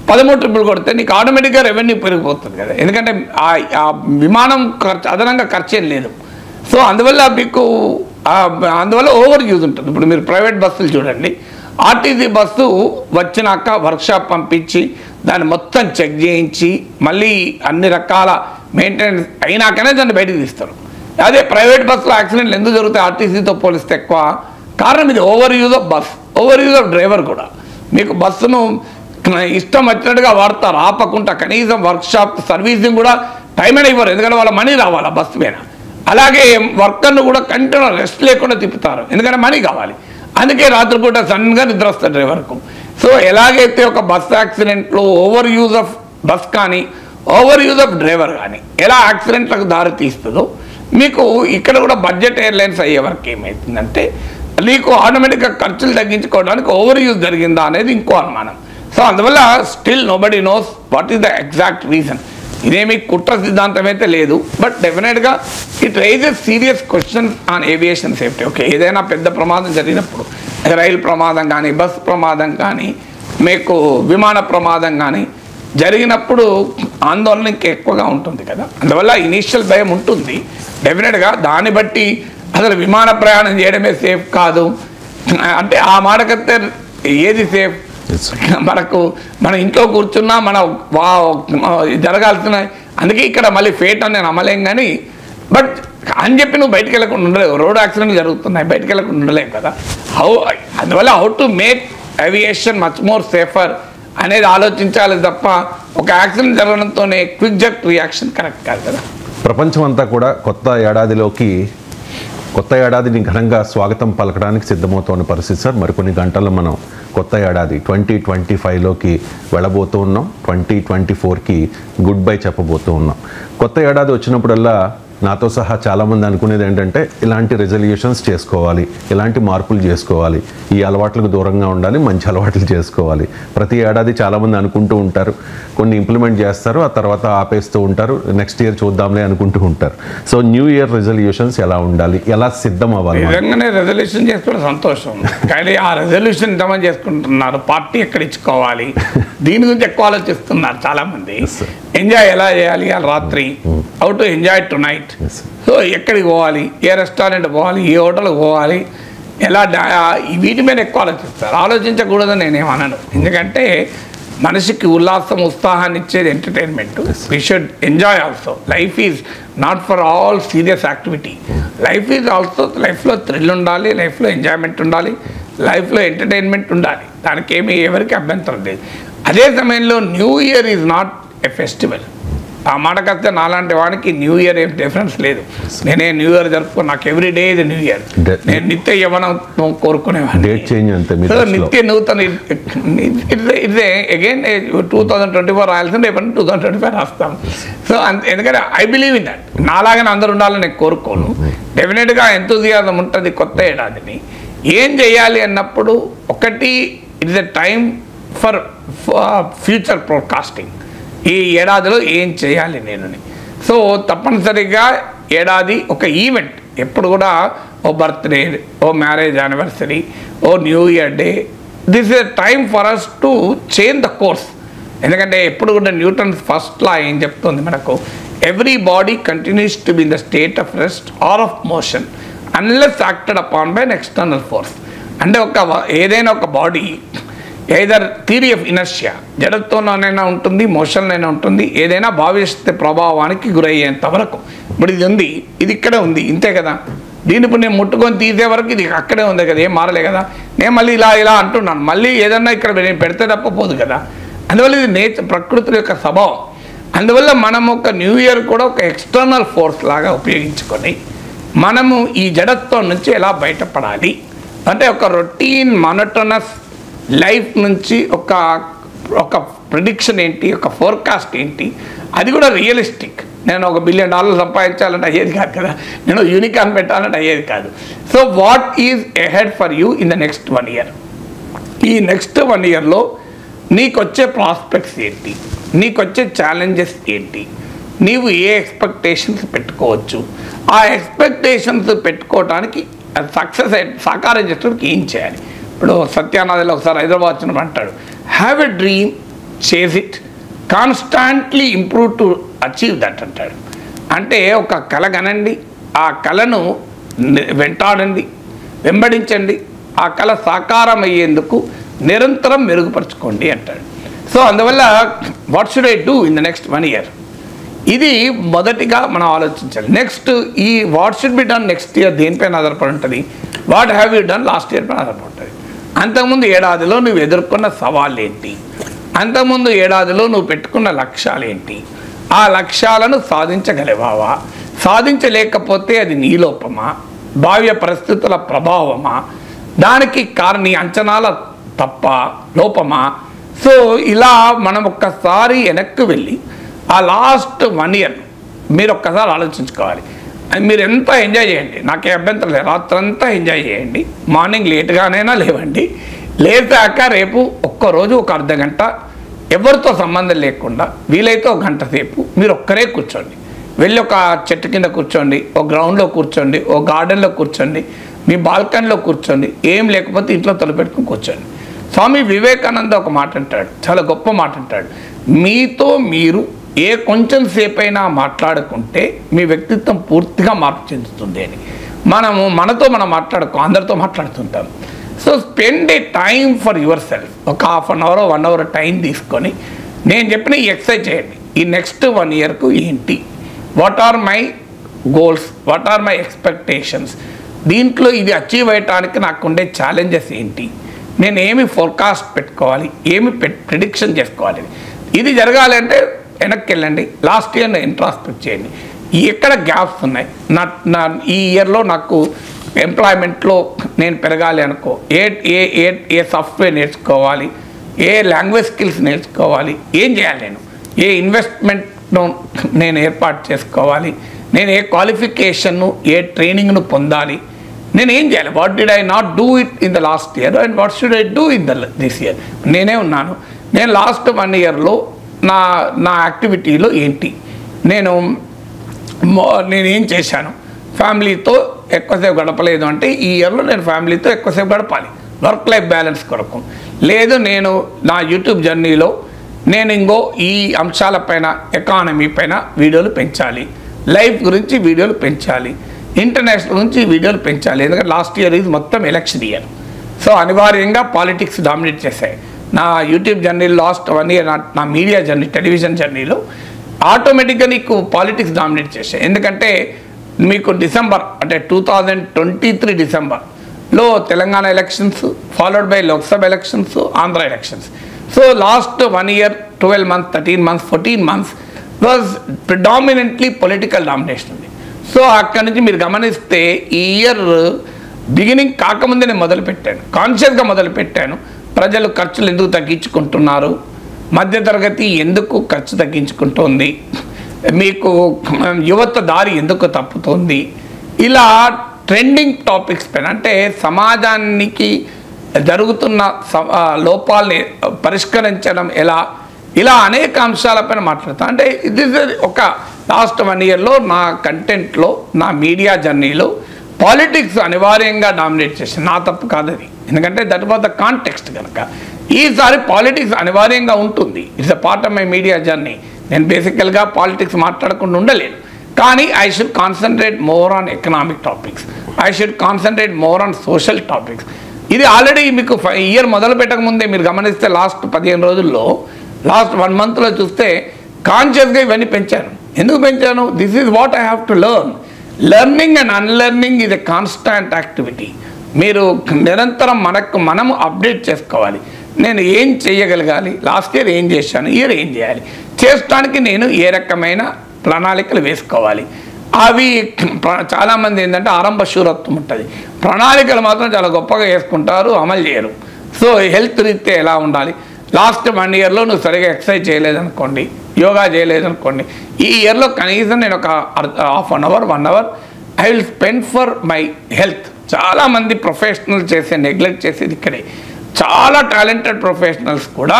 13 ట్రిప్పులు కొడితే నీకు ఆటోమేటిక్గా రెవెన్యూ పెరిగిపోతుంది కదా. ఎందుకంటే ఆ విమానం ఖర్చు అదనంగా ఖర్చు ఏం లేదు. సో అందువల్ల మీకు అందువల్ల ఓవర్ యూజ్ ఉంటుంది. ఇప్పుడు మీరు ప్రైవేట్ బస్సులు చూడండి, ఆర్టీసీ బస్సు వచ్చినాక వర్క్షాప్ పంపించి దాన్ని మొత్తం చెక్ చేయించి మళ్ళీ అన్ని రకాల మెయింటెనెన్స్ అయినాకనే దాన్ని బయటకు తీస్తారు. అదే ప్రైవేట్ బస్సులో యాక్సిడెంట్లు ఎందుకు జరుగుతాయి ఆర్టీసీతో పోలిస్తే ఎక్కువ? కారణం ఇది over use of bus, over use of driver కూడా. మీకు బస్సును ఇష్టం వచ్చినట్టుగా వాడతారు, ఆపకుండా కనీసం వర్క్షాప్ సర్వీసింగ్ కూడా టైం అయినా ఇవ్వరు, ఎందుకంటే వాళ్ళ మనీ రావాలి బస్సు మీద. అలాగే వర్కర్ను కూడా కంటిన్యూ రెస్ట్ లేకుండా తిప్పుతారు, ఎందుకంటే మనీ కావాలి. అందుకే రాత్రిపూట సడన్గా నిద్ర వస్తుంది డ్రైవర్కు. సో ఎలాగైతే ఒక బస్ యాక్సిడెంట్లో ఓవర్ యూజ్ ఆఫ్ బస్ కానీ ఓవర్ యూజ్ ఆఫ్ డ్రైవర్ కానీ ఎలా యాక్సిడెంట్లకు దారి తీస్తుందో, మీకు ఇక్కడ కూడా బడ్జెట్ ఎయిర్లైన్స్ అయ్యే వరకు ఏమవుతుందంటే నీకు ఆటోమేటిక్గా ఖర్చులు తగ్గించుకోవడానికి ఓవర్ యూజ్ జరిగిందా అనేది ఇంకో అనుమానం. సో అందువల్ల still nobody knows what is the exact reason. ఇదేమి కుట్ర సిద్ధాంతం అయితే లేదు, బట్ డెఫినెట్గా it raises serious question on aviation safety. Okay, ఏదైనా పెద్ద ప్రమాదం జరిగినప్పుడు, రైలు ప్రమాదం కానీ బస్సు ప్రమాదం కానీ మీకు విమాన ప్రమాదం కానీ జరిగినప్పుడు ఆందోళన ఇంకా ఎక్కువగా ఉంటుంది కదా. అందువల్ల ఇనీషియల్ భయం ఉంటుంది డెఫినెట్గా. దాన్ని బట్టి అసలు విమాన ప్రయాణం చేయడమే సేఫ్ కాదు అంటే ఆ మాటకైతే ఏది సేఫ్? మన ఇంట్లో కూర్చున్నా మన జరగాల్సిన, అందుకే ఇక్కడ మళ్ళీ ఫేట్ అని నేను అమ్మలేం కానీ, బట్ అని చెప్పి నువ్వు బయటకు వెళ్ళకుండా ఉండలేవు. రోడ్ యాక్సిడెంట్లు జరుగుతున్నాయి, బయటకు వెళ్ళకుండా ఉండలేవు కదా. అందువల్ల how to make aviation much more safer అనేది ఆలోచించాలి తప్ప ఒక యాక్సిడెంట్ జరగడంతోనే క్విక్ జెట్ రియాక్షన్ కరెక్ట్ కాదు కదా. ప్రపంచం అంతా కూడా కొత్త ఏడాదిని ఘనంగా స్వాగతం పలకడానికి సిద్ధమవుతున్న పరిస్థితి సార్. మరికొన్ని గంటల్లో మనం కొత్త ఏడాది 2025లోకి వెళ్ళబోతూ ఉన్నాం. 2024కి గుడ్ బై చెప్పబోతూ ఉన్నాం. కొత్త ఏడాది వచ్చినప్పుడల్లా నాతో సహా చాలామంది అనుకునేది ఏంటంటే ఇలాంటి రెజల్యూషన్స్ చేసుకోవాలి, ఇలాంటి మార్పులు చేసుకోవాలి, ఈ అలవాట్లకు దూరంగా ఉండాలి, మంచి అలవాట్లు చేసుకోవాలి. ప్రతి ఏడాది చాలామంది అనుకుంటూ ఉంటారు, కొన్ని ఇంప్లిమెంట్ చేస్తారు, ఆ తర్వాత ఆపేస్తూ ఉంటారు, నెక్స్ట్ ఇయర్ చూద్దాంలే అనుకుంటూ ఉంటారు. సో న్యూ ఇయర్ రెజల్యూషన్స్ ఎలా ఉండాలి, ఎలా సిద్ధం అవ్వాలి? నిజంగానే రెజల్యూషన్ చేసుకోవడం సంతోషం, కానీ ఆ రెజల్యూషన్ ఎంతమంది చేసుకుంటున్నారు? పార్టీ ఎక్కడ ఇచ్చుకోవాలి, దీని గురించి ఎక్కువ ఆలోచిస్తున్నారు చాలామంది. ఎంజాయ్ ఎలా చేయాలి ఆ రాత్రి, how to enjoy to night. So ఎక్కడికి పోవాలి, ఏ రెస్టారెంట్ పోవాలి, ఏ హోటల్కి పోవాలి, ఎలా వీటి మీద ఎక్కువ ఆలోచిస్తారు. ఆలోచించకూడదని నేనేమన్నాను, ఎందుకంటే మనిషికి ఉల్లాసం ఉత్సాహాన్ని ఇచ్చేది entertainment. We should enjoy also. Life is not for all serious activity. Life is also, లైఫ్లో థ్రిల్ ఉండాలి, లైఫ్లో ఎంజాయ్మెంట్ ఉండాలి, లైఫ్లో ఎంటర్టైన్మెంట్ ఉండాలి. దానికి ఎవరికి అభ్యంతరం లేదు. అదే సమయంలో new year is not a festival, ఆ మాటకు వస్తే నాలాంటి వాడికి న్యూ ఇయర్ ఏం డిఫరెన్స్ లేదు. నేనే న్యూ ఇయర్ జరుపుకుని నాకు ఎవ్రీ డే ఇది న్యూ ఇయర్. నేను నిత్య యవ్వనం కోరుకునేవాడిని. డేట్ చేంజ్ అంతే నిత్య నూతన ఇదే అగైన్ 2024 రాయాల్సింది రేపటి 2025 రాస్తాం. సో ఎందుకంటే ఐ బిలీవ్ ఇన్ దట్. నాలాగానే అందరు ఉండాలని నేను కోరుకోను. డెఫినెట్గా ఎంతూజియాజం ఉంటుంది కొత్త ఏడాదిని. ఏం చేయాలి అన్నప్పుడు ఒకటి it is a time for future broadcasting. ఈ ఏడాదిలో ఏం చేయాలి నేనని. సో తప్పనిసరిగా ఏడాది ఒక ఈవెంట్. ఎప్పుడు కూడా ఓ బర్త్డే, ఓ మ్యారేజ్ యానివర్సరీ, ఓ new year day, this is a time for us to change the course. ఎందుకంటే ఎప్పుడు కూడా న్యూటన్స్ ఫస్ట్ లా ఏం చెప్తుంది మనకు, every body continues to be in the state of rest or of motion unless acted upon by an external force. అంటే ఏదైనా ఒక body either theory of inertia, జడత్వంలోనైనా ఉంటుంది, మోషన్లోనైనా ఉంటుంది, ఏదైనా భావిస్తే ప్రభావానికి గురయ్యేంత వరకు. ఇప్పుడు ఇది ఉంది, ఇది ఇక్కడే ఉంది, ఇంతే కదా. దీని ఇప్పుడు నేను ముట్టుకొని తీసే వరకు ఇది అక్కడే ఉంది కదా, ఏం మారలే కదా. నేను మళ్ళీ ఇలా అంటున్నాను, మళ్ళీ ఏదన్నా ఇక్కడ నేను పెడితే తప్ప పోదు కదా. అందువల్ల ఇది నేచర్, ప్రకృతి యొక్క స్వభావం. అందువల్ల మనం ఒక న్యూ ఇయర్ కూడా ఒక ఎక్స్టర్నల్ ఫోర్స్ లాగా ఉపయోగించుకొని మనము ఈ జడత్వం నుంచి ఎలా బయటపడాలి అంటే, ఒక రొటీన్ మోనోటోనస్ లైఫ్ నుంచి ఒక ప్రిడిక్షన్ ఏంటి, ఒక ఫోర్కాస్ట్ ఏంటి, అది కూడా రియలిస్టిక్. నేను $1 బిలియన్ సంపాదించాలంటే అయ్యేది కాదు కదా, నేను యూనికార్న్ పెట్టాలంటే అయ్యేది కాదు. So what is ahead for you in the next 1 year? ఈ నెక్స్ట్ 1 ఇయర్లో నీకు వచ్చే ప్రాస్పెక్ట్స్ ఏంటి, నీకు వచ్చే ఛాలెంజెస్ ఏంటి, నీవు ఏ ఎక్స్పెక్టేషన్స్ పెట్టుకోవచ్చు, ఆ ఎక్స్పెక్టేషన్స్ పెట్టుకోవడానికి సక్సెస్ సాకారం చేయడానికి ఏం చేయాలి. ఇప్పుడు సత్యానాథలో ఒకసారి హైదరాబాద్ వచ్చినప్పుడు అంటాడు, have a dream, chase it, constantly improve to achieve that అంటాడు. అంటే ఒక కళ కనండి, ఆ కళను వెంటాడండి, వెంబడించండి, ఆ కళ సాకారం అయ్యేందుకు నిరంతరం మెరుగుపరచుకోండి అంటాడు. సో అందువల్ల what should I do in the next 1 year? ఇది మొదటిగా మనం ఆలోచించాలి. నెక్స్ట్ ఈ what should be done next year దేనిపైన ఆధారపడి ఉంటుంది, what have you done last year పైన ఆధారపడి ఉంటుంది. అంతకుముందు ఏడాదిలో నువ్వు ఎదుర్కొన్న సవాళ్ళు ఏంటి, అంతకుముందు ఏడాదిలో నువ్వు పెట్టుకున్న లక్ష్యాలు ఏంటి, ఆ లక్ష్యాలను సాధించగలిగావా, సాధించలేకపోతే అది నీ లోపమా, బాహ్య పరిస్థితుల ప్రభావమా, దానికి నీ అంచనాల తప్ప లోపమా. సో ఇలా మనం ఒక్కసారి వెనక్కి వెళ్ళి ఆ లాస్ట్ 1 ఇయర్ మీరు ఒక్కసారి ఆలోచించుకోవాలి. మీరు ఎంత ఎంజాయ్ చేయండి, నాకే అభ్యంతరం లేదు, రాత్రంతా ఎంజాయ్ చేయండి, మార్నింగ్ లేట్గానైనా లేవండి, లేచాక రేపు ఒక్కరోజు ఒక అర్ధగంట ఎవరితో సంబంధం లేకుండా వీలైతే 1 గంట సేపు మీరు ఒక్కరే కూర్చోండి. వెళ్ళి ఒక చెట్టు కింద కూర్చోండి, ఒక గ్రౌండ్లో కూర్చోండి, ఒక గార్డెన్లో కూర్చోండి, మీ బాల్కనీలో కూర్చోండి, ఏం లేకపోతే ఇంట్లో తలపెట్టుకుని కూర్చోండి. స్వామి వివేకానంద ఒక మాట అంటాడు, చాలా గొప్ప మాట అంటాడు, మీతో మీరు కొంచెం సేపు అయినా మాట్లాడుకుంటే మీ వ్యక్తిత్వం పూర్తిగా మార్పు చెందుతుంది అని. మనతో మనం అందరితో మాట్లాడుతుంటాం. So spend a time for yourself. ఒక ½ అన్ అవర్ 1 అవర్ టైం తీసుకొని నేను చెప్పిన ఈ ఎక్సర్సైజ్ చేయండి. ఈ నెక్స్ట్ 1 ఇయర్కు ఏంటి, what are my goals, what are my expectations, దీంట్లో ఇది అచీవ్ అయ్యటానికి నాకు ఉండే ఛాలెంజెస్ ఏంటి, నేను ఏమి ఫోర్కాస్ట్ పెట్టుకోవాలి, ఏమి ప్రిడిక్షన్ చేసుకోవాలి. ఇది జరగాలంటే వెనక్కి వెళ్ళండి, లాస్ట్ ఇయర్ని ఇంట్రాస్పెక్ట్ చేయండి, ఎక్కడ గ్యాప్స్ ఉన్నాయి. ఈ ఇయర్లో నాకు ఎంప్లాయ్మెంట్లో నేను పెరగాలి అనుకో, ఏ సాఫ్ట్వేర్ నేర్చుకోవాలి, ఏ లాంగ్వేజ్ స్కిల్స్ నేర్చుకోవాలి, ఏం చేయాలి, నేను ఏ ఇన్వెస్ట్మెంట్ను నేను ఏర్పాటు చేసుకోవాలి, నేను ఏ క్వాలిఫికేషన్ను ఏ ట్రైనింగ్ను పొందాలి, నేను ఏం చేయాలి, what did I not do it in the last year and what should I do in this year. నేనే ఉన్నాను, నేను లాస్ట్ 1 ఇయర్లో నా యాక్టివిటీలో ఏంటి, నేనేం చేశాను, ఫ్యామిలీతో ఎక్కువసేపు గడపలేదు అంటే ఈ ఇయర్లో నేను ఫ్యామిలీతో ఎక్కువసేపు గడపాలి, వర్క్ లైఫ్ బ్యాలెన్స్ కొరకు. లేదు నేను నా యూట్యూబ్ జర్నీలో నేను ఈ అంశాలపైన, ఎకానమీ పైన వీడియోలు పెంచాలి, లైఫ్ గురించి వీడియోలు పెంచాలి, ఇంటర్నేషనల్ గురించి వీడియోలు పెంచాలి. ఎందుకంటే లాస్ట్ ఇయర్ ఇది మొత్తం ఎలక్షన్ ఇయర్. సో అనివార్యంగా పాలిటిక్స్ డామినేట్ చేశాయి నా యూట్యూబ్ జర్నీ. లాస్ట్ 1 ఇయర్ నా మీడియా జర్నీ, టెలివిజన్ జర్నీలో ఆటోమేటిక్గా నీకు పాలిటిక్స్ డామినేట్ చేశాయి. ఎందుకంటే మీకు డిసెంబర్ అంటే 2023 డిసెంబర్లో Telangana elections, followed by Lok Sabha elections, Andhra elections. So last 1 year 12 months, 13 months, 14 months was predominantly political domination ఉంది. సో అక్కడి నుంచి మీరు గమనిస్తే ఈ ఇయర్ బిగినింగ్ కాకముందే నేను మొదలుపెట్టాను, కాన్షియస్గా మొదలుపెట్టాను. ప్రజలు ఖర్చులు ఎందుకు తగ్గించుకుంటున్నారు, మధ్యతరగతి ఎందుకు ఖర్చు తగ్గించుకుంటుంది, మీకు యువత దారి ఎందుకు తప్పుతుంది, ఇలా ట్రెండింగ్ టాపిక్స్ పైన, అంటే సమాజానికి జరుగుతున్న లోపాలని పరిష్కరించడం ఎలా, ఇలా అనేక అంశాలపైన మాట్లాడతాను. అంటే ఇది ఒక లాస్ట్ 1 ఇయర్లో నా కంటెంట్లో, నా మీడియా జర్నీలో పాలిటిక్స్ అనివార్యంగా డామినేట్ చేసింది. నా తప్పు కాదు అది, ఎందుకంటే దట్ వాజ్ ద కాంటెక్స్ట్ కనుక. ఈసారి పాలిటిక్స్ అనివార్యంగా ఉంటుంది. It's a part of my media journey. నేను బేసికల్గా పాలిటిక్స్ మాట్లాడకుండా ఉండలేను, కానీ I should concentrate more on economic topics, I should concentrate more on social topics. ఇది ఆల్రెడీ మీకు ఇయర్ మొదలు పెట్టక ముందే మీరు గమనిస్తే లాస్ట్ 15 రోజుల్లో, లాస్ట్ 1 మంత్లో చూస్తే కాన్షియస్గా ఇవన్నీ పెంచాను. ఎందుకు పెంచాను? This is what I have to learn. Learning and unlearning is a constant activity. మీరు నిరంతరం మనము అప్డేట్ చేసుకోవాలి. నేను ఏం చేయగలగాలి, లాస్ట్ ఇయర్ ఏం చేశాను, ఇయర్ ఏం చేయాలి, చేయడానికి నేను ఏ రకమైన ప్రణాళికలు వేసుకోవాలి. అవి చాలామంది ఏంటంటే ఆరంభ శూరత్వం ఉంటుంది, ప్రణాళికలు మాత్రం చాలా గొప్పగా వేసుకుంటారు, అమలు చేయరు. సో హెల్త్ రీత్యా ఎలా ఉండాలి, లాస్ట్ 1 ఇయర్లో నువ్వు సరిగా ఎక్సర్సైజ్ చేయలేదనుకోండి, యోగా చేయలేదనుకోండి, ఈ ఇయర్లో కనీసం నేను ఒక ½ an hour 1 hour I will spend for my health. చాలామంది ప్రొఫెషనల్ నెగ్లెక్ట్ చేసేది ఇక్కడే. చాలా టాలెంటెడ్ ప్రొఫెషనల్స్ కూడా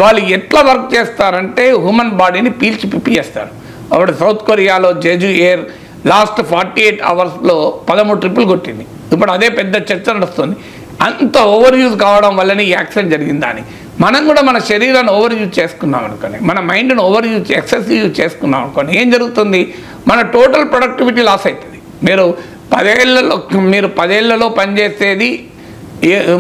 వాళ్ళు ఎట్లా వర్క్ చేస్తారంటే హ్యూమన్ బాడీని పీల్చి పిప్పి చేస్తారు. అప్పుడు సౌత్ కొరియాలో జెజు ఎయిర్ లాస్ట్ 48 అవర్స్లో 13 ట్రిప్పులు కొట్టింది. ఇప్పుడు అదే పెద్ద చర్చ నడుస్తుంది. అంత ఓవర్ యూజ్ కావడం వల్లనే ఈ యాక్సిడెంట్ జరిగిందని. మనం కూడా మన శరీరాన్ని ఓవర్ యూజ్ చేసుకున్నాం అనుకోండి, మన మైండ్ని ఎక్సెసివ్ యూజ్ చేసుకున్నాం అనుకోండి, ఏం జరుగుతుంది? మన టోటల్ ప్రొడక్టివిటీ లాస్ అవుతుంది. మీరు 10 ఏళ్లలో పనిచేసేది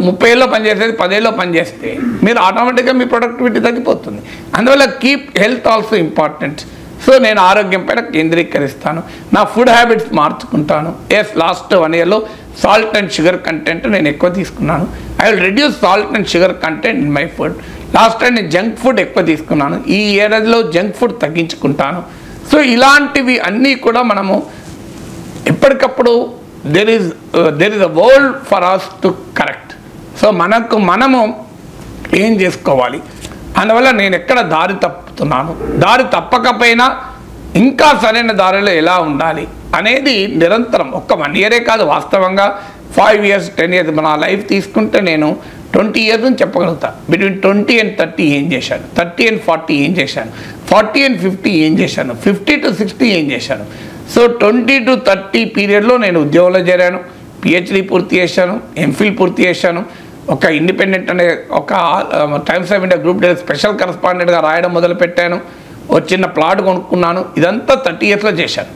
30 ఏళ్ళలో పనిచేసేది 10 ఏళ్ళలో పనిచేస్తే మీరు ఆటోమేటిక్గా మీ ప్రొడక్టివిటీ తగ్గిపోతుంది. అందువల్ల keep health also important. So నేను ఆరోగ్యం పైన కేంద్రీకరిస్తాను, నా ఫుడ్ హ్యాబిట్స్ మార్చుకుంటాను. లాస్ట్ 1 ఇయర్లో సాల్ట్ అండ్ షుగర్ కంటెంట్ నేను ఎక్కువ తీసుకున్నాను. I will reduce salt and sugar content in my food. Last time నేను జంక్ ఫుడ్ ఎక్కువ తీసుకున్నాను, ఈ ఏడాదిలో జంక్ ఫుడ్ తగ్గించుకుంటాను. సో ఇలాంటివి అన్నీ కూడా మనము ఎప్పటికప్పుడు there is a world for us to correct. So మనము ఏం చేసుకోవాలి, అందువల్ల నేను ఎక్కడ దారి తప్పుతున్నాను, దారి తప్పకపోయినా ఇంకా సరైన దారిలో ఎలా ఉండాలి అనేది నిరంతరం. ఒక్క 1 ఇయరే కాదు, వాస్తవంగా 5 ఇయర్స్ 10 ఇయర్స్ నా లైఫ్ తీసుకుంటే నేను 20 ఇయర్స్ అని చెప్పగలుగుతా. బిట్వీన్ 20 and 30 ఏం చేశాను, 30 and 40 ఏం చేశాను, 40 and 50 ఏం చేశాను, 50 to 60 ఏం చేశాను. సో 20 to 30 పీరియడ్లో నేను ఉద్యోగంలో చేరాను, పిహెచ్డి పూర్తి చేశాను, ఎంఫిల్ పూర్తి చేశాను, ఒక ఇండిపెండెంట్ అనే ఒక Times of India group special కరస్పాండెంట్గా రాయడం మొదలుపెట్టాను, ఒక చిన్న ప్లాట్ కొనుక్కున్నాను. ఇదంతా 30 ఇయర్స్లో చేశాను.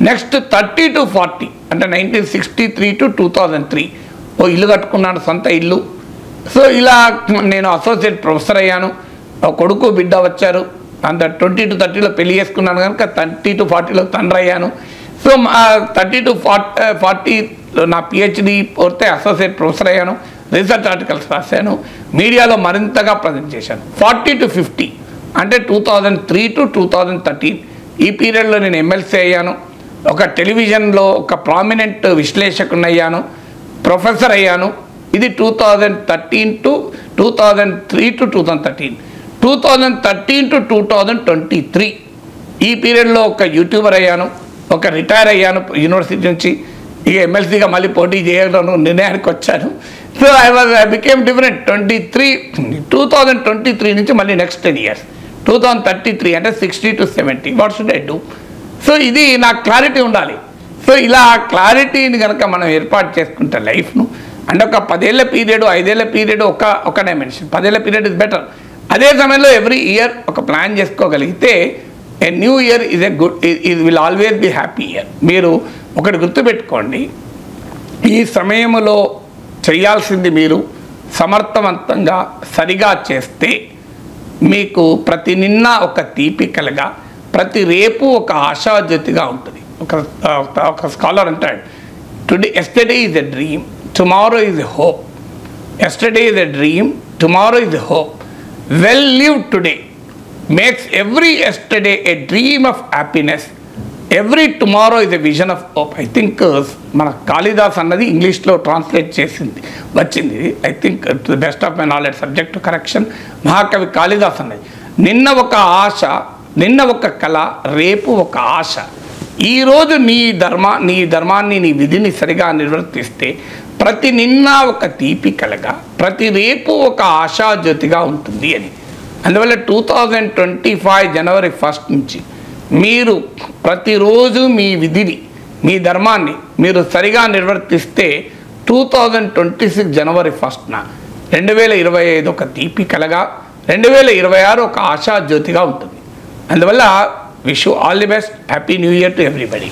నెక్స్ట్ 30 to 40 అంటే 1963 to 2003 ఓ ఇల్లు కట్టుకున్నాను, సొంత ఇల్లు. సో ఇలా నేను అసోసియేట్ ప్రొఫెసర్ అయ్యాను, కొడుకు బిడ్డ వచ్చారు. అంత 20 to 30లో పెళ్లి చేసుకున్నాను కనుక 30 to 40లో తండ్రి అయ్యాను. సో 30 to 40లో నా పిహెచ్డి పూర్తి అసోసియేట్ ప్రొఫెసర్ అయ్యాను, రీసెర్చ్ ఆర్టికల్స్ రాశాను, మీడియాలో మరింతగా ప్రజెంట్ చేశాను. 40 to 50 అంటే 2003 to 2013 ఈ పీరియడ్లో నేను ఎమ్మెల్సీ అయ్యాను, ఒక టెలివిజన్లో ఒక ప్రామినెంట్ విశ్లేషకుని అయ్యాను, ప్రొఫెసర్ అయ్యాను. ఇది 2013 to 2003 to 2013. 2013 to 2023 ఈ పీరియడ్లో ఒక యూట్యూబర్ అయ్యాను, ఒక రిటైర్ అయ్యాను యూనివర్సిటీ నుంచి. ఇక ఎమ్మెల్సీగా మళ్ళీ పోటీ చేయడం నిర్ణయానికి వచ్చాను. So I became different. 2023 నుంచి మళ్ళీ నెక్స్ట్ 10 ఇయర్స్ 2033 అంటే 60 to 70 what should I do? So ఇది నాకు క్లారిటీ ఉండాలి. సో ఇలా క్లారిటీని కనుక మనం ఏర్పాటు చేసుకుంటే లైఫ్ను, అంటే ఒక 10 ఏళ్ల పీరియడ్ 5 ఏళ్ల పీరియడ్ ఒక డైమెన్షన్, 10 ఏళ్ల పీరియడ్ ఇస్ బెటర్. అదే సమయంలో ఎవ్రీ ఇయర్ ఒక ప్లాన్ చేసుకోగలిగితే a new year is a good, ఇది will always be happy year. మీరు ఒకటి గుర్తుపెట్టుకోండి, ఈ సమయంలో చేయాల్సింది మీరు సమర్థవంతంగా సరిగా చేస్తే మీకు ప్రతి నిన్న ఒక తీపికలుగా, ప్రతి రేపు ఒక ఆశాజ్యోతిగా ఉంటుంది. ఒక స్కాలర్ అంటాడు, yesterday is a dream, tomorrow is a hope. Yesterday is a dream, tomorrow is a hope. Well live today, makes every yesterday A dream of happiness, every tomorrow is a vision of hope. I think మన కాళిదాస్ అన్నది ఇంగ్లీష్లో translate వచ్చింది. I think to the best of my knowledge, subject to correction, మహాకవి కాళిదాస్ అన్నది. నిన్న ఒక ఆశ, నిన్న ఒక కళ, రేపు ఒక ఆశ. ఈరోజు నీ ధర్మాన్ని నీ విధిని సరిగా నిర్వర్తిస్తే ప్రతి నిన్న ఒక తీపి కలగా, ప్రతి రేపు ఒక ఆశాజ్యోతిగా ఉంటుంది అని. అందువల్ల 2025 జనవరి 1 నుంచి మీరు ప్రతిరోజు మీ విధిని, మీ ధర్మాన్ని మీరు సరిగా నిర్వర్తిస్తే 2026 జనవరి 1న 2025 ఒక తీపి కలగా, 2026 ఒక ఆశాజ్యోతిగా ఉంటుంది. అందువల్ల wish you all the best. Happy new year to everybody.